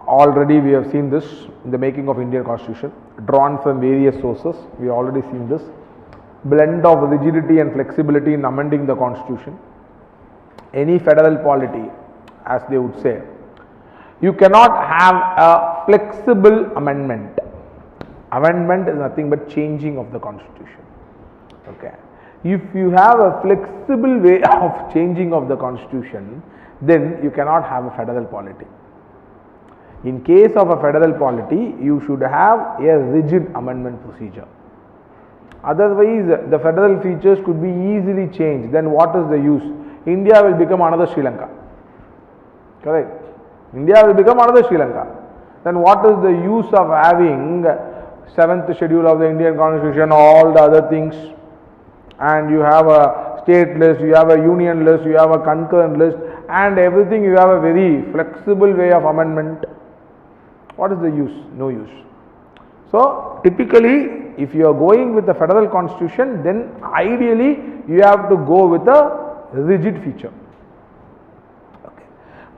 [SPEAKER 1] already we have seen this in the making of Indian Constitution, drawn from various sources. We have already seen this blend of rigidity and flexibility in amending the Constitution. Any federal polity, as they would say, you cannot have a flexible amendment. Amendment is nothing but changing of the Constitution. Okay. If you have a flexible way of changing of the Constitution, then you cannot have a federal polity. In case of a federal polity, you should have a rigid amendment procedure. Otherwise, the federal features could be easily changed. Then what is the use? India will become another Sri Lanka. Correct? India will become another Sri Lanka. Then what is the use of having 7th schedule of the Indian Constitution, all the other things, and you have a state list, you have a union list, you have a concurrent list, and everything you have a very flexible way of amendment. What is the use? No use. So, typically, if you are going with the federal constitution, then ideally you have to go with a rigid feature. Okay.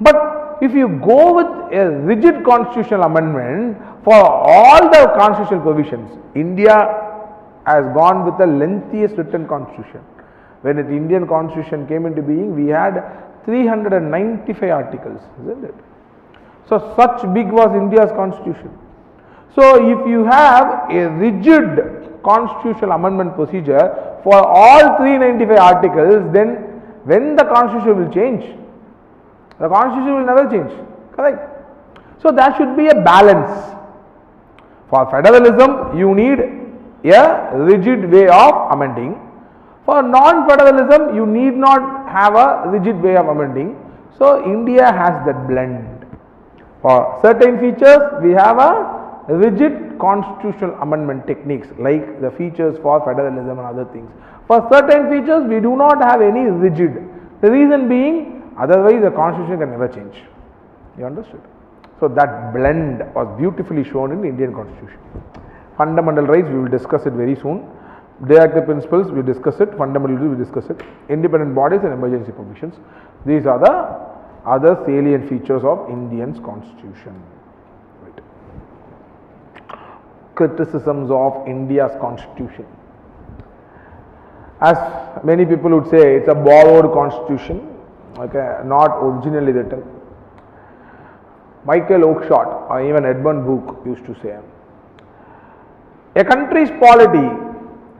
[SPEAKER 1] But if you go with a rigid constitutional amendment for all the constitutional provisions, India has gone with the lengthiest written constitution. When the Indian constitution came into being, we had 395 articles, isn't it? So, such big was India's constitution. So, if you have a rigid constitutional amendment procedure for all 395 articles, then when the constitution will change? The constitution will never change, correct? So, there should be a balance. For federalism, you need a rigid way of amending. For non-federalism, you need not have a rigid way of amending. So, India has that blend. For certain features, we have a rigid constitutional amendment techniques like the features for federalism and other things. For certain features, we do not have any rigid. The reason being, otherwise the constitution can never change. You understood? So, that blend was beautifully shown in the Indian constitution. Fundamental rights, we will discuss it very soon. Directive principles, we discuss it. Fundamental rights, we discuss it. Independent bodies and emergency provisions. These are the other salient features of Indian's constitution. Right. Criticisms of India's constitution. As many people would say, it's a borrowed constitution, okay, not originally written. Michael Oakeshott or even Edmund Burke used to say, a country's polity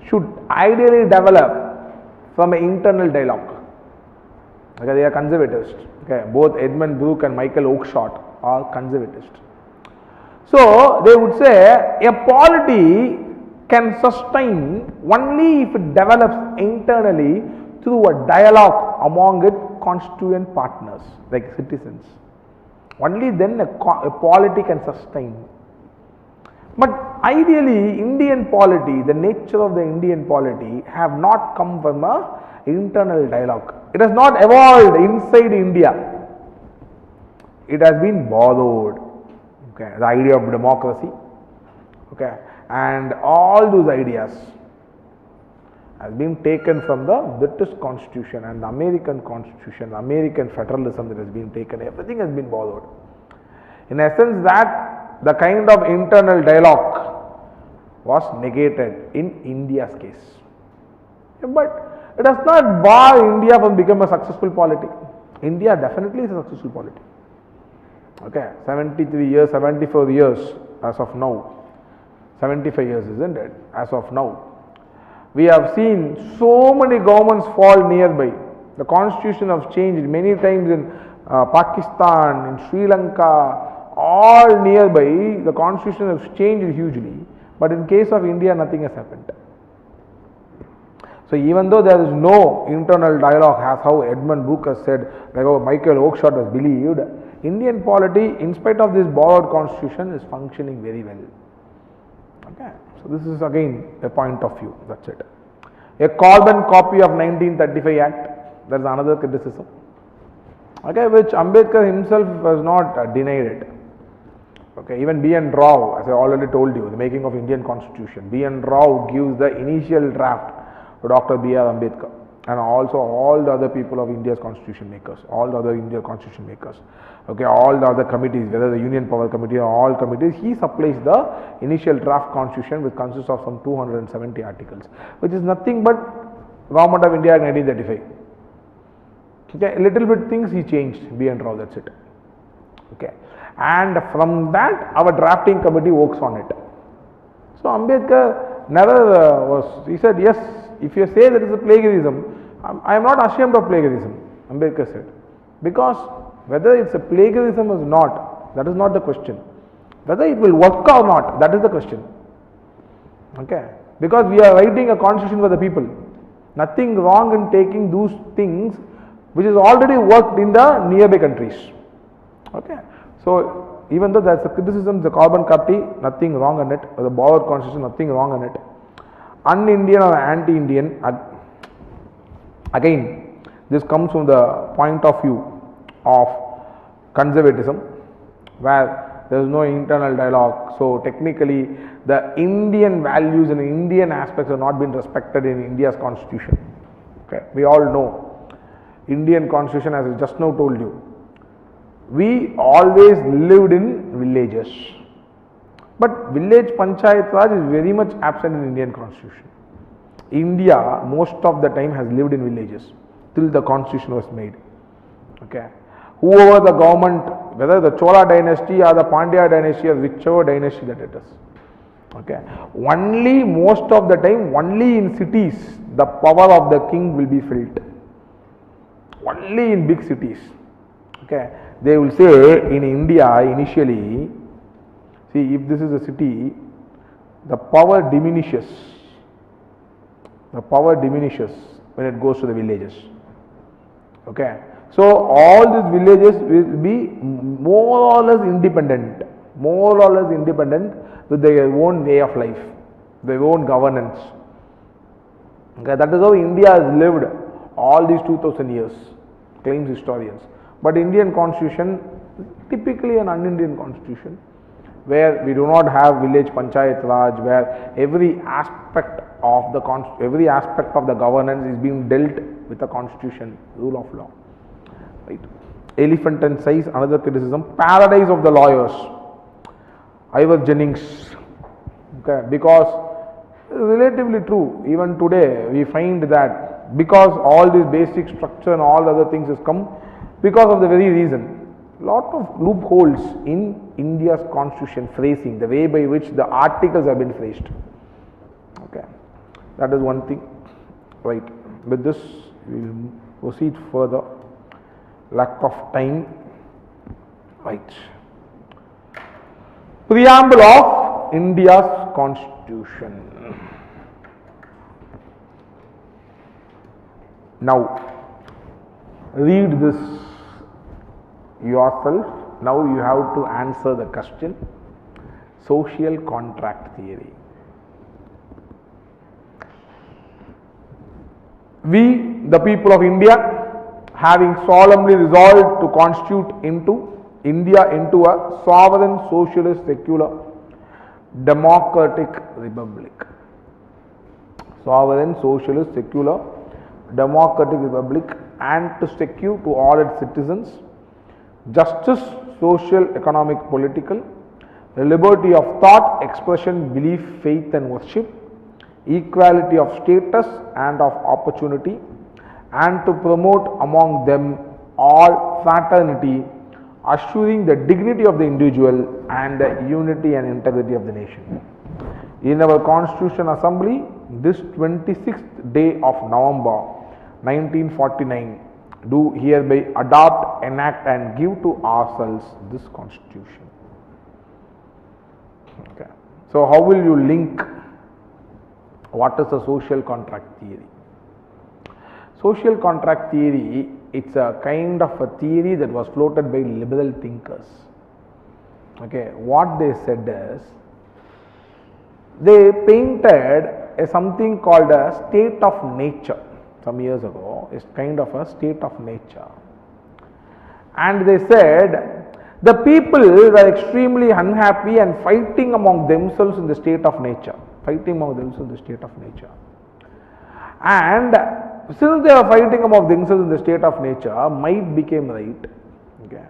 [SPEAKER 1] should ideally develop from an internal dialogue. Okay, they are conservatists. Okay, both Edmund Burke and Michael Oakeshott are conservatists. So, they would say a polity can sustain only if it develops internally through a dialogue among its constituent partners like citizens. Only then a polity can sustain. But ideally, Indian polity, the nature of the Indian polity have not come from a internal dialogue. It has not evolved inside India. It has been borrowed. Okay, the idea of democracy, okay, and all those ideas has been taken from the British Constitution and the American Constitution, the American federalism that has been taken. Everything has been borrowed. In essence, that the kind of internal dialogue was negated in India's case. But it does not bar India from becoming a successful polity. India definitely is a successful polity. Okay, 73 years, 74 years as of now, 75 years, isn't it, as of now. We have seen so many governments fall nearby. The constitution has changed many times in Pakistan, in Sri Lanka, all nearby. The constitution has changed hugely, but in case of India, nothing has happened. So, even though there is no internal dialogue, as how Edmund Burke has said, like how Michael Oakeshott has believed, Indian polity, in spite of this borrowed constitution, is functioning very well. Okay. So, this is again a point of view, that is it. A carbon copy of 1935 Act, that is another criticism, okay, which Ambedkar himself has not denied it. Okay. Even B.N. Rao, as I already told you, the making of Indian constitution, B.N. Rao gives the initial draft to Dr. B.R. Ambedkar. and also all the other people of India's constitution makers, all the other Indian constitution makers, okay, all the other committees, whether the Union Power Committee or all committees, he supplies the initial draft constitution, which consists of some 270 articles, which is nothing but Government of India Act 1935. Okay, a little bit things he changed, be and raw, that's it. Okay, and from that our drafting committee works on it. So Ambedkar never he said, yes, if you say that is a plagiarism, I am not ashamed of plagiarism, Ambedkar said, because whether it's a plagiarism or not, that is not the question. Whether it will work or not, that is the question. Okay, because we are writing a constitution for the people. Nothing wrong in taking those things which is already worked in the nearby countries. Okay, so even though that's a criticism, the carbon copy, nothing wrong on it, or the borrowed constitution, nothing wrong on it. Un-Indian or anti-Indian, again, this comes from the point of view of conservatism, where there is no internal dialogue. So technically, the Indian values and Indian aspects have not been respected in India's constitution. Okay, we all know Indian constitution, as I just now told you, we always lived in villages, but village panchayat raj is very much absent in Indian constitution. India most of the time has lived in villages till the constitution was made. Okay, whoever the government, whether the Chola dynasty or the Pandya dynasty or whichever dynasty that it is, okay, only most of the time, only in cities the power of the king will be felt, only in big cities. Okay, they will say in India initially, see, if this is a city, the power diminishes when it goes to the villages. Okay, so all these villages will be more or less independent with their own way of life, their own governance. Okay, that is how India has lived all these 2000 years, claims historians. But Indian constitution, typically an un-Indian constitution, where we do not have village panchayat raj, where every aspect of the governance is being dealt with the constitution, rule of law. Right. Elephant size, another criticism. Paradise of the lawyers, Ivor Jennings. Okay, because relatively true, even today we find that because all this basic structure and all the other things has come because of the very reason, lot of loopholes in India's constitution phrasing, the way by which the articles have been phrased. Okay, that is one thing. Right, with this we will proceed further. Lack of time. Right, preamble of India's constitution. Now read this yourself. Now you have to answer the question. Social contract theory. We, the people of India, having solemnly resolved to constitute India into a sovereign, socialist, secular, democratic republic. Sovereign, socialist, secular, democratic republic, and to secure to all its citizens justice, social, economic, political, liberty of thought, expression, belief, faith and worship, equality of status and of opportunity, and to promote among them all fraternity, assuring the dignity of the individual and the unity and integrity of the nation. In our Constitution Assembly, this 26th day of November 1949, do hereby adopt, enact and give to ourselves this Constitution. Okay. So how will you link what is the social contract theory? Social contract theory, it's a kind of a theory that was floated by liberal thinkers. Okay, what they said is, they painted something called a state of nature some years ago. It's kind of a state of nature, and they said the people were extremely unhappy and fighting among themselves in the state of nature, and since they are fighting among themselves in the state of nature, might became right. Okay.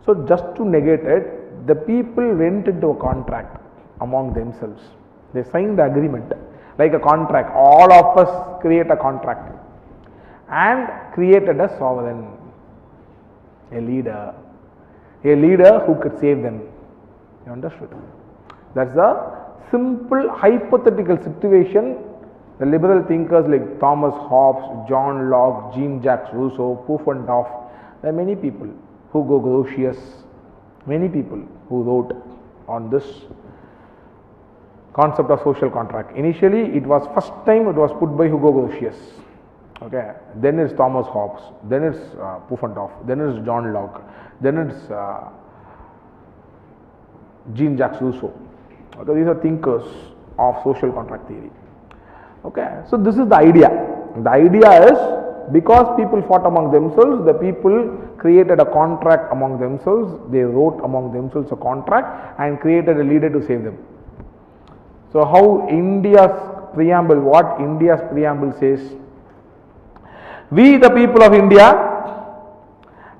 [SPEAKER 1] So just to negate it, the people went into a contract among themselves. They signed the agreement like a contract. All of us create a contract and created a sovereign, a leader who could save them. You understood? That's a simple hypothetical situation. The liberal thinkers like Thomas Hobbes, John Locke, Jean-Jacques Rousseau, Pufendorf, there are many people, Hugo Grotius, many people who wrote on this concept of social contract. Initially, it was first time it was put by Hugo Grotius. Okay, then it's Thomas Hobbes, then it's Pufendorf, then it's John Locke, then it's Jean-Jacques Rousseau. Okay, these are thinkers of social contract theory. Okay, so this is the idea. The idea is because people fought among themselves, the people created a contract among themselves, they wrote among themselves a contract and created a leader to save them. So how India's preamble, what India's preamble says, we the people of India,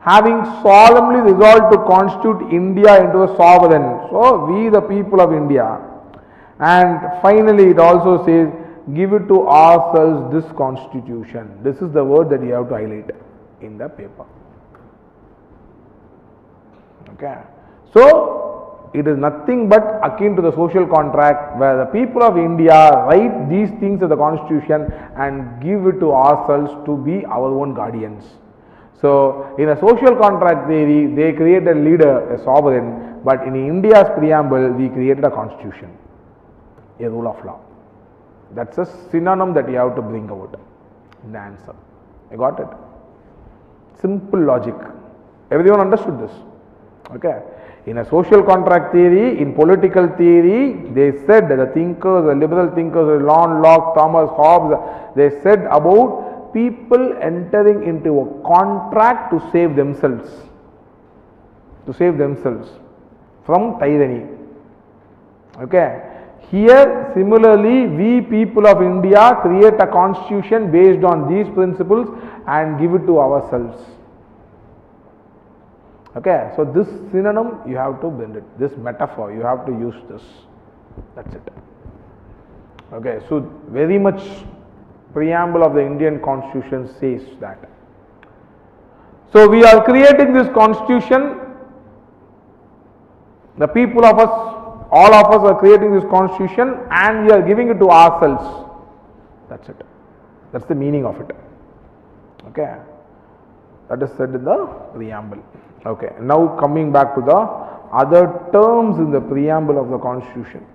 [SPEAKER 1] having solemnly resolved to constitute India into a sovereign. So we the people of India, and finally it also says, give it to ourselves this constitution. This is the word that you have to highlight in the paper. Okay. So it is nothing but akin to the social contract where the people of India write these things in the constitution and give it to ourselves to be our own guardians. So in a social contract theory, they created a leader, a sovereign, but in India's preamble, we created a constitution, a rule of law. That's a synonym that you have to bring out in the answer. You got it? Simple logic. Everyone understood this? Okay. In a social contract theory, in political theory, they said that the thinkers, the liberal thinkers, John Locke, Thomas Hobbes, they said about people entering into a contract to save themselves from tyranny. Okay. Here, similarly, we people of India create a constitution based on these principles and give it to ourselves. Okay, so this synonym you have to bend it, this metaphor you have to use this. That's it. Okay, so very much preamble of the Indian Constitution says that. So we are creating this constitution, the people of us, all of us are creating this constitution and we are giving it to ourselves. That's it. That's the meaning of it. Okay, that is said in the preamble. Okay, now coming back to the other terms in the preamble of the constitution.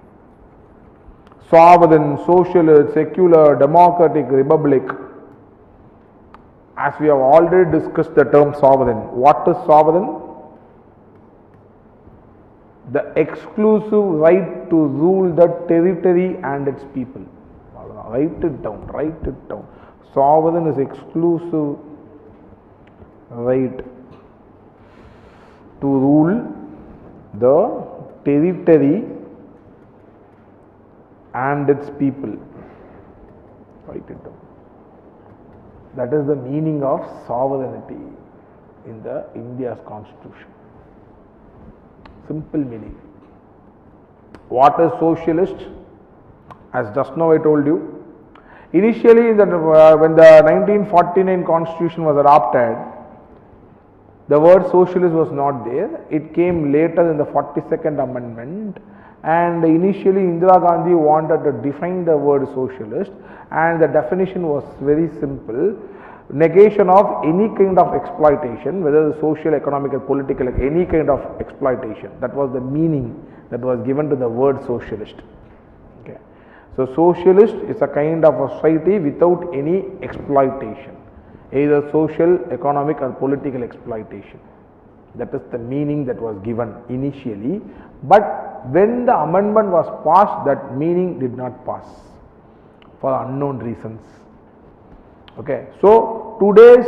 [SPEAKER 1] Sovereign, socialist, secular, democratic, republic. As we have already discussed the term sovereign. What is sovereign? The exclusive right to rule the territory and its people. Write it down, write it down. Sovereign is exclusive right to rule the territory and its people. Write it down. That is the meaning of sovereignty in the India's constitution. Simple meaning. What is socialist? As just now I told you, initially when the 1949 constitution was adopted, the word socialist was not there. It came later in the 42nd amendment, and initially Indira Gandhi wanted to define the word socialist, and the definition was very simple: negation of any kind of exploitation, whether the social, economic or political, any kind of exploitation. That was the meaning that was given to the word socialist. Okay. So socialist is a kind of a society without any exploitation, either social, economic or political exploitation. That is the meaning that was given initially, but when the amendment was passed, that meaning did not pass for unknown reasons. Okay, so today's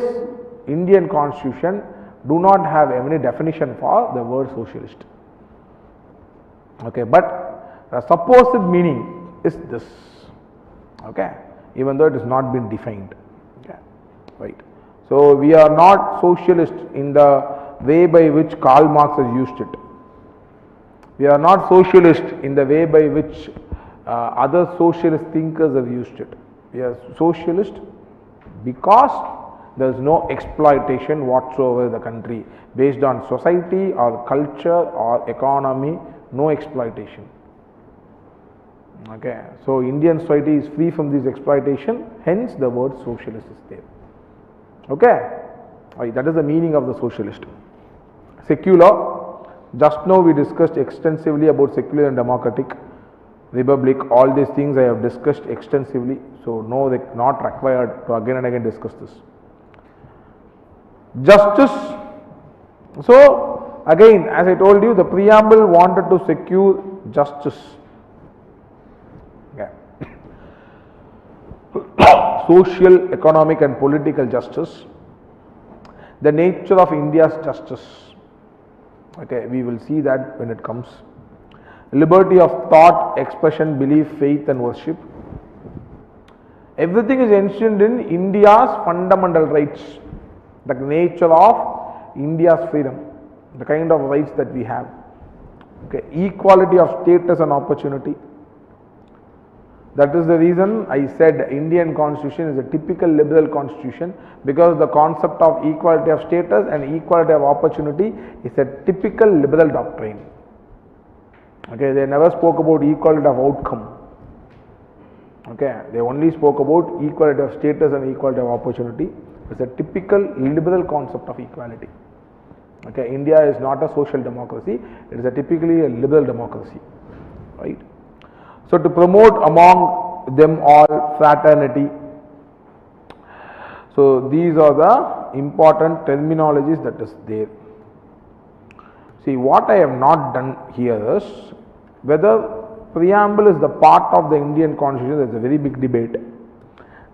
[SPEAKER 1] Indian constitution do not have any definition for the word socialist. Okay, but the supposed meaning is this. Okay, even though it has not been defined. Okay. right? So we are not socialist in the way by which Karl Marx has used it. We are not socialist in the way by which other socialist thinkers have used it. We are socialist because there is no exploitation whatsoever in the country based on society or culture or economy, no exploitation. Okay, so Indian society is free from this exploitation, hence the word socialist is there. Okay, right, that is the meaning of the socialist. Secular, just now we discussed extensively about secular and democratic, republic, all these things I have discussed extensively, so no, not required to again and again discuss this. Justice, so again as I told you, the preamble wanted to secure justice. Okay. Social, economic and political justice, the nature of India's justice. Okay, we will see that when it comes. Liberty of thought, expression, belief, faith and worship. Everything is enshrined in India's fundamental rights, the nature of India's freedom, the kind of rights that we have. Okay, equality of status and opportunity. That is the reason I said Indian constitution is a typical liberal constitution, because the concept of equality of status and equality of opportunity is a typical liberal doctrine. Okay, they never spoke about equality of outcome. Okay, they only spoke about equality of status and equality of opportunity. It's a typical liberal concept of equality. Okay, India is not a social democracy, it is a typically a liberal democracy, right? So to promote among them all fraternity. So these are the important terminologies that is there. See, what I have not done here is whether preamble is the part of the Indian constitution. There is a very big debate.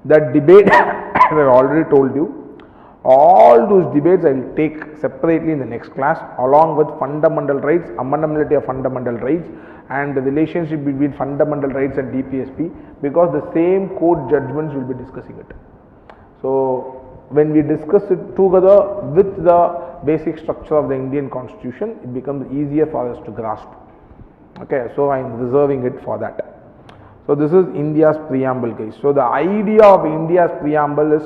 [SPEAKER 1] That debate, as I have already told you, all those debates I will take separately in the next class, along with fundamental rights, amendability of fundamental rights and the relationship between fundamental rights and DPSP, because the same court judgments will be discussing it. So when we discuss it together with the basic structure of the Indian constitution, it becomes easier for us to grasp. Okay, so I am reserving it for that. So this is India's preamble, guys. So the idea of India's preamble is,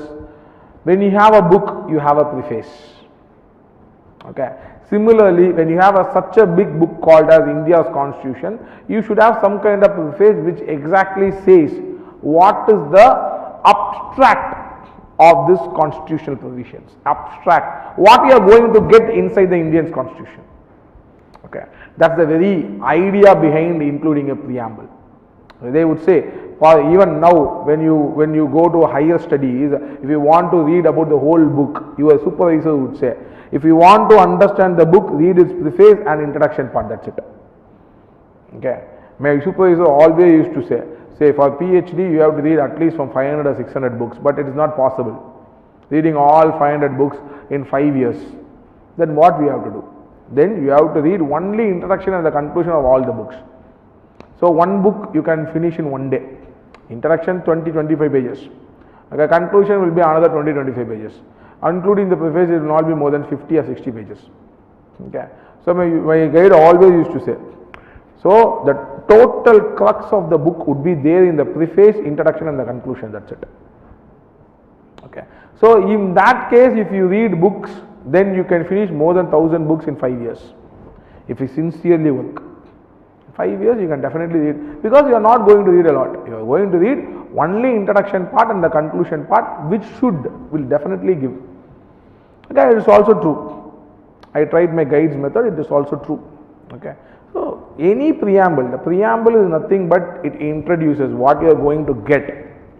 [SPEAKER 1] when you have a book, you have a preface. Okay. Similarly, when you have such a big book called as India's Constitution, you should have some kind of preface which exactly says what is the abstract of this constitutional provisions. Abstract. What you are going to get inside the Indian Constitution. Okay. That's the very idea behind including a preamble. They would say, for even now when you go to higher studies, if you want to read about the whole book, your supervisor would say, if you want to understand the book, read its preface and introduction part, that's it. Okay. My supervisor always used to say for PhD you have to read at least from 500 or 600 books, but it is not possible. Reading all 500 books in 5 years. Then what we have to do? Then you have to read only introduction and the conclusion of all the books. So one book you can finish in one day. Introduction 20-25 pages. Okay, conclusion will be another 20-25 pages. Including the preface, it will not be more than 50 or 60 pages. Okay. So my guide always used to say, so the total crux of the book would be there in the preface, introduction and the conclusion, that's it. Okay. So in that case, if you read books, then you can finish more than 1000 books in 5 years. If you sincerely work. 5 years you can definitely read, because you are not going to read a lot. You are going to read only introduction part and the conclusion part, which will definitely give. Okay, it is also true. I tried my guide's method, it is also true. Okay. So any preamble, the preamble is nothing but it introduces what you are going to get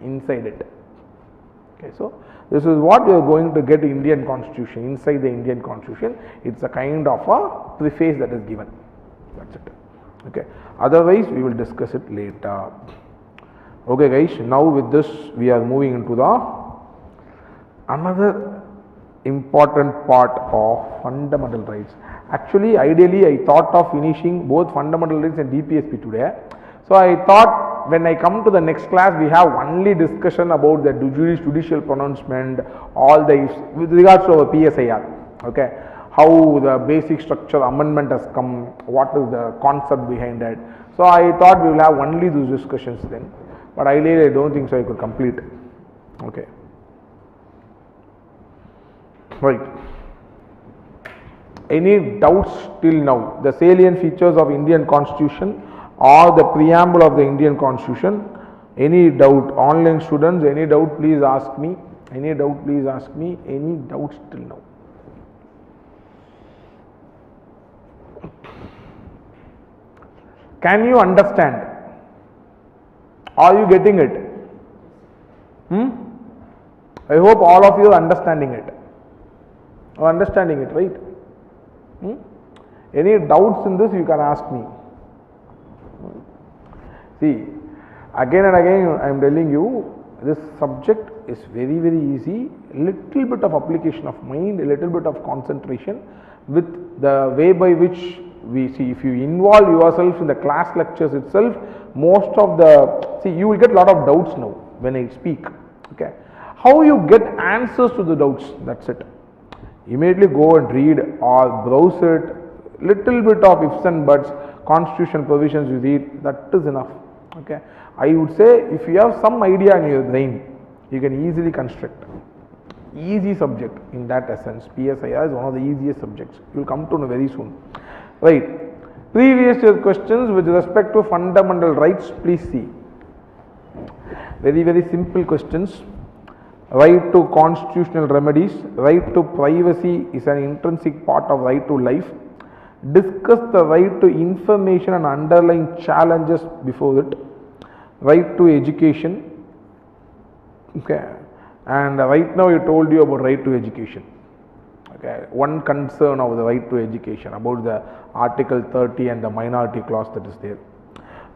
[SPEAKER 1] inside it. Okay, so this is what you are going to get in Indian Constitution, inside the Indian Constitution. It's a kind of a preface that is given. That's it. Okay. Otherwise, we will discuss it later. Okay, guys. Now with this, we are moving into another important part of fundamental rights. Actually, ideally, I thought of finishing both fundamental rights and DPSP today. So I thought not, when I come to the next class, we have only discussion about the judicial pronouncement, all the with regards to our PSIR. Okay, how the basic structure amendment has come, what is the concept behind it. So I thought we will have only those discussions then, but I don't think so I could complete. Okay, right. Any doubts till now? The salient features of Indian Constitution or the preamble of the Indian Constitution. Any doubt? Online students, any doubt please ask me. Any doubt please ask me. Any doubts till now? Can you understand? Are you getting it? I hope all of you are understanding it. Are understanding it, right? Any doubts in this, you can ask me. See, again and again I am telling you, this subject is very easy, little bit of application of mind, a little bit of concentration with the way by which we see. If you involve yourself in the class lectures itself, most of the, see, you will get a lot of doubts now when I speak. Okay, how you get answers to the doubts, that's it. Immediately go and read or browse it, little bit of ifs and buts, constitution provisions you read, that is enough. Okay, I would say if you have some idea in your brain, you can easily construct. Easy subject in that essence. PSIR is one of the easiest subjects. You will come to know very soon. Right. Previous year questions with respect to fundamental rights, please see. Very simple questions. Right to constitutional remedies, right to privacy is an intrinsic part of right to life. Discuss the right to information and underlying challenges before it. Right to education. Okay, and right now I told you about right to education. Okay, one concern of the right to education about the Article 30 and the minority clause that is there.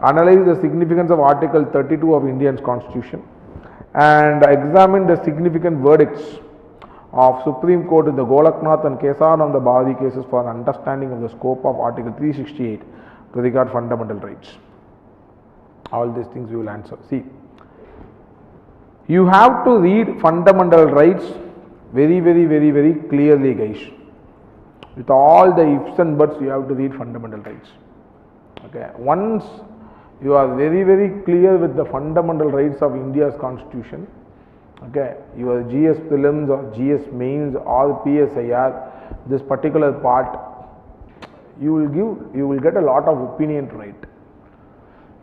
[SPEAKER 1] Analyze the significance of Article 32 of Indian Constitution and examine the significant verdicts of Supreme Court in the Golaknath and Kesananda Bharati cases for an understanding of the scope of Article 368 to regard fundamental rights. All these things we will answer. See, you have to read fundamental rights very clearly, guys. With all the ifs and buts, you have to read fundamental rights. Okay, once you are very clear with the fundamental rights of India's constitution, okay, your GS prelims or GS mains or PSIR, this particular part, you will get a lot of opinion to write.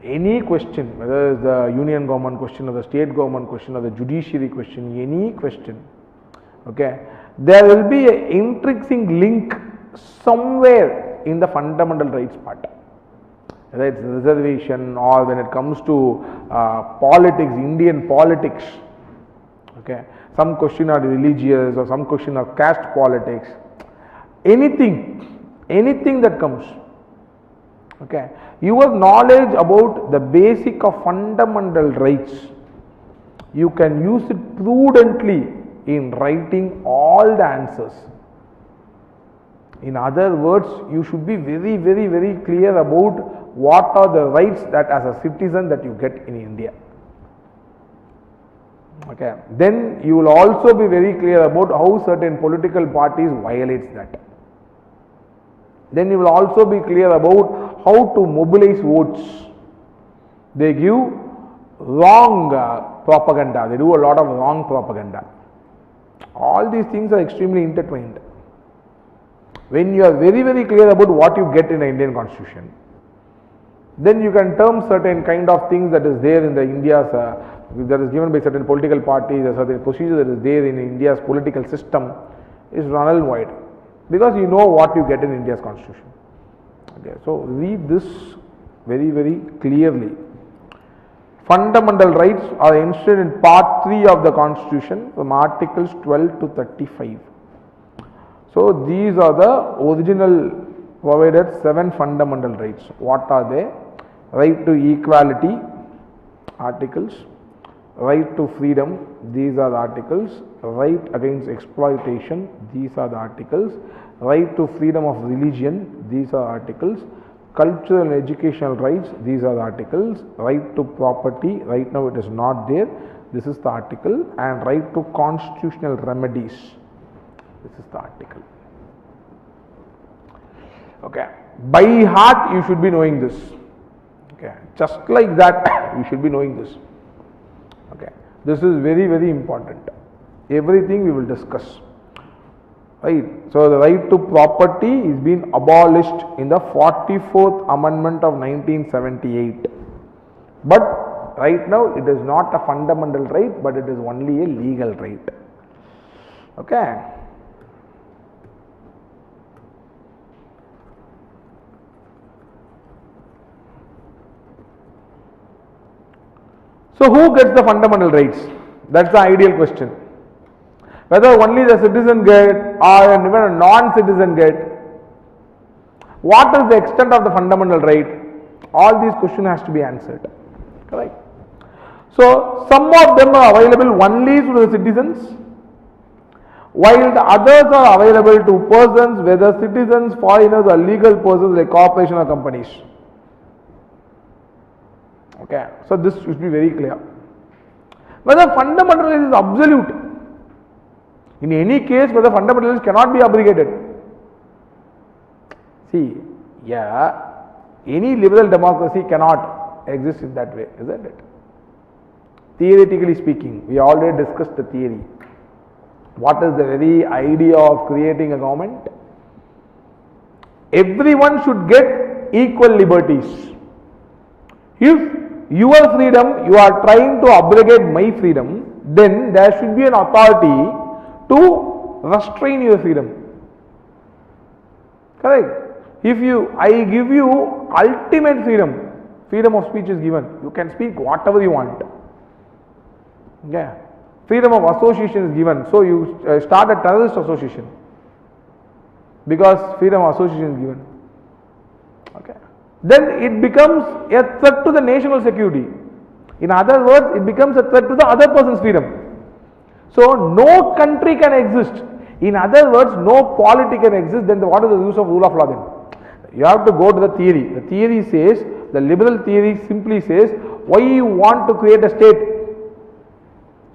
[SPEAKER 1] Any question, whether it's the union government question or the state government question or the judiciary question, any question, okay, there will be an intrinsic link somewhere in the fundamental rights part. Whether it's reservation or when it comes to politics, Indian politics, okay, some question are religious or some question are caste politics, anything that comes, okay, your knowledge about the basic of fundamental rights, you can use it prudently in writing all the answers. In other words, you should be very clear about what are the rights that as a citizen that you get in India. Okay, then you will also be very clear about how certain political parties violates that. Then you will also be clear about how to mobilize votes. They give wrong propaganda, they do a lot of wrong propaganda. All these things are extremely intertwined. When you are very clear about what you get in the Indian Constitution, then you can term certain kind of things that is there in the India's, that is given by certain political parties, a certain procedure that is there in India's political system is null and void, because you know what you get in India's Constitution. Okay, so read this very clearly. Fundamental rights are enshrined in Part 3 of the Constitution from Articles 12 to 35. So these are the original provided 7 fundamental rights. What are they? Right to equality, articles. Right to freedom, these are the articles. Right against exploitation, these are the articles. Right to freedom of religion, these are articles. Cultural and educational rights, these are the articles. Right to property, right now it is not there. This is the article. And right to constitutional remedies, this is the article. Okay. By heart, you should be knowing this. Okay. Just like that, you should be knowing this. Okay. This is very, very important. Everything we will discuss. Right. So the right to property is being abolished in the 44th Amendment of 1978. But right now it is not a fundamental right, but it is only a legal right. Okay. So who gets the fundamental rights? That's the ideal question. Whether only the citizen get or even a non-citizen get, what is the extent of the fundamental right? All these questions has to be answered. Correct. So some of them are available only to the citizens, while the others are available to persons, whether citizens, foreigners or legal persons like corporation or companies. Okay. So this should be very clear. Whether fundamental right is absolute. In any case, whether fundamentals cannot be abrogated. See, yeah, any liberal democracy cannot exist in that way, isn't it? Theoretically speaking, we already discussed the theory. What is the very idea of creating a government? Everyone should get equal liberties. If your freedom, you are trying to abrogate my freedom, then there should be an authority to restrain your freedom. Correct? If I give you ultimate freedom, freedom of speech is given. You can speak whatever you want. Yeah. Freedom of association is given. So you start a terrorist association because freedom of association is given. Okay. Then it becomes a threat to the national security. In other words, it becomes a threat to the other person's freedom. So no country can exist. In other words, no polity can exist. Then what is the use of rule of law then? You have to go to the theory. The theory says, the liberal theory simply says, why you want to create a state?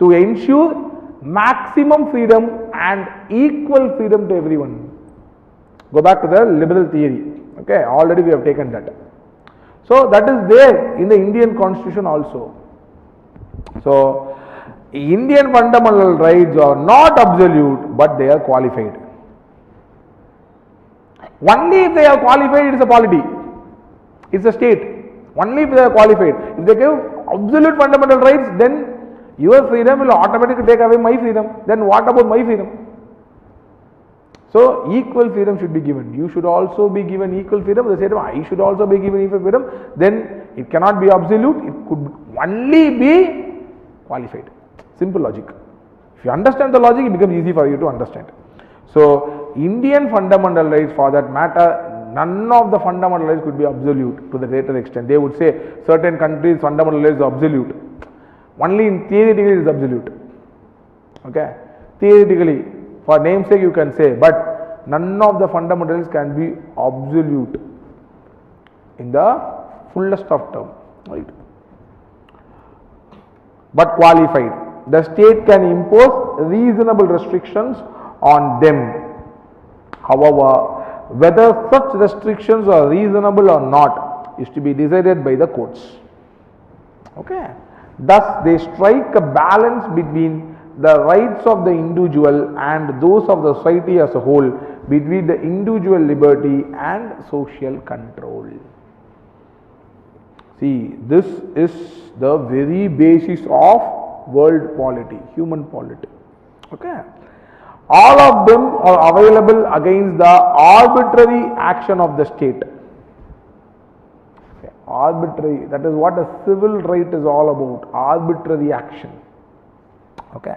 [SPEAKER 1] To ensure maximum freedom and equal freedom to everyone. Go back to the liberal theory. Okay, already we have taken that. So that is there in the Indian constitution also. So Indian fundamental rights are not absolute, but they are qualified. Only if they are qualified, it is a polity. It's a state. Only if they are qualified. If they give absolute fundamental rights, then your freedom will automatically take away my freedom. Then what about my freedom? So equal freedom should be given. You should also be given equal freedom. At the same time, I should also be given equal freedom. Then it cannot be absolute. It could only be qualified. Simple logic. If you understand the logic, it becomes easy for you to understand. So Indian fundamental rights, for that matter, none of the fundamental rights could be absolute to the greater extent. They would say certain countries' fundamental rights are absolute. Only in theoretically it is absolute. Okay. Theoretically, for namesake you can say, but none of the fundamentals can be absolute in the fullest of term. Right. But qualified. The state can impose reasonable restrictions on them. However, whether such restrictions are reasonable or not is to be decided by the courts. Okay. Thus, they strike a balance between the rights of the individual and those of the society as a whole, between the individual liberty and social control. See, this is the very basis of world polity, human polity. Okay. All of them are available against the arbitrary action of the state. Okay. Arbitrary, that is what a civil right is all about, arbitrary action. Okay.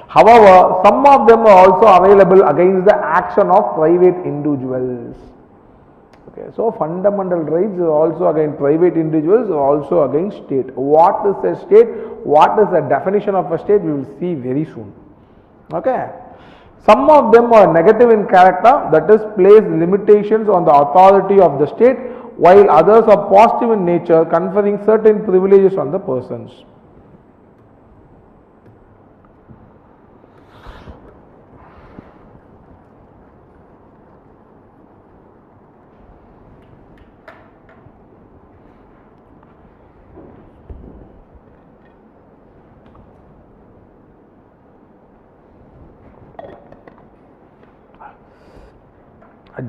[SPEAKER 1] However, some of them are also available against the action of private individuals. Okay. So fundamental rights are also against private individuals, also against state. What is a state? What is the definition of a state? We will see very soon. Okay. Some of them are negative in character, that is, place limitations on the authority of the state, while others are positive in nature, conferring certain privileges on the persons.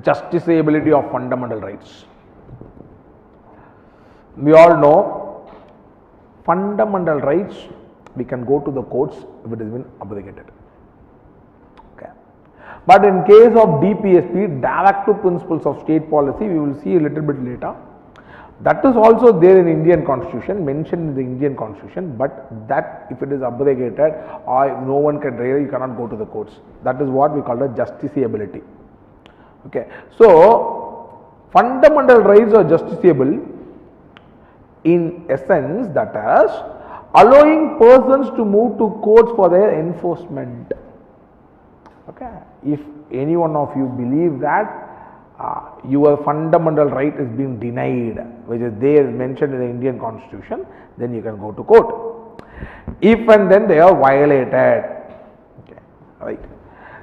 [SPEAKER 1] Justiciability of fundamental rights. We all know fundamental rights, we can go to the courts if it has been abrogated. Okay. But in case of DPSP, directive principles of state policy, we will see a little bit later. That is also there in Indian constitution, mentioned in the Indian constitution, but that if it is abrogated or no one can really, you cannot go to the courts. That is what we call the justiciability. Okay. So, fundamental rights are justiciable in essence, that is allowing persons to move to courts for their enforcement. Okay. If any one of you believe that your fundamental right is being denied, which is there mentioned in the Indian constitution, then you can go to court. If and then they are violated, okay, right,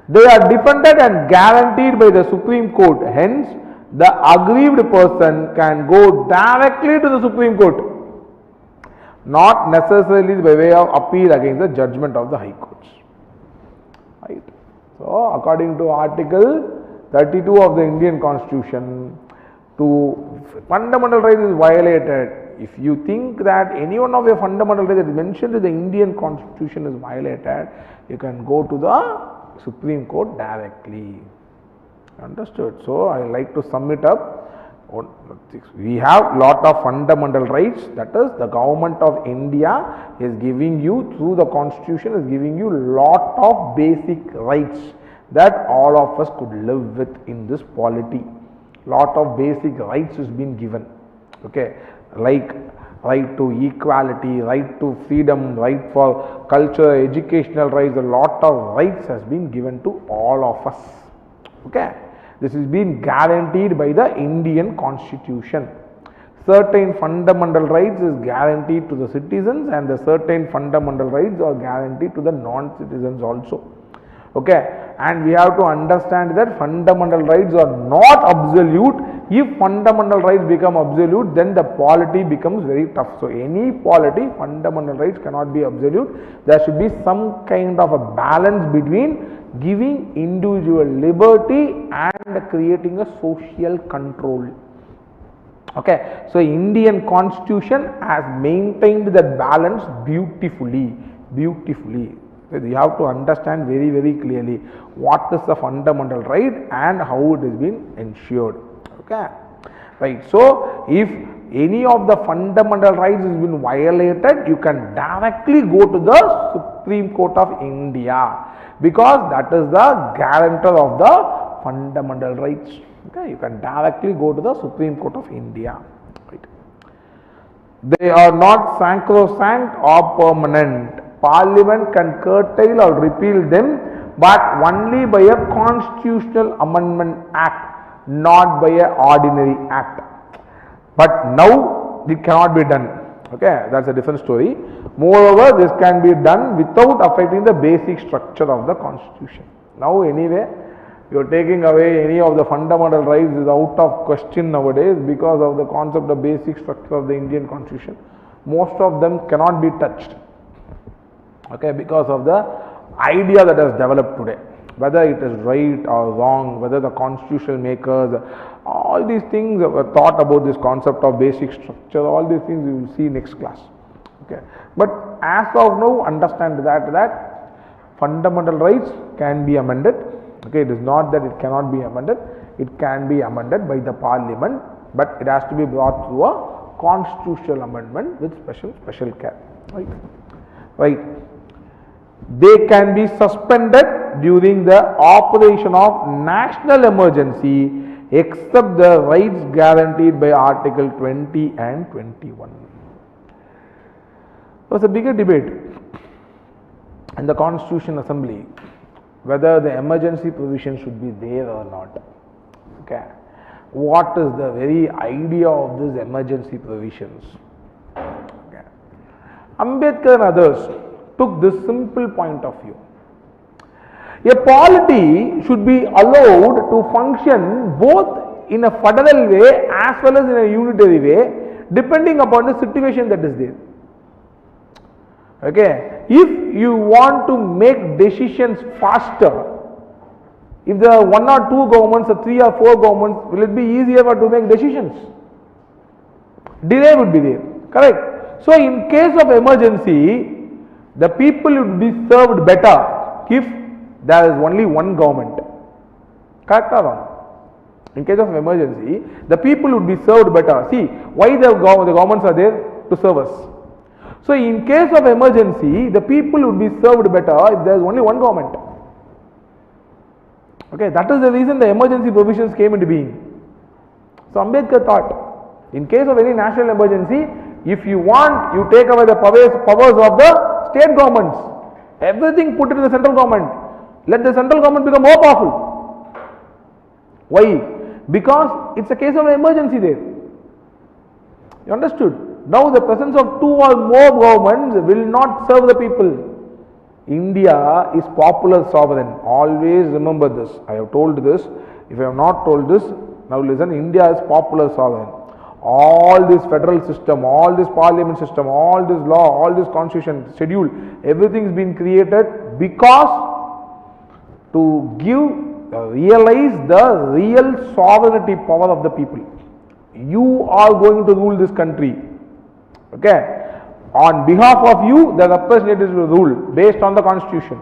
[SPEAKER 1] they are defended and guaranteed by the Supreme Court. Hence, the aggrieved person can go directly to the Supreme Court, not necessarily by way of appeal against the judgment of the High Courts. Right. So, according to Article 32 of the Indian Constitution, to fundamental rights is violated. If you think that any one of your fundamental rights that is mentioned in the Indian Constitution is violated, you can go to the Supreme Court directly. Understood? So, I like to sum it up. We have lot of fundamental rights, that is the government of India is giving you through the constitution, is giving you lot of basic rights that all of us could live with in this polity. Lot of basic rights is being given, okay, like right to equality, right to freedom, right for culture, educational rights, a lot of rights has been given to all of us, okay. This is being guaranteed by the Indian Constitution. Certain fundamental rights is guaranteed to the citizens and the certain fundamental rights are guaranteed to the non-citizens also. Okay, and we have to understand that fundamental rights are not absolute. If fundamental rights become absolute, then the polity becomes very tough. So, any polity, fundamental rights cannot be absolute. There should be some kind of a balance between giving individual liberty and creating a social control. Okay, so Indian Constitution has maintained that balance beautifully. You have to understand very, very clearly what is the fundamental right and how it is being ensured. Okay, right. So, if any of the fundamental rights has been violated, you can directly go to the Supreme Court of India, because that is the guarantor of the fundamental rights. Okay, you can directly go to the Supreme Court of India. Right. They are not sacrosanct or permanent. Parliament can curtail or repeal them, but only by a constitutional amendment act, not by a ordinary act. But now it cannot be done. Okay, that's a different story. Moreover, this can be done without affecting the basic structure of the Constitution. Now, anyway, you are taking away any of the fundamental rights is out of question nowadays because of the concept of basic structure of the Indian Constitution. Most of them cannot be touched. Okay, because of the idea that has developed today, whether it is right or wrong, whether the constitutional makers, all these things were thought about this concept of basic structure, all these things we will see next class. Okay, but as of now, understand that fundamental rights can be amended. Okay, it is not that it cannot be amended, it can be amended by the Parliament, but it has to be brought through a constitutional amendment with special care. Right. They can be suspended during the operation of national emergency except the rights guaranteed by Article 20 and 21. There was a bigger debate in the Constitution Assembly whether the emergency provision should be there or not. Okay. what is the very idea of these emergency provisions. Okay. Ambedkar and others took this simple point of view. A polity should be allowed to function both in a federal way as well as in a unitary way, depending upon the situation that is there. Okay, if you want to make decisions faster, if there are 1 or 2 governments or 3 or 4 governments, will it be easier to make decisions? Delay would be there, correct? So in case of emergency, the people would be served better if there is only one government, correct or wrong? In case of emergency, the people would be served better. See, why the governments are there? To serve us. So in case of emergency, the people would be served better if there is only one government. Okay, that is the reason the emergency provisions came into being. So Ambedkar thought, in case of any national emergency, if you want, you take away the powers of the state governments. Everything put it in the central government. Let the central government become more powerful. Why? Because it's a case of emergency there. You understood? Now the presence of 2 or more governments will not serve the people. India is popular sovereign. Always remember this. I have told this. If I have not told this, now listen, India is popular sovereign. All this federal system, all this parliament system, all this law, all this constitution, schedule, everything has been created because to realize the real sovereignty power of the people. You are going to rule this country. Okay. On behalf of you, the representatives will rule based on the constitution.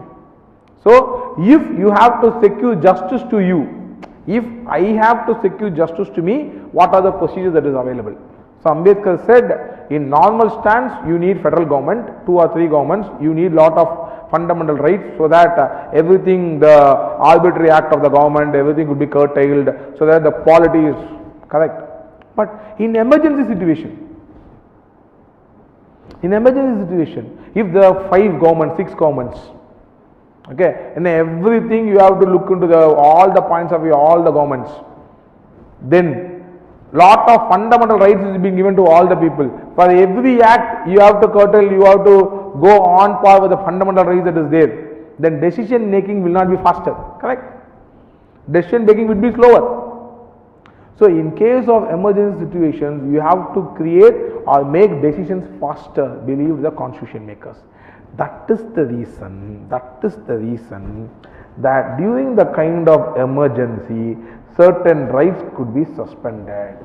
[SPEAKER 1] So, if you have to secure justice to you, if I have to secure justice to me, what are the procedures that is available? So, Ambedkar said, in normal stance, you need federal government, 2 or 3 governments, you need lot of fundamental rights so that everything, the arbitrary act of the government, everything would be curtailed so that the polity is correct. But in emergency situation, if there are 5 governments, 6 governments, okay, and everything you have to look into all the points of view, all the governments, then lot of fundamental rights is being given to all the people. For every act you have to curtail, you have to go on par with the fundamental rights that is there. Then decision making will not be faster, correct? Decision making will be slower. So in case of emergency situations, you have to create or make decisions faster, believe the constitution makers. That is the reason that during the kind of emergency, certain rights could be suspended.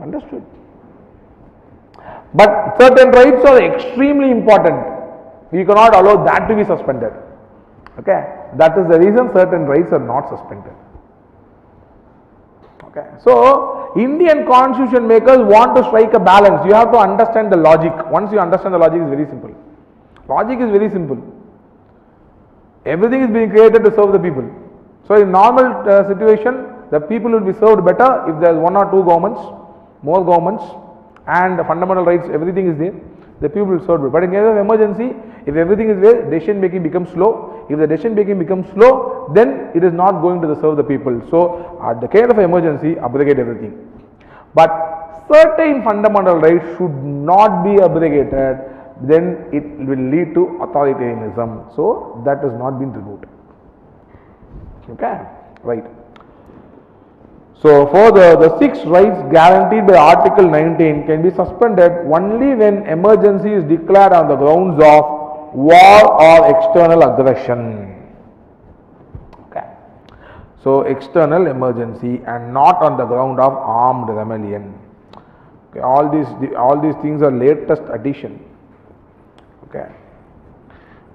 [SPEAKER 1] Understood? But certain rights are extremely important. You cannot allow that to be suspended. Okay? That is the reason certain rights are not suspended. Okay. So, Indian constitution makers want to strike a balance. You have to understand the logic. Once you understand the logic, is very simple. Logic is very simple. Everything is being created to serve the people. So, in normal situation, the people will be served better if there is 1 or 2 governments, more governments, and the fundamental rights, everything is there. The people will serve better. But in case of emergency, if everything is there, decision making becomes slow. If the decision making becomes slow, then it is not going to serve the people. So, at the case of emergency, abrogate everything. But certain fundamental rights should not be abrogated, then it will lead to authoritarianism. So, that has not been removed. Okay, right. So, further, the 6 rights guaranteed by Article 19 can be suspended only when emergency is declared on the grounds of war or external aggression. Okay. So, external emergency and not on the ground of armed rebellion. Okay. All these things are latest addition. Okay.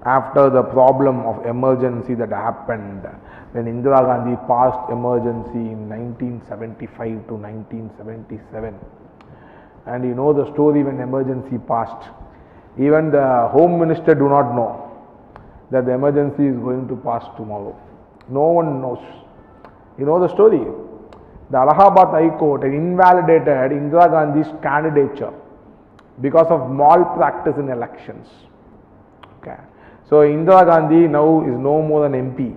[SPEAKER 1] After the problem of emergency that happened when Indira Gandhi passed emergency in 1975 to 1977, and you know the story when emergency passed. Even the Home Minister do not know that the emergency is going to pass tomorrow. No one knows. You know the story. The Allahabad High Court invalidated Indira Gandhi's candidature because of malpractice in elections. Okay. So Indira Gandhi now is no more an MP.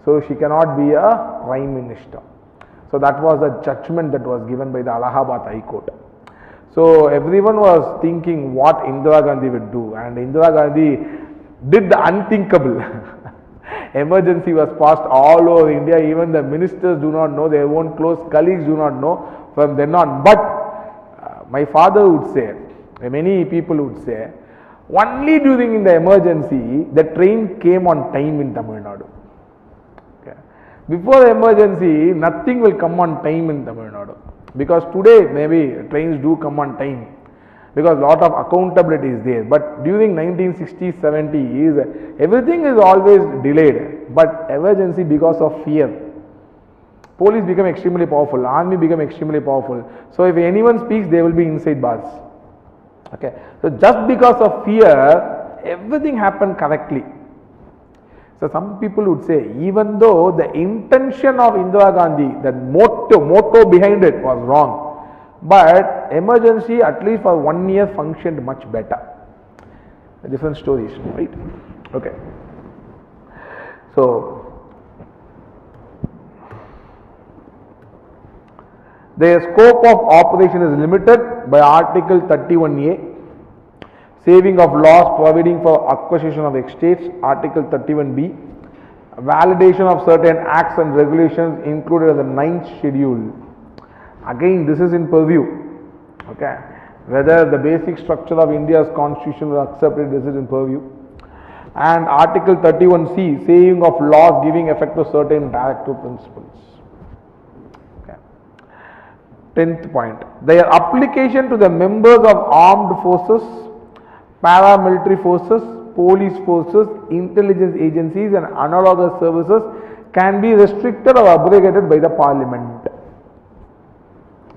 [SPEAKER 1] So she cannot be a Prime Minister. So that was the judgment that was given by the Allahabad High Court. So everyone was thinking what Indira Gandhi would do, and Indira Gandhi did the unthinkable. Emergency was passed all over India. Even the ministers do not know, their own close colleagues do not know from then on. But my father would say, many people would say, only during the emergency, the train came on time in Tamil Nadu. Okay. Before the emergency, nothing will come on time in Tamil Nadu. Because today, maybe trains do come on time, because lot of accountability is there. But during 1960s, 70s, everything is always delayed. But emergency, because of fear. Police become extremely powerful, army become extremely powerful. So if anyone speaks, they will be inside bars. Okay. So just because of fear, everything happened correctly. So some people would say, even though the intention of Indira Gandhi, the motto behind it was wrong, but emergency at least for 1 year functioned much better. Different stories, right? Okay. So their scope of operation is limited by Article 31A, saving of laws providing for acquisition of estates, Article 31B, validation of certain acts and regulations included in the 9th schedule. Again, this is in purview. Okay, whether the basic structure of India's constitution is accepted, this is in purview. And Article 31C, saving of laws giving effect to certain directive principles. 10th point, their application to the members of armed forces, paramilitary forces, police forces, intelligence agencies and analogous services can be restricted or abrogated by the parliament.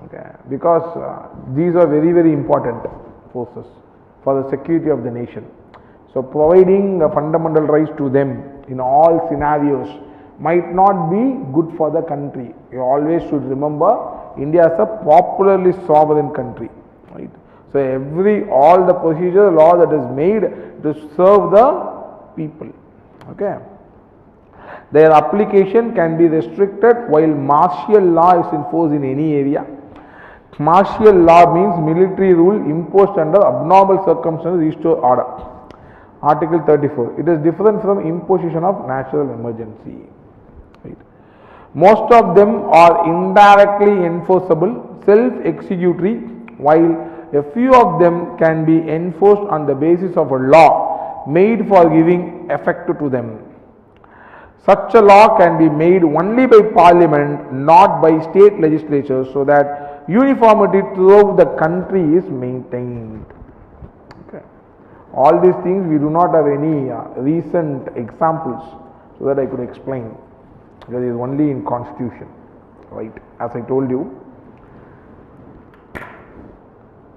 [SPEAKER 1] Okay. Because these are very, very important forces for the security of the nation. So providing fundamental rights to them in all scenarios might not be good for the country. You always should remember, India is a popularly sovereign country, right? So all the procedure law that is made to serve the people. Okay. Their application can be restricted while martial law is enforced in any area. Martial law means military rule imposed under abnormal circumstances to restore order. Article 34. It is different from imposition of natural emergency. Right. Most of them are indirectly enforceable, self-executory, while a few of them can be enforced on the basis of a law made for giving effect to them. Such a law can be made only by parliament, not by state legislatures, so that uniformity throughout the country is maintained. Okay. All these things we do not have any recent examples so that I could explain, because it is only in constitution, right? As I told you,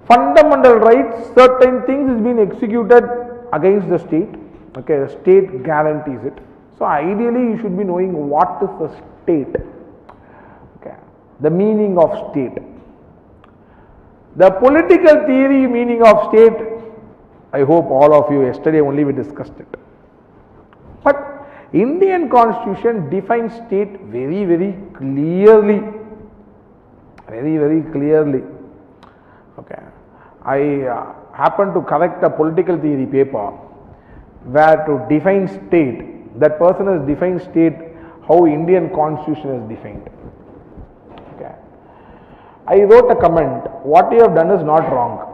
[SPEAKER 1] fundamental rights, certain things is being executed against the state. Okay, the state guarantees it. So ideally you should be knowing what is the state. Okay, the meaning of state. The political theory meaning of state, I hope all of you, yesterday only we discussed it. But Indian constitution defines state very, very clearly. Very, very clearly. Okay. I happened to correct a political theory paper where to define state, that person has defined state how Indian constitution is defined. Okay. I wrote a comment, what you have done is not wrong.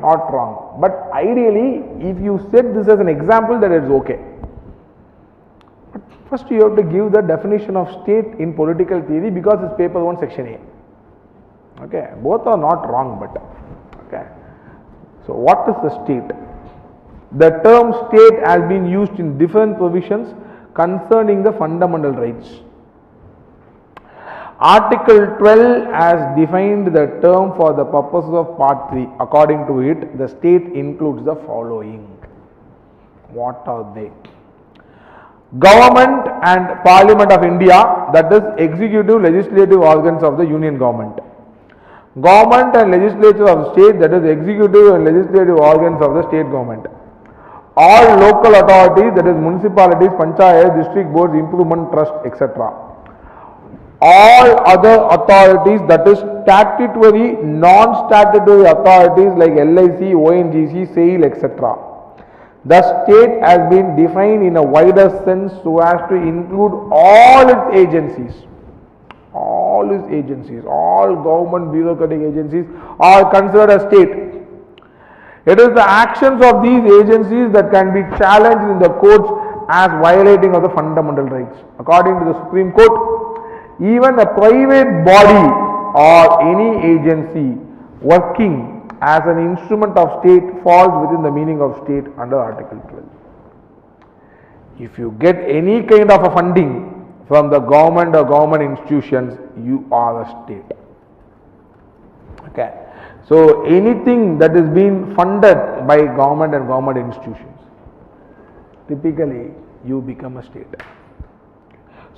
[SPEAKER 1] Not wrong. But ideally, if you said this as an example, that is okay. But first you have to give the definition of state in political theory, because it's paper 1 section A. Okay. Both are not wrong, but okay. So what is the state? The term state has been used in different provisions concerning the fundamental rights. Article 12 has defined the term for the purposes of part 3. According to it, the state includes the following. What are they? Government and Parliament of India, that is executive legislative organs of the Union government. Government and legislature of the state, that is executive and legislative organs of the state government. All local authorities, that is municipalities, panchayat, district boards, improvement trust, etc. all other authorities, that is statutory, non-statutory authorities like LIC, ONGC, SAIL, etc. The state has been defined in a wider sense so as to include all its agencies. All its agencies, all government bureaucratic agencies are considered a state. It is the actions of these agencies that can be challenged in the courts as violating of the fundamental rights. According to the Supreme Court, even a private body or any agency working as an instrument of state falls within the meaning of state under Article 12. If you get any kind of a funding from the government or government institutions, you are a state. Okay. So anything that is being funded by government and government institutions, typically you become a state.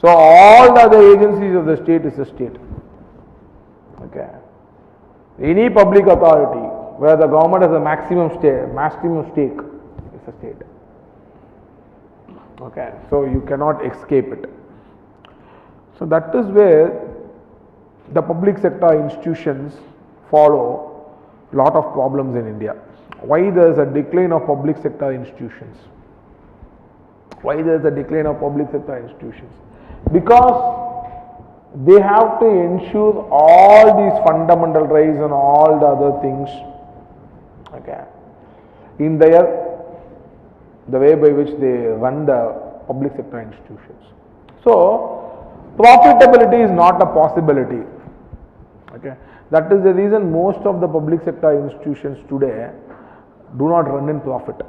[SPEAKER 1] So all the other agencies of the state is a state. Okay. Any public authority where the government has a maximum stake is a state. Okay. So you cannot escape it. So that is where the public sector institutions follow a lot of problems in India. Why there is a decline of public sector institutions? Why there is a decline of public sector institutions? Because they have to ensure all these fundamental rights and all the other things, okay, in the way by which they run the public sector institutions. So profitability is not a possibility. Okay, that is the reason most of the public sector institutions today do not run in profit.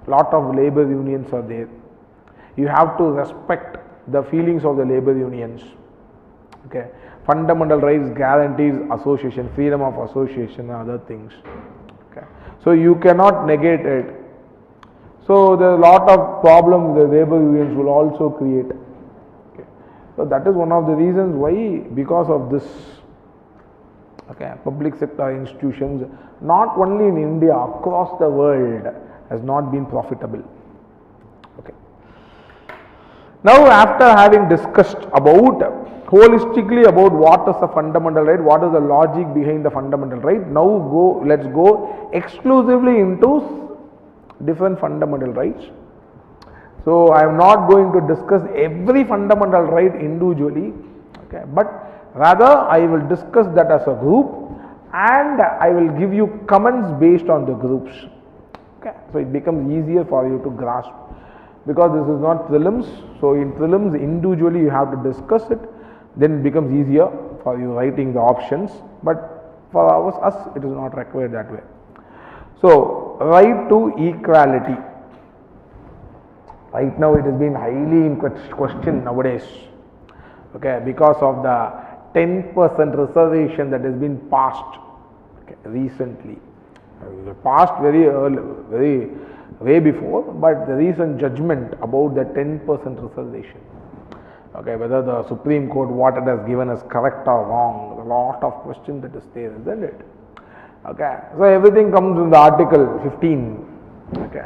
[SPEAKER 1] Lot of labor unions are there. You have to respect the feelings of the labor unions. Okay, fundamental rights guarantees association, freedom of association and other things. Okay, so you cannot negate it. So there are a lot of problems the labor unions will also create. Okay, so that is one of the reasons why, because of this, okay, public sector institutions, not only in India, across the world, has not been profitable. Okay. Now, after having discussed about holistically about what is the fundamental right, what is the logic behind the fundamental right, now let's go exclusively into different fundamental rights. So I am not going to discuss every fundamental right individually, okay, but rather I will discuss that as a group and I will give you comments based on the groups. Okay, so it becomes easier for you to grasp, because this is not prelims. So in prelims individually you have to discuss it, then it becomes easier for you writing the options, but for us it is not required that way. So right to equality, right now it has been highly in question nowadays, okay, because of the 10% reservation that has been passed, okay, recently. Passed very early, way before, but the recent judgment about the 10% reservation, okay, whether the Supreme Court what it has given is correct or wrong, a lot of questions that is there, isn't it? Okay, so everything comes in the Article 15, okay.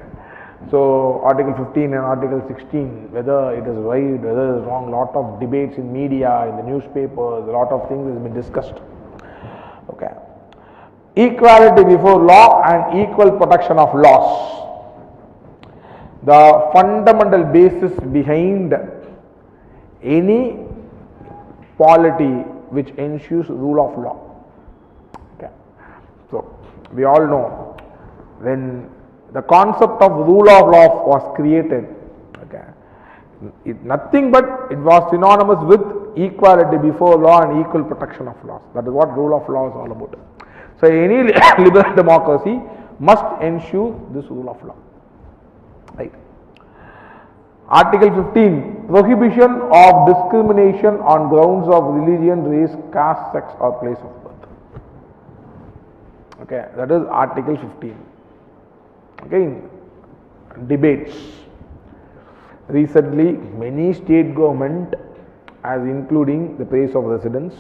[SPEAKER 1] So Article 15 and Article 16, whether it is right, whether it is wrong, lot of debates in media, in the newspapers, a lot of things has been discussed. Okay. Equality before law and equal protection of laws. The fundamental basis behind any polity which ensures rule of law. Okay. So we all know when the concept of rule of law was created, okay, nothing but it was synonymous with equality before law and equal protection of laws. That is what rule of law is all about. So any liberal democracy must ensure this rule of law. Right. Article 15, prohibition of discrimination on grounds of religion, race, caste, sex or place of birth. Okay, that is Article 15. Again, debates. Recently, many state government, as including the place of residence,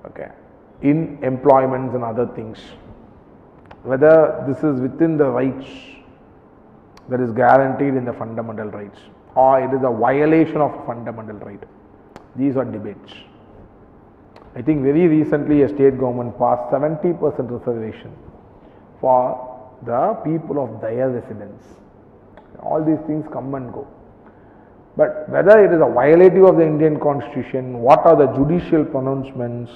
[SPEAKER 1] okay, in employments and other things, whether this is within the rights that is guaranteed in the fundamental rights or it is a violation of fundamental right. These are debates. I think very recently a state government passed 70% reservation for the people of their residence. All these things come and go. But whether it is a violative of the Indian constitution, what are the judicial pronouncements,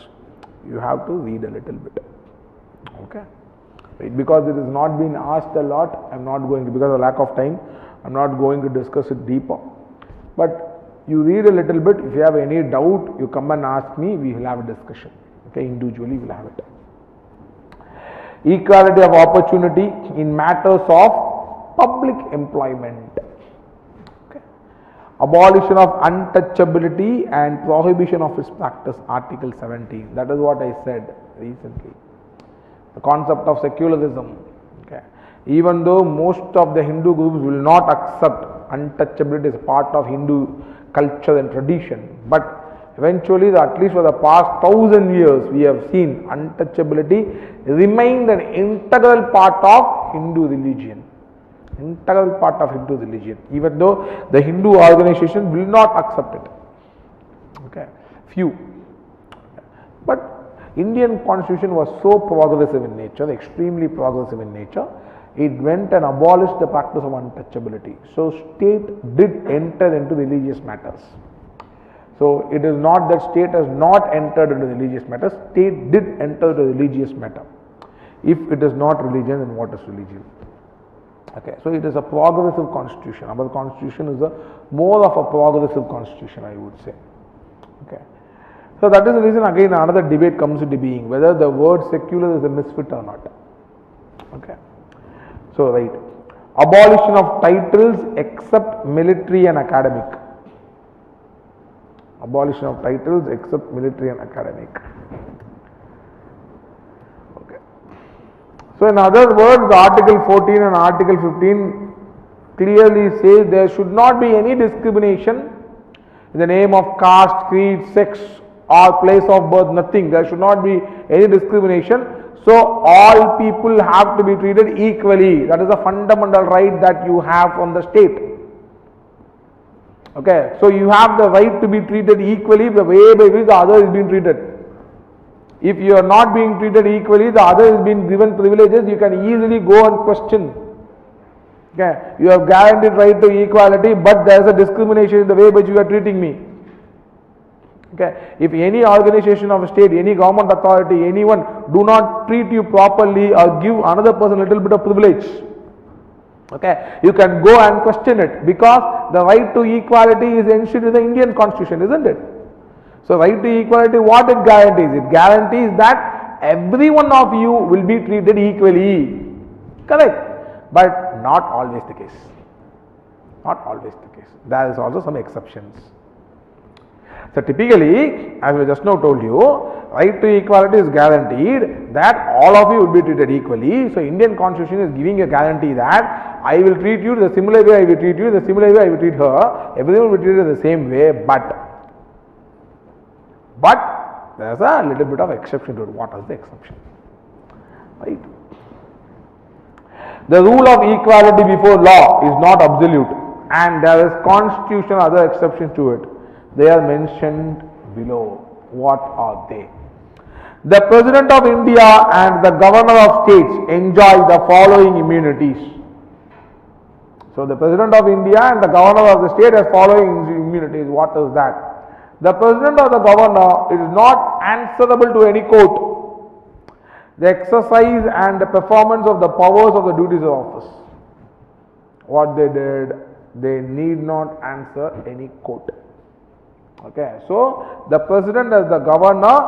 [SPEAKER 1] you have to read a little bit. Okay. Because it has not been asked a lot, I am not going to, because of lack of time, I am not going to discuss it deeper. But you read a little bit, if you have any doubt, you come and ask me, we will have a discussion. Okay, individually we will have it. Equality of opportunity in matters of public employment. Okay. Abolition of untouchability and prohibition of its practice, Article 17. That is what I said recently. The concept of secularism. Okay. Even though most of the Hindu groups will not accept untouchability as part of Hindu culture and tradition, but eventually, at least for the past 1000 years, we have seen untouchability remained an integral part of Hindu religion. Integral part of Hindu religion, even though the Hindu organization will not accept it. Okay, few. But Indian constitution was so progressive in nature, extremely progressive in nature, it went and abolished the practice of untouchability. So state did enter into religious matters. So it is not that state has not entered into religious matters, state did enter the religious matter. If it is not religion, then what is religion? Okay, so it is a progressive constitution. Our constitution is a more of a progressive constitution, I would say. Okay. So that is the reason again another debate comes into being, whether the word secular is a misfit or not. Okay. So right. Abolition of titles except military and academic. Abolition of titles except military and academic. Okay. So in other words, Article 14 and Article 15 clearly says there should not be any discrimination in the name of caste, creed, sex or place of birth, nothing. There should not be any discrimination. So all people have to be treated equally. That is a fundamental right that you have from the state. Okay, so you have the right to be treated equally the way by which the other is being treated. If you are not being treated equally, the other is being given privileges, you can easily go and question. Okay, you have guaranteed right to equality, but there is a discrimination in the way by which you are treating me. Okay, if any organization of a state, any government authority, anyone do not treat you properly or give another person a little bit of privilege, okay, you can go and question it, because the right to equality is enshrined in the Indian constitution, isn't it? So right to equality, what it guarantees? It guarantees that every one of you will be treated equally. Correct? But not always the case. Not always the case. There is also some exceptions. So typically, as I just now told you, right to equality is guaranteed that all of you will be treated equally. So Indian constitution is giving a guarantee that I will treat you the similar way I will treat you, the similar way I will treat her, everyone will be treated the same way, but there is a little bit of exception to it. What is the exception? Right? The rule of equality before law is not absolute, and there is constitutional other exceptions to it. They are mentioned below. What are they? The President of India and the Governor of States enjoy the following immunities. So the President of India and the Governor of the State have following immunities. What is that? The President or the Governor is not answerable to any court. The exercise and the performance of the powers of the duties of office. What they did, they need not answer any court. Okay, so the President as the Governor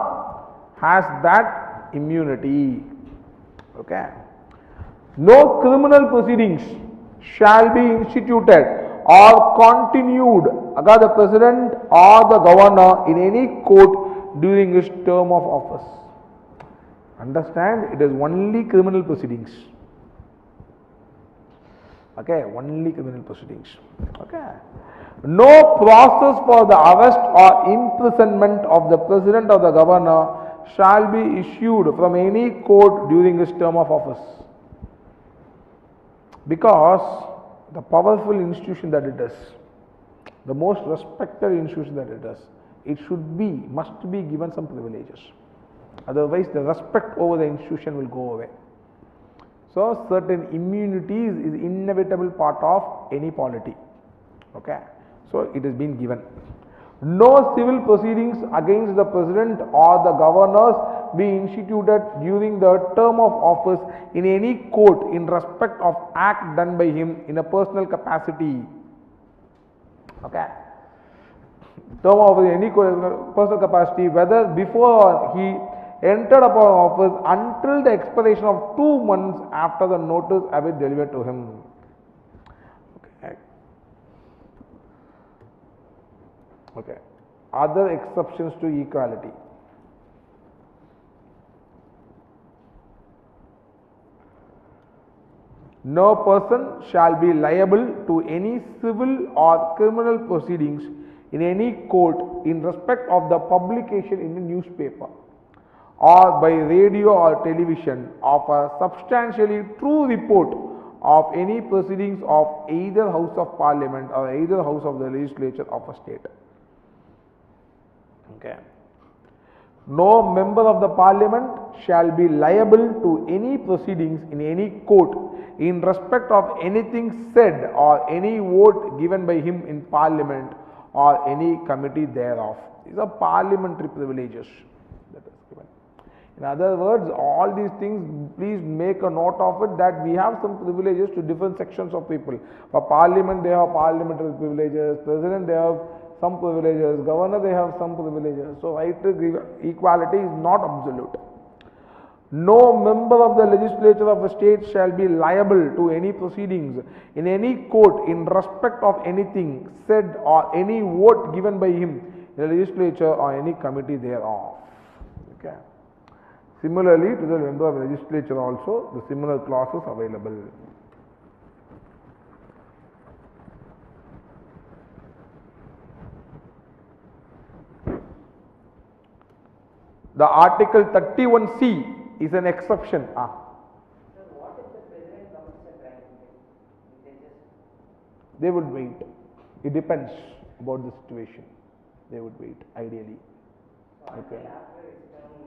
[SPEAKER 1] has that immunity. Okay, no criminal proceedings shall be instituted or continued against the President or the Governor in any court during his term of office. Understand, it is only criminal proceedings. Okay, only criminal proceedings. Okay. No process for the arrest or imprisonment of the President or the Governor shall be issued from any court during his term of office. Because the powerful institution that it is, the most respected institution that it is, it must be given some privileges. Otherwise, the respect over the institution will go away. So, certain immunities is inevitable part of any polity. Okay. So, it has been given. No civil proceedings against the president or the governors be instituted during the term of office in any court in respect of act done by him in a personal capacity. Okay. Term of any personal capacity, whether before he entered upon office until the expiration of 2 months after the notice have been delivered to him. Okay. Other exceptions to equality. No person shall be liable to any civil or criminal proceedings in any court in respect of the publication in a newspaper or by radio or television of a substantially true report of any proceedings of either House of Parliament or either House of the Legislature of a state. Okay. No member of the Parliament shall be liable to any proceedings in any court in respect of anything said or any vote given by him in Parliament or any committee thereof. These are parliamentary privileges that is given. In other words, all these things, please make a note of it, that we have some privileges to different sections of people. For Parliament, they have parliamentary privileges. President, they have some privileges. Governor, they have some privileges. So, right to equality is not absolute. No member of the legislature of a state shall be liable to any proceedings in any court in respect of anything said or any vote given by him in the legislature or any committee thereof. Okay. Similarly, to the member of the legislature also, the similar clauses available. The Article 31C is an exception.
[SPEAKER 2] Sir, what if the president commits a crime?
[SPEAKER 1] They would wait. It depends about the situation. They would wait, ideally. Okay.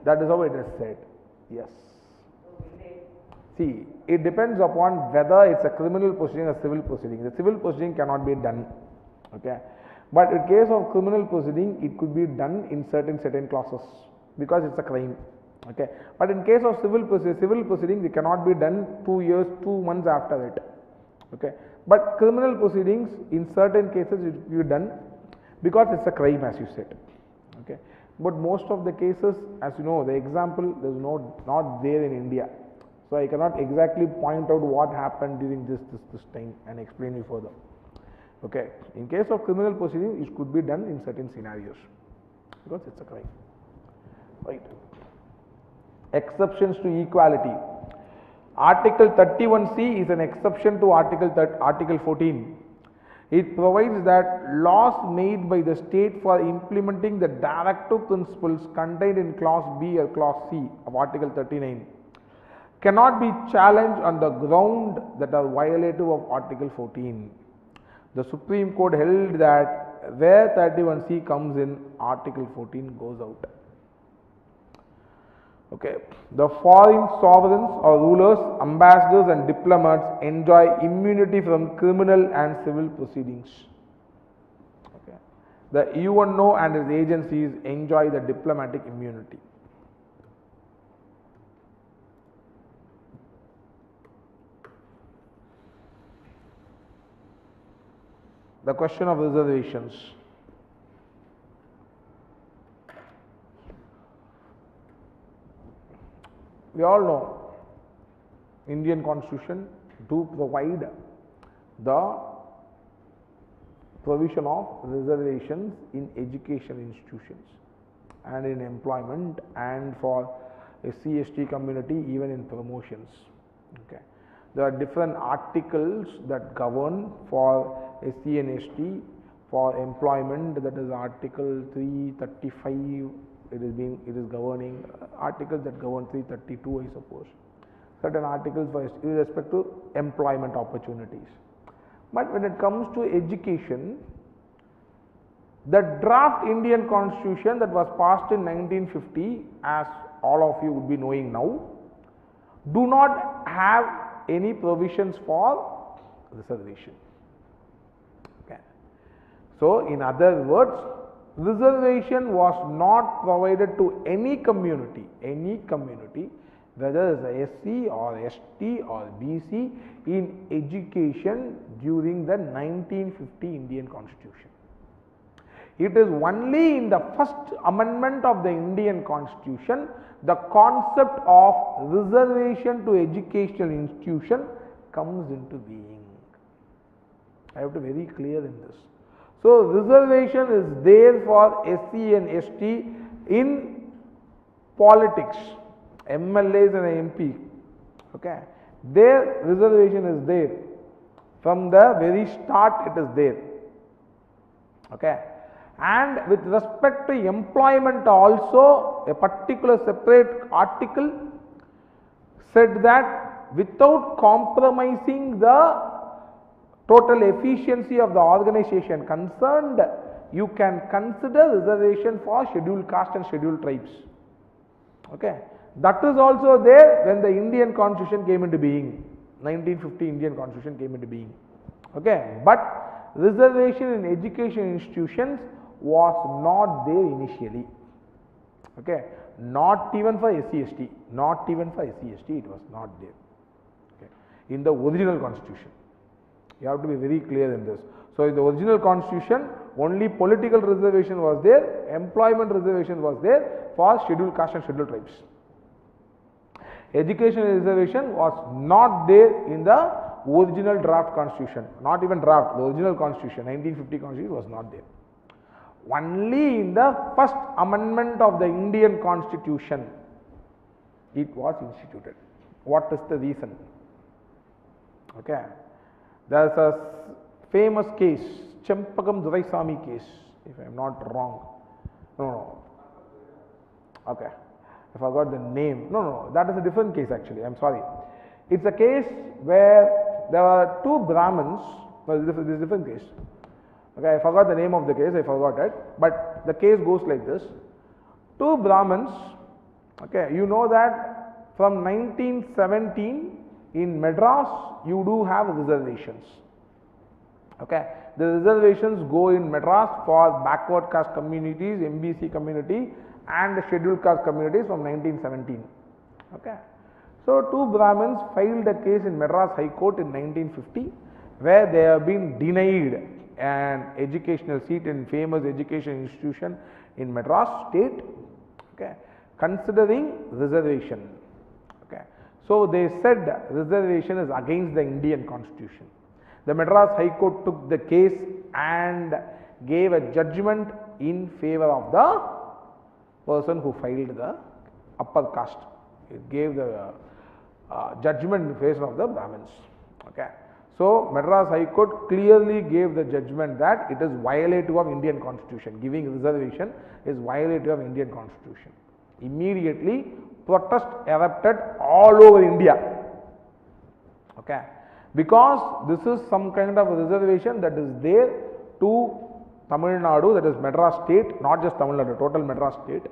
[SPEAKER 1] That is how it is said. Yes. See, it depends upon whether it's a criminal proceeding or civil proceeding. The civil proceeding cannot be done. Okay. But in case of criminal proceeding, it could be done in certain clauses because it's a crime. Okay. But in case of civil proceeding, it cannot be done 2 years, 2 months after it. Okay. But criminal proceedings, in certain cases, it will be done because it's a crime, as you said. Okay. But most of the cases, as you know, the example is not there in India. So I cannot exactly point out what happened during this time and explain you further. Okay. In case of criminal proceeding, it could be done in certain scenarios because it's a crime. Right. Exceptions to equality. Article 31C is an exception to Article 14. It provides that laws made by the state for implementing the directive principles contained in Clause B or Clause C of Article 39 cannot be challenged on the ground that are violative of Article 14. The Supreme Court held that where 31C comes in, Article 14 goes out. Okay. The foreign sovereigns or rulers, ambassadors and diplomats enjoy immunity from criminal and civil proceedings. Okay. The UNO and its agencies enjoy the diplomatic immunity. The question of reservations. We all know Indian Constitution do provide the provision of reservations in education institutions and in employment and for SC/ST community even in promotions. Okay. There are different articles that govern for SC and ST for employment, that is Article 335. It is governing articles that govern 332, I suppose. Certain articles with respect to employment opportunities. But when it comes to education, The draft Indian Constitution that was passed in 1950, as all of you would be knowing now, do not have any provisions for reservation. Okay. So, in other words, reservation was not provided to any community, whether it's a SC or ST or BC, in education during the 1950 Indian Constitution. It is only in the first amendment of the Indian Constitution the concept of reservation to educational institution comes into being. I have to be very clear in this. So, reservation is there for SC and ST in politics, MLAs and MP. Okay, their reservation is there. From the very start it is there. Okay. And with respect to employment also, a particular separate article said that without compromising the total efficiency of the organization concerned, you can consider reservation for scheduled caste and scheduled tribes. Okay. That is also there when the Indian Constitution came into being, 1950 Indian Constitution came into being. Okay. But reservation in education institutions was not there initially. Okay, not even for SC/ST, it was not there. Okay, in the original constitution, you have to be very clear in this. So, in the original constitution, only political reservation was there, employment reservation was there for scheduled caste and scheduled tribes. Education reservation was not there in the original draft constitution, not even draft, the original constitution, 1950 constitution was not there. Only in the first amendment of the Indian Constitution it was instituted. What is the reason? Okay, there is a famous case, Chempakam Duraisamy case, if I am not wrong. No. Okay, I forgot the name. No, that is a different case actually. I am sorry. It's a case where there are two Brahmins. No, this is a different case. Okay, I forgot the name of the case, I forgot it, but the case goes like this. Two Brahmins, okay, you know that from 1917 in Madras you do have reservations. Okay, the reservations go in Madras for backward caste communities, MBC community and scheduled caste communities from 1917. Okay, so two Brahmins filed a case in Madras High Court in 1950 where they have been denied an educational seat in famous education institution in Madras state, okay, considering reservation. Okay. So, they said reservation is against the Indian Constitution. The Madras High Court took the case and gave a judgment in favor of the person who filed the upper caste. It gave the judgment in favor of the Brahmins. Okay. So, Madras High Court clearly gave the judgment that it is violative of Indian Constitution. Giving reservation is violative of Indian Constitution. Immediately, protest erupted all over India. Okay, because this is some kind of reservation that is there to Tamil Nadu, that is Madras state, not just Tamil Nadu, total Madras state.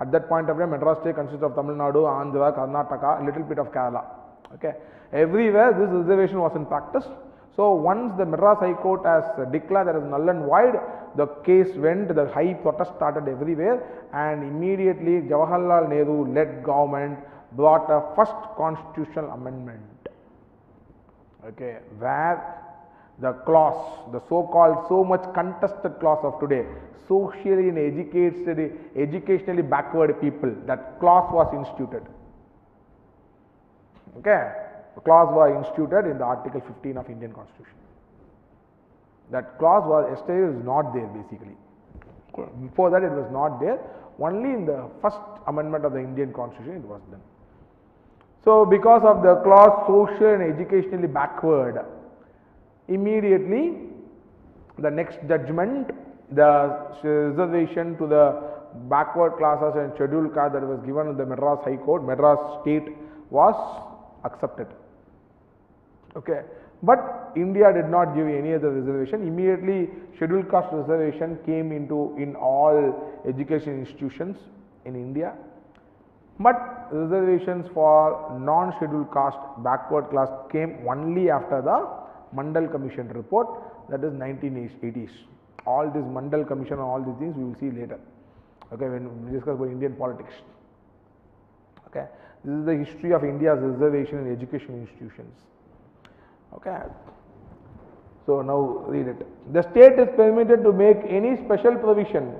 [SPEAKER 1] At that point of time, Madras state consists of Tamil Nadu, Andhra, Karnataka, a little bit of Kerala. Okay. Everywhere this reservation was in practice. So, once the Madras High Court has declared that as null and void, the case went, the high protest started everywhere, and immediately Jawaharlal Nehru led government brought a first constitutional amendment, okay, where the clause, the so-called so much contested clause of today, socially and educationally backward people, that clause was instituted. Okay. The clause was instituted in the Article 15 of Indian Constitution. That clause was yesterday is not there basically. Before that it was not there. Only in the first amendment of the Indian Constitution it was done. So, because of the clause social and educationally backward, immediately the next judgment, the reservation to the backward classes and scheduled caste that was given in the Madras High Court, Madras state, was accepted. Okay. But India did not give any other reservation. Immediately scheduled caste reservation came into in all education institutions in India. But reservations for non-scheduled caste, backward class came only after the Mandal Commission report, that is 1980s. All this Mandal Commission and all these things we will see later, okay, when we discuss about Indian politics. Okay, this is the history of India's reservation in education institutions. Okay, so now read it. The state is permitted to make any special provision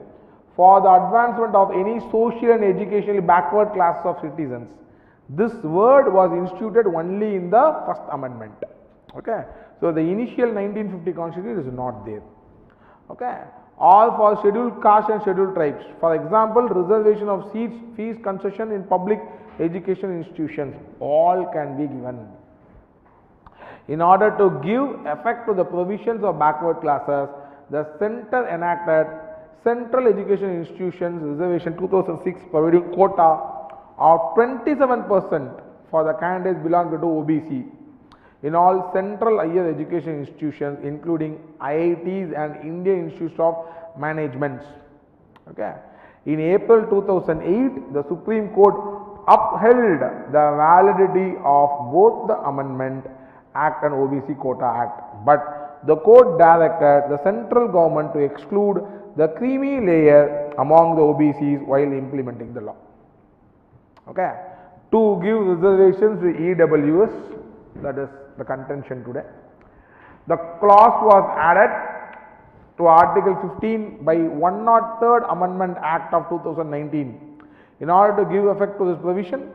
[SPEAKER 1] for the advancement of any social and educationally backward class of citizens. This word was instituted only in the first amendment. Okay, so the initial 1950 constitution is not there. Okay, all for scheduled caste and scheduled tribes. For example, reservation of seats, fees, concession in public education institutions, all can be given. In order to give effect to the provisions of backward classes, the center enacted Central Education Institutions Reservation 2006 providing quota of 27% for the candidates belonging to OBC in all central higher education institutions including IITs and Indian Institutes of Management. Okay. In April 2008, the Supreme Court upheld the validity of both the Amendment Act and OBC Quota Act, but the court directed the central government to exclude the creamy layer among the OBCs while implementing the law. Okay, to give reservations to EWS, that is the contention today. The clause was added to Article 15 by 103rd Amendment Act of 2019. In order to give effect to this provision,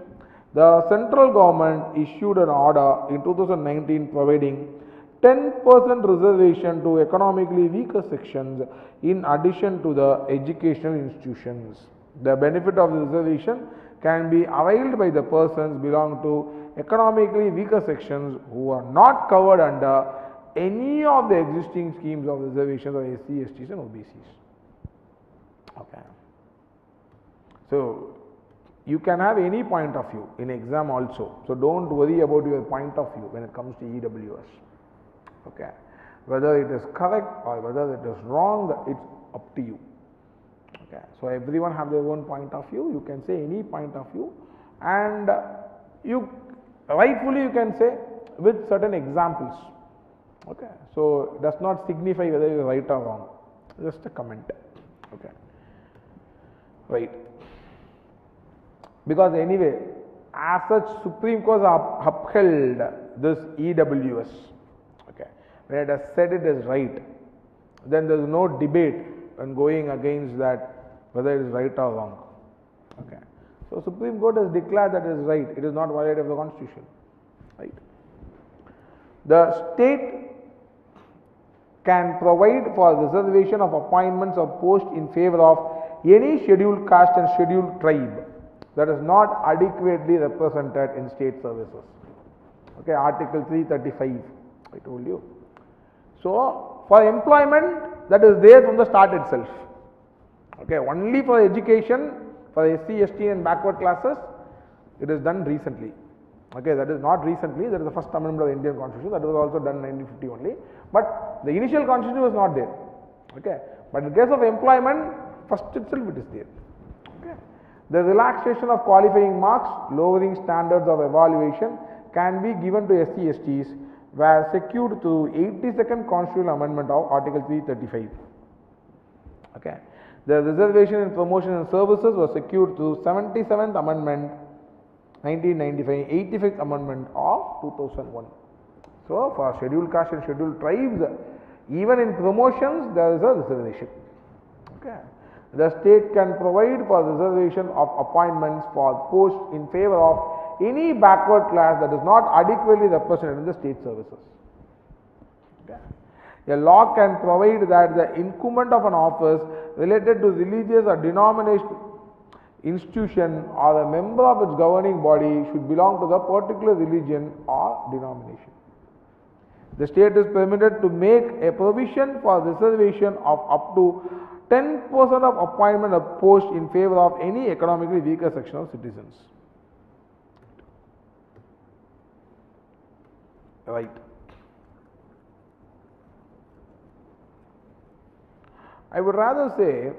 [SPEAKER 1] the central government issued an order in 2019 providing 10% reservation to economically weaker sections in addition to the educational institutions. The benefit of the reservation can be availed by the persons belonging to economically weaker sections who are not covered under any of the existing schemes of reservations of SC, STs and OBCs. Okay. So, you can have any point of view in exam also. So, don't worry about your point of view when it comes to EWS. Okay, whether it is correct or whether it is wrong, it's up to you. Okay, so everyone have their own point of view. You can say any point of view, and you rightfully you can say with certain examples. Okay, so it does not signify whether you are right or wrong. Just a comment. Okay, right. Because anyway, as such, Supreme Court upheld this EWS. When it has said it is right, then there is no debate when going against that whether it is right or wrong. Okay. So, Supreme Court has declared that it is right, it is not violative of the Constitution. Right. The state can provide for reservation of appointments of post in favor of any scheduled caste and scheduled tribe that is not adequately represented in state services. Okay, Article 335, I told you. So, for employment, that is there from the start itself. Okay, only for education, for SC, ST and backward classes, it is done recently. Okay, that is not recently, that is the first amendment of the Indian Constitution, that was also done in 1950 only. But the initial Constitution was not there. Okay, but in case of employment, first itself it is there. Okay. The relaxation of qualifying marks, lowering standards of evaluation can be given to SC, STs were secured through 82nd Constitutional Amendment of Article 335. Okay. The reservation in promotion and services was secured through 77th Amendment 1995, 85th Amendment of 2001. So, for scheduled caste and scheduled tribes, even in promotions there is a reservation. Okay. The state can provide for reservation of appointments for posts in favor of any backward class that is not adequately represented in the state services. Okay. A law can provide that the incumbent of an office related to religious or denominational institution or a member of its governing body should belong to the particular religion or denomination. The state is permitted to make a provision for reservation of up to 10% of appointment of post in favor of any economically weaker section of citizens. Right. I would rather say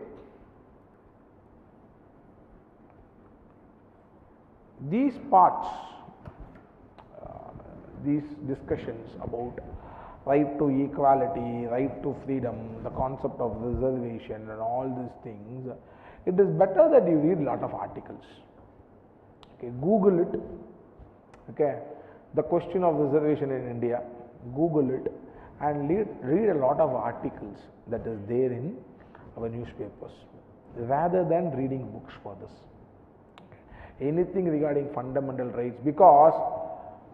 [SPEAKER 1] these parts, these discussions about right to equality, right to freedom, the concept of reservation and all these things, it is better that you read a lot of articles. Okay, Google it. Okay, the question of reservation in India, Google it and read a lot of articles that is there in our newspapers rather than reading books for this. Okay. Anything regarding fundamental rights, because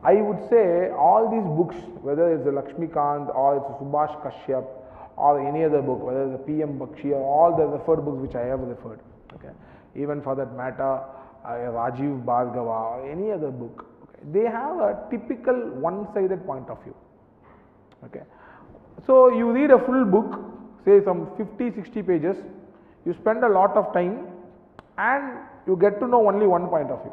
[SPEAKER 1] I would say all these books, whether it's a Lakshmikant or it's a Subhash Kashyap or any other book, whether it's a PM Bakshi or all the referred books which I have referred, okay, even for that matter, Rajiv Bhargava or any other book, okay, they have a typical one-sided point of view. Okay, so you read a full book, say some 50-60 pages, you spend a lot of time and you get to know only one point of view.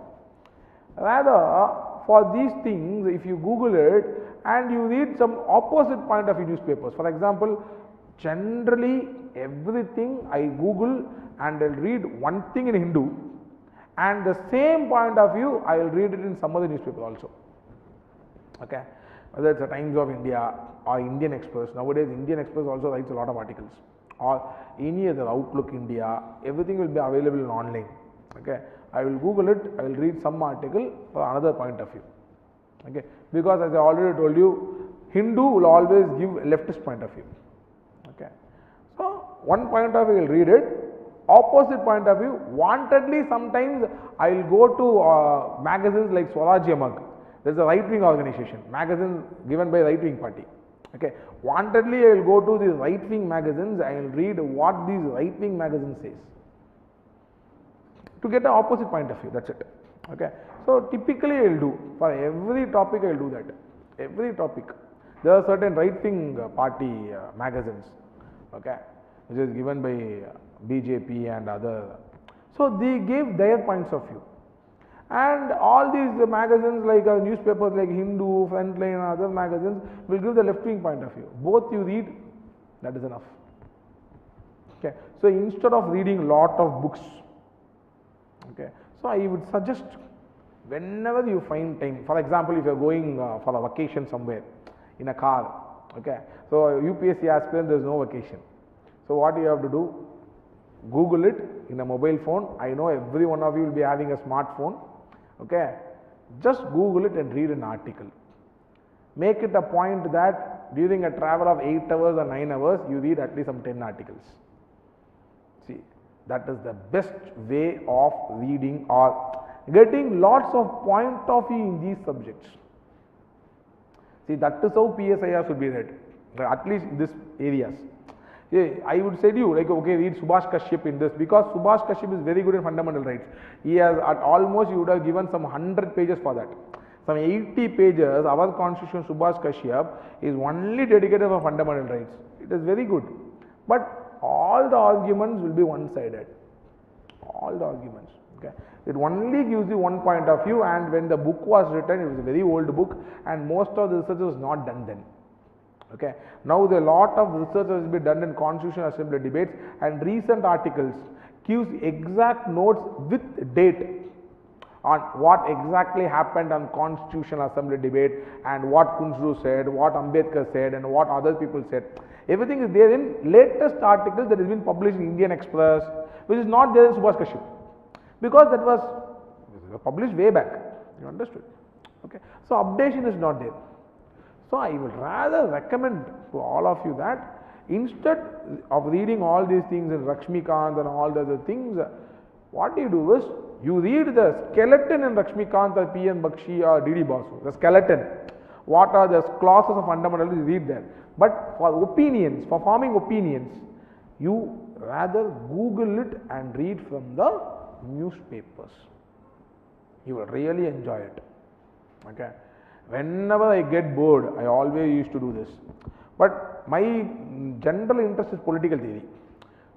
[SPEAKER 1] Rather, for these things, if you Google it and you read some opposite point of view newspapers, for example, generally everything I Google and I'll read one thing in Hindu and the same point of view I will read it in some other newspaper also. Okay, whether it's the Times of India or Indian Express. Nowadays Indian Express also writes a lot of articles, or any other Outlook India, everything will be available in online. Okay, I will Google it, I will read some article for another point of view. Okay, because as I already told you, Hindu will always give leftist point of view. Okay, so one point of view I will read it, opposite point of view, wantedly sometimes I will go to magazines like Swarajya Mag. There is a right-wing organization, magazine given by right-wing party. Okay, wantedly I will go to these right-wing magazines, I will read what these right-wing magazine says, to get the opposite point of view, that's it. Okay, so typically I will do, for every topic I will do that, every topic. There are certain right-wing party magazines, okay, which is given by BJP and other, so they gave their points of view. And all these magazines like newspapers like Hindu, Frontline and other magazines will give the left-wing point of view. Both you read, that is enough. Okay, so instead of reading lot of books, okay, so I would suggest whenever you find time, for example, if you are going for a vacation somewhere in a car, okay, so UPSC aspirant there is no vacation. So what you have to do? Google it in a mobile phone. I know every one of you will be having a smartphone. Okay, just Google it and read an article. Make it a point that during a travel of 8 hours or 9 hours, you read at least some 10 articles. See, that is the best way of reading or getting lots of point of view in these subjects. See, that is how PSIR should be read, at least in these areas. I would say to you, like, okay, read Subhash Kashyap in this, because Subhash Kashyap is very good in fundamental rights. He has at almost, you would have given some 100 pages for that. Some 80 pages, our constitution Subhash Kashyap is only dedicated for fundamental rights. It is very good. But all the arguments will be one-sided. All the arguments. Okay. It only gives you one point of view, and when the book was written, it was a very old book and most of the research was not done then. Okay. Now the lot of research has been done in Constitutional Assembly debates, and recent articles gives exact notes with date on what exactly happened on Constitutional Assembly debate and what Kunzru said, what Ambedkar said and what other people said. Everything is there in latest articles that has been published in Indian Express, which is not there in Subhash Kashyap, because that was published way back. You understood? Okay. So updation is not there. So I would rather recommend to all of you that instead of reading all these things in Lakshmikant and all the other things, what you do is you read the skeleton in Lakshmikant or P.N. Bakshi or D.D. Basu, the skeleton. What are the clauses of fundamentals, you read there. But for opinions, for forming opinions, you rather Google it and read from the newspapers. You will really enjoy it. Okay. Whenever I get bored, I always used to do this. But my general interest is political theory.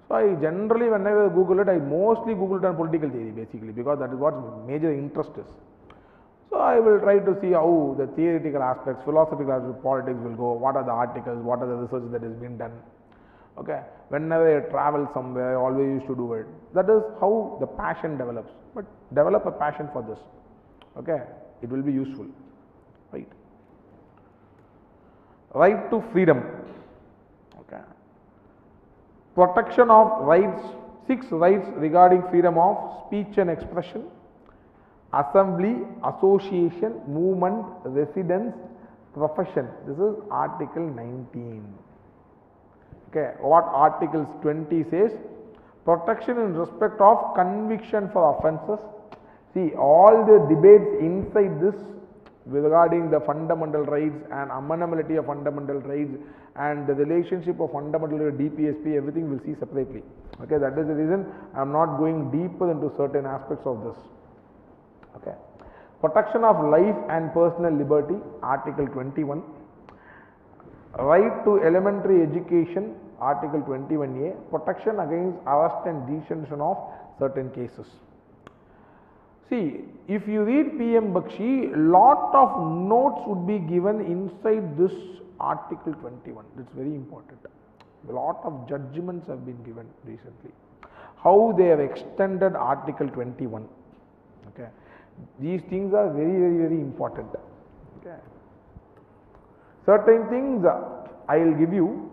[SPEAKER 1] So I generally, whenever I Google it, I mostly Google it on political theory basically, because that is what major interest is. So I will try to see how the theoretical aspects, philosophical aspects of politics will go, what are the articles, what are the research that has been done. Okay, whenever I travel somewhere, I always used to do it. That is how the passion develops. But develop a passion for this. Okay, it will be useful, right? Right to freedom. Okay, protection of rights. 6 rights regarding freedom of speech and expression, assembly, association, movement, residence, profession. This is Article 19. Okay, what Article 20 says? Protection in respect of conviction for offences. See, all the debates inside this regarding the fundamental rights and amenability of fundamental rights and the relationship of fundamental to DPSP, everything we'll see separately. Okay, that is the reason I am not going deeper into certain aspects of this. Okay, protection of life and personal liberty, Article 21. Right to elementary education, Article 21A, protection against arrest and detention of certain cases. See, if you read PM Bakshi, lot of notes would be given inside this Article 21. It's very important. A lot of judgments have been given recently. How they have extended Article 21. Okay, these things are very important. Okay, certain things I will give you,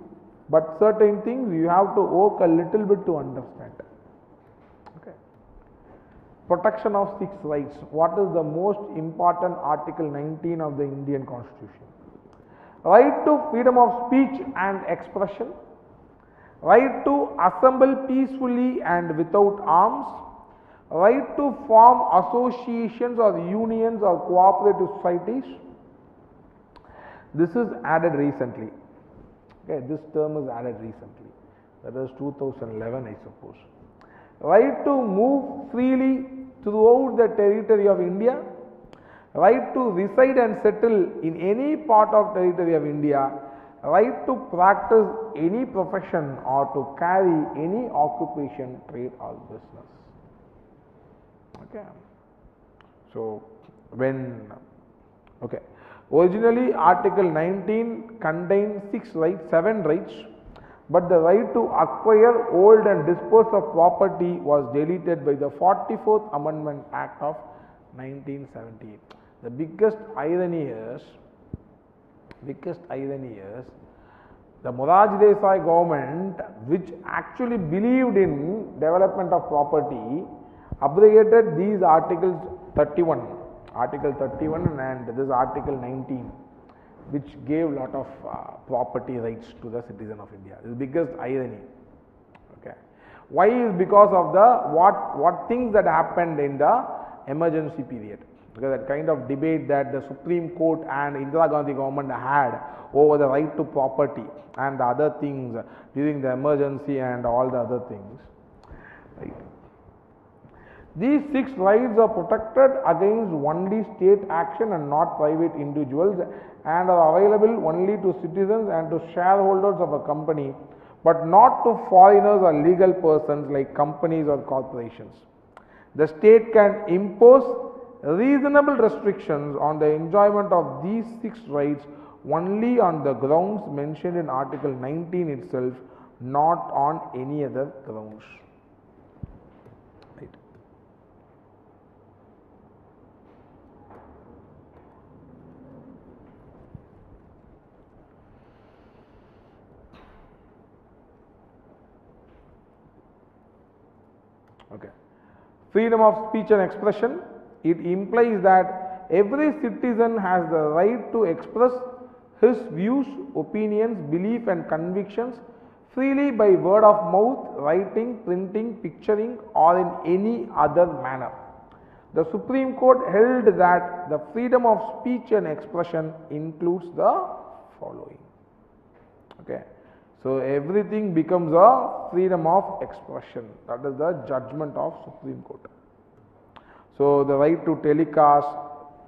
[SPEAKER 1] but certain things you have to work a little bit to understand. Okay. Protection of 6 rights. What is the most important Article 19 of the Indian Constitution? Right to freedom of speech and expression, right to assemble peacefully and without arms, right to form associations or unions or cooperative societies. This is added recently. Okay, this term is added recently. That is 2011, I suppose. Right to move freely throughout the territory of India, right to reside and settle in any part of territory of India, right to practice any profession or to carry any occupation, trade or business. Okay. So, originally Article 19 contained 7 rights, but the right to acquire, hold and dispose of property was deleted by the 44th Amendment Act of 1978. The biggest irony is the Morarji Desai government, which actually believed in development of property, abrogated these Article 31 and this Article 19, which gave lot of property rights to the citizen of India. This is the biggest irony. Okay, why is because of the what things that happened in the emergency period. Because that kind of debate that the Supreme Court and Indira Gandhi government had over the right to property and the other things during the emergency and all the other things. Right. These 6 rights are protected against only state action and not private individuals, and are available only to citizens and to shareholders of a company, but not to foreigners or legal persons like companies or corporations. The state can impose reasonable restrictions on the enjoyment of these 6 rights only on the grounds mentioned in Article 19 itself, not on any other grounds. Right. Okay. Freedom of speech and expression. It implies that every citizen has the right to express his views, opinions, beliefs and convictions freely by word of mouth, writing, printing, picturing or in any other manner. The Supreme Court held that the freedom of speech and expression includes the following. Okay. So, everything becomes a freedom of expression. That is the judgment of Supreme Court. So, the right to telecast,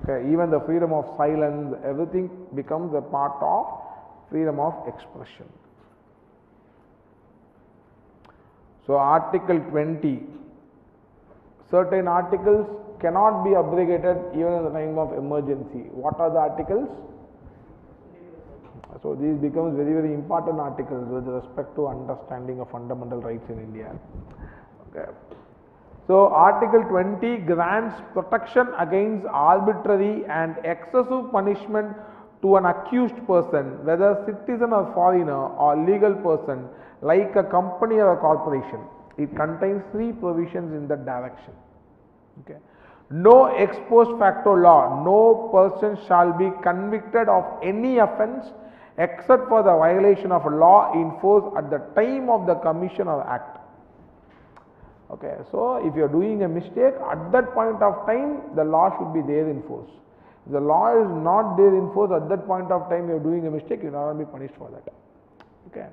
[SPEAKER 1] okay, even the freedom of silence, everything becomes a part of freedom of expression. So, Article 20, certain articles cannot be abrogated even in the time of emergency. What are the articles? So these becomes very, very important articles with respect to understanding of fundamental rights in India. Okay. So Article 20 grants protection against arbitrary and excessive punishment to an accused person, whether citizen or foreigner or legal person like a company or a corporation. It contains 3 provisions in that direction. Okay. No ex post facto law. No person shall be convicted of any offence except for the violation of a law in force at the time of the commission or act. Okay, so if you are doing a mistake, at that point of time the law should be there in force. If the law is not there in force, at that point of time you are doing a mistake, you will not be punished for that. Okay,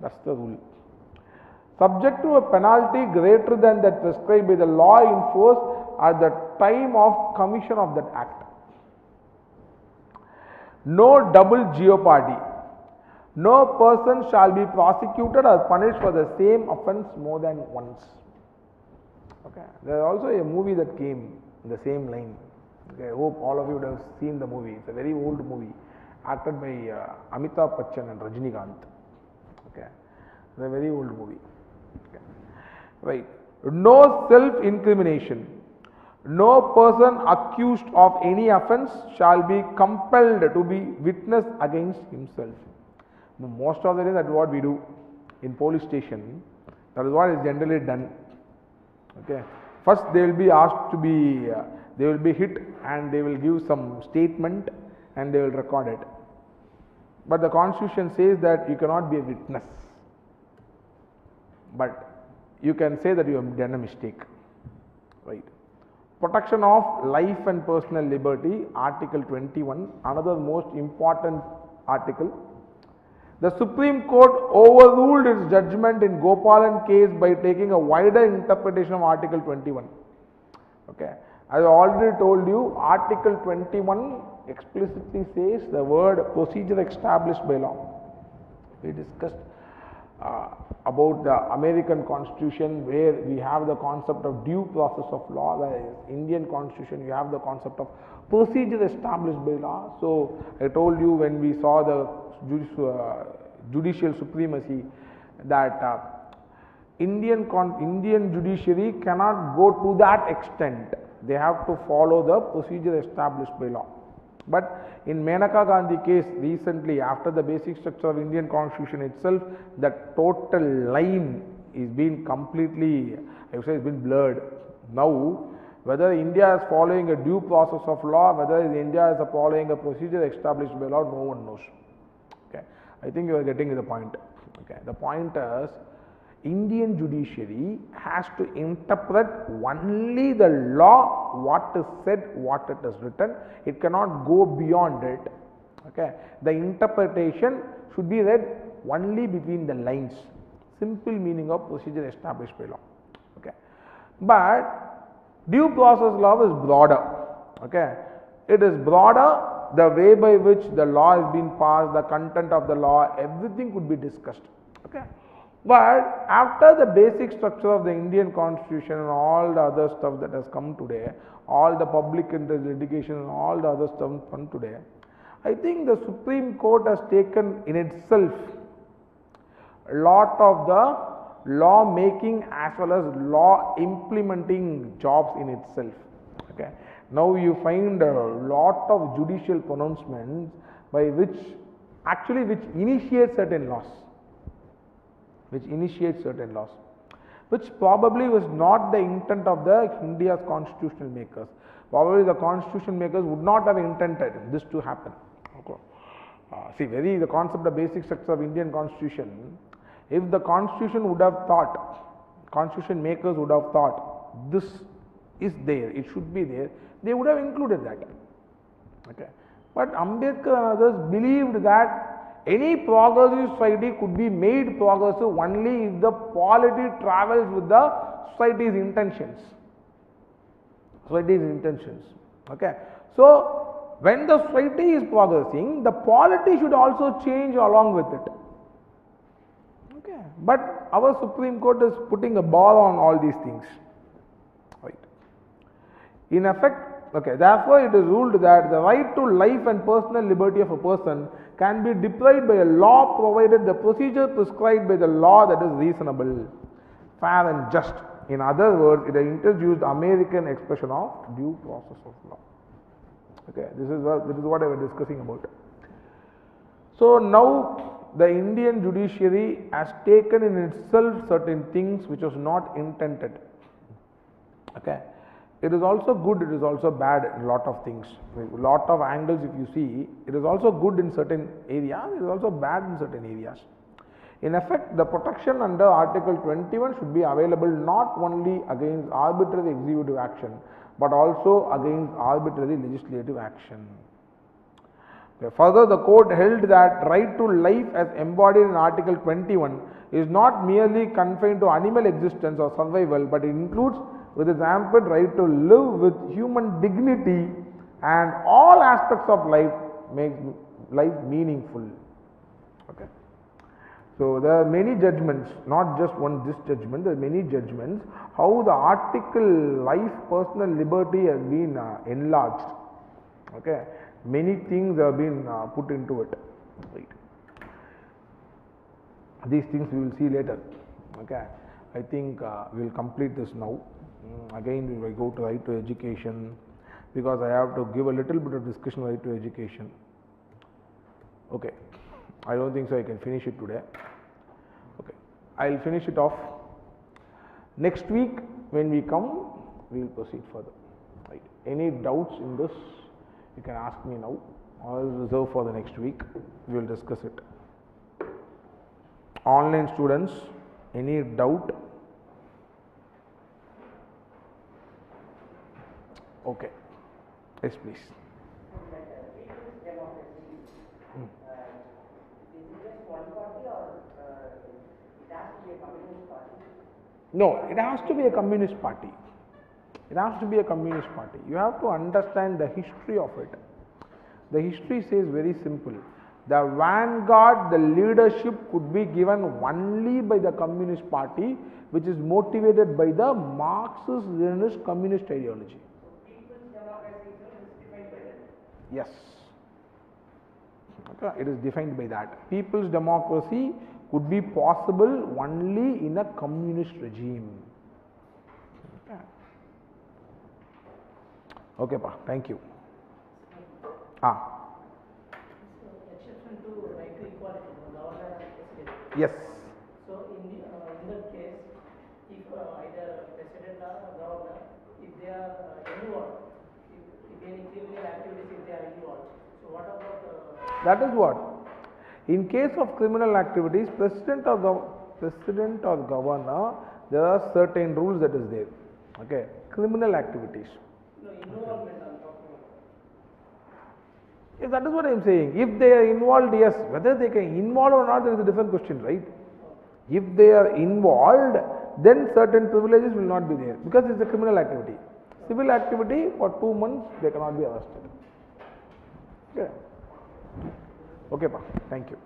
[SPEAKER 1] that's the rule. Subject to a penalty greater than that prescribed by the law in force at the time of commission of that act. No double jeopardy. No person shall be prosecuted or punished for the same offence more than once. Okay. There is also a movie that came in the same line. Okay. I hope all of you would have seen the movie. It's a very old movie, acted by Amitabh Bachchan and Rajinikanth. Okay. It's a very old movie. Okay. Right. No self-incrimination. No person accused of any offence shall be compelled to be witness against himself. Most of the time, that is what we do in police station. That is what is generally done. Okay. First, they will be asked to be, they will be hit and they will give some statement and they will record it. But the constitution says that you cannot be a witness. But you can say that you have done a mistake. Right. Protection of life and personal liberty, Article 21, another most important article. The Supreme Court overruled its judgment in Gopalan case by taking a wider interpretation of Article 21. Okay. As I already told you, Article 21 explicitly says the word procedure established by law. We discussed about the American Constitution, where we have the concept of due process of law, whereas Indian Constitution you have the concept of procedure established by law. So I told you when we saw the judicial supremacy that Indian judiciary cannot go to that extent. They have to follow the procedure established by law. But in Menaka Gandhi case recently, after the basic structure of Indian Constitution itself, the total line is being completely, I would say, it's been blurred. Now, whether India is following a due process of law, whether India is following a procedure established by law, no one knows. Okay, I think you are getting the point. Okay, the point is, Indian judiciary has to interpret only the law, what is said, what it is written. It cannot go beyond it. Okay, the interpretation should be read only between the lines. Simple meaning of procedure established by law. Okay, but due process law is broader. Okay, it is broader. The way by which the law has been passed, the content of the law, everything could be discussed. Okay. But after the basic structure of the Indian Constitution and all the other stuff that has come today, all the public interest litigation and all the other stuff come today, I think the Supreme Court has taken in itself a lot of the law making as well as law implementing jobs in itself. Okay. Now you find a lot of judicial pronouncements by which initiate certain laws. Which probably was not the intent of the India's constitutional makers. Probably the constitution makers would not have intended this to happen. Okay. The concept of basic structure of Indian Constitution, if the constitution would have thought, constitution makers would have thought this is there, it should be there, they would have included that. Okay. But Ambedkar and others believed that any progressive society could be made progressive only if the polity travels with the society's intentions. Okay. So, when the society is progressing, the polity should also change along with it. Okay. But our Supreme Court is putting a bar on all these things. Right. In effect, okay, therefore it is ruled that the right to life and personal liberty of a person can be deprived by a law provided the procedure prescribed by the law that is reasonable, fair and just. In other words, it has introduced the American expression of due process of law. Okay, this is what I was discussing about. So now the Indian judiciary has taken in itself certain things which was not intended. Okay, it is also good, it is also bad in a lot of things. A lot of angles if you see, it is also good in certain areas, it is also bad in certain areas. In effect, the protection under Article 21 should be available not only against arbitrary executive action, but also against arbitrary legislative action. Further, the court held that right to life as embodied in Article 21 is not merely confined to animal existence or survival, but it includes with its ample right to live with human dignity, and all aspects of life make life meaningful. Okay. So there are many judgments, not just this judgment, there are many judgments, how the article life, personal liberty has been enlarged. Okay. Many things have been put into it. Right. These things we will see later. Okay. I think we will complete this now. Again, we will go to right to education, because I have to give a little bit of discussion right to education. Okay. I don't think so I can finish it today. Okay. I will finish it off. Next week when we come, we will proceed further. Right. Any doubts in this, you can ask me now, or reserve for the next week. We will discuss it. Online students, any doubt? Okay. Yes, please. No, it has to be a communist party. It has to be a communist party. You have to understand the history of it. The history says very simple. The vanguard, the leadership could be given only by the communist party, which is motivated by the Marxist-Leninist communist ideology.
[SPEAKER 2] People's democracy is defined by that.
[SPEAKER 1] Yes. Okay. It is defined by that. People's democracy could be possible only in a communist regime. Okay. Okay, pa. Thank you.
[SPEAKER 2] Exception to right to equality, governor and president.
[SPEAKER 1] Yes.
[SPEAKER 2] So in that case, if either president or governor, if they are involved, if any criminal activities, if they are involved, so what about?
[SPEAKER 1] That is what. In case of criminal activities, president or governor, there are certain rules that is there. Okay. Criminal activities.
[SPEAKER 2] No, involvement I'm talking about.
[SPEAKER 1] Yes, that is what I am saying. If they are involved, yes. Whether they can involve or not, there is a different question, right? If they are involved, then certain privileges will not be there, because it is a criminal activity. Civil activity, for 2 months they cannot be arrested. Okay. Okay, pa. Thank you.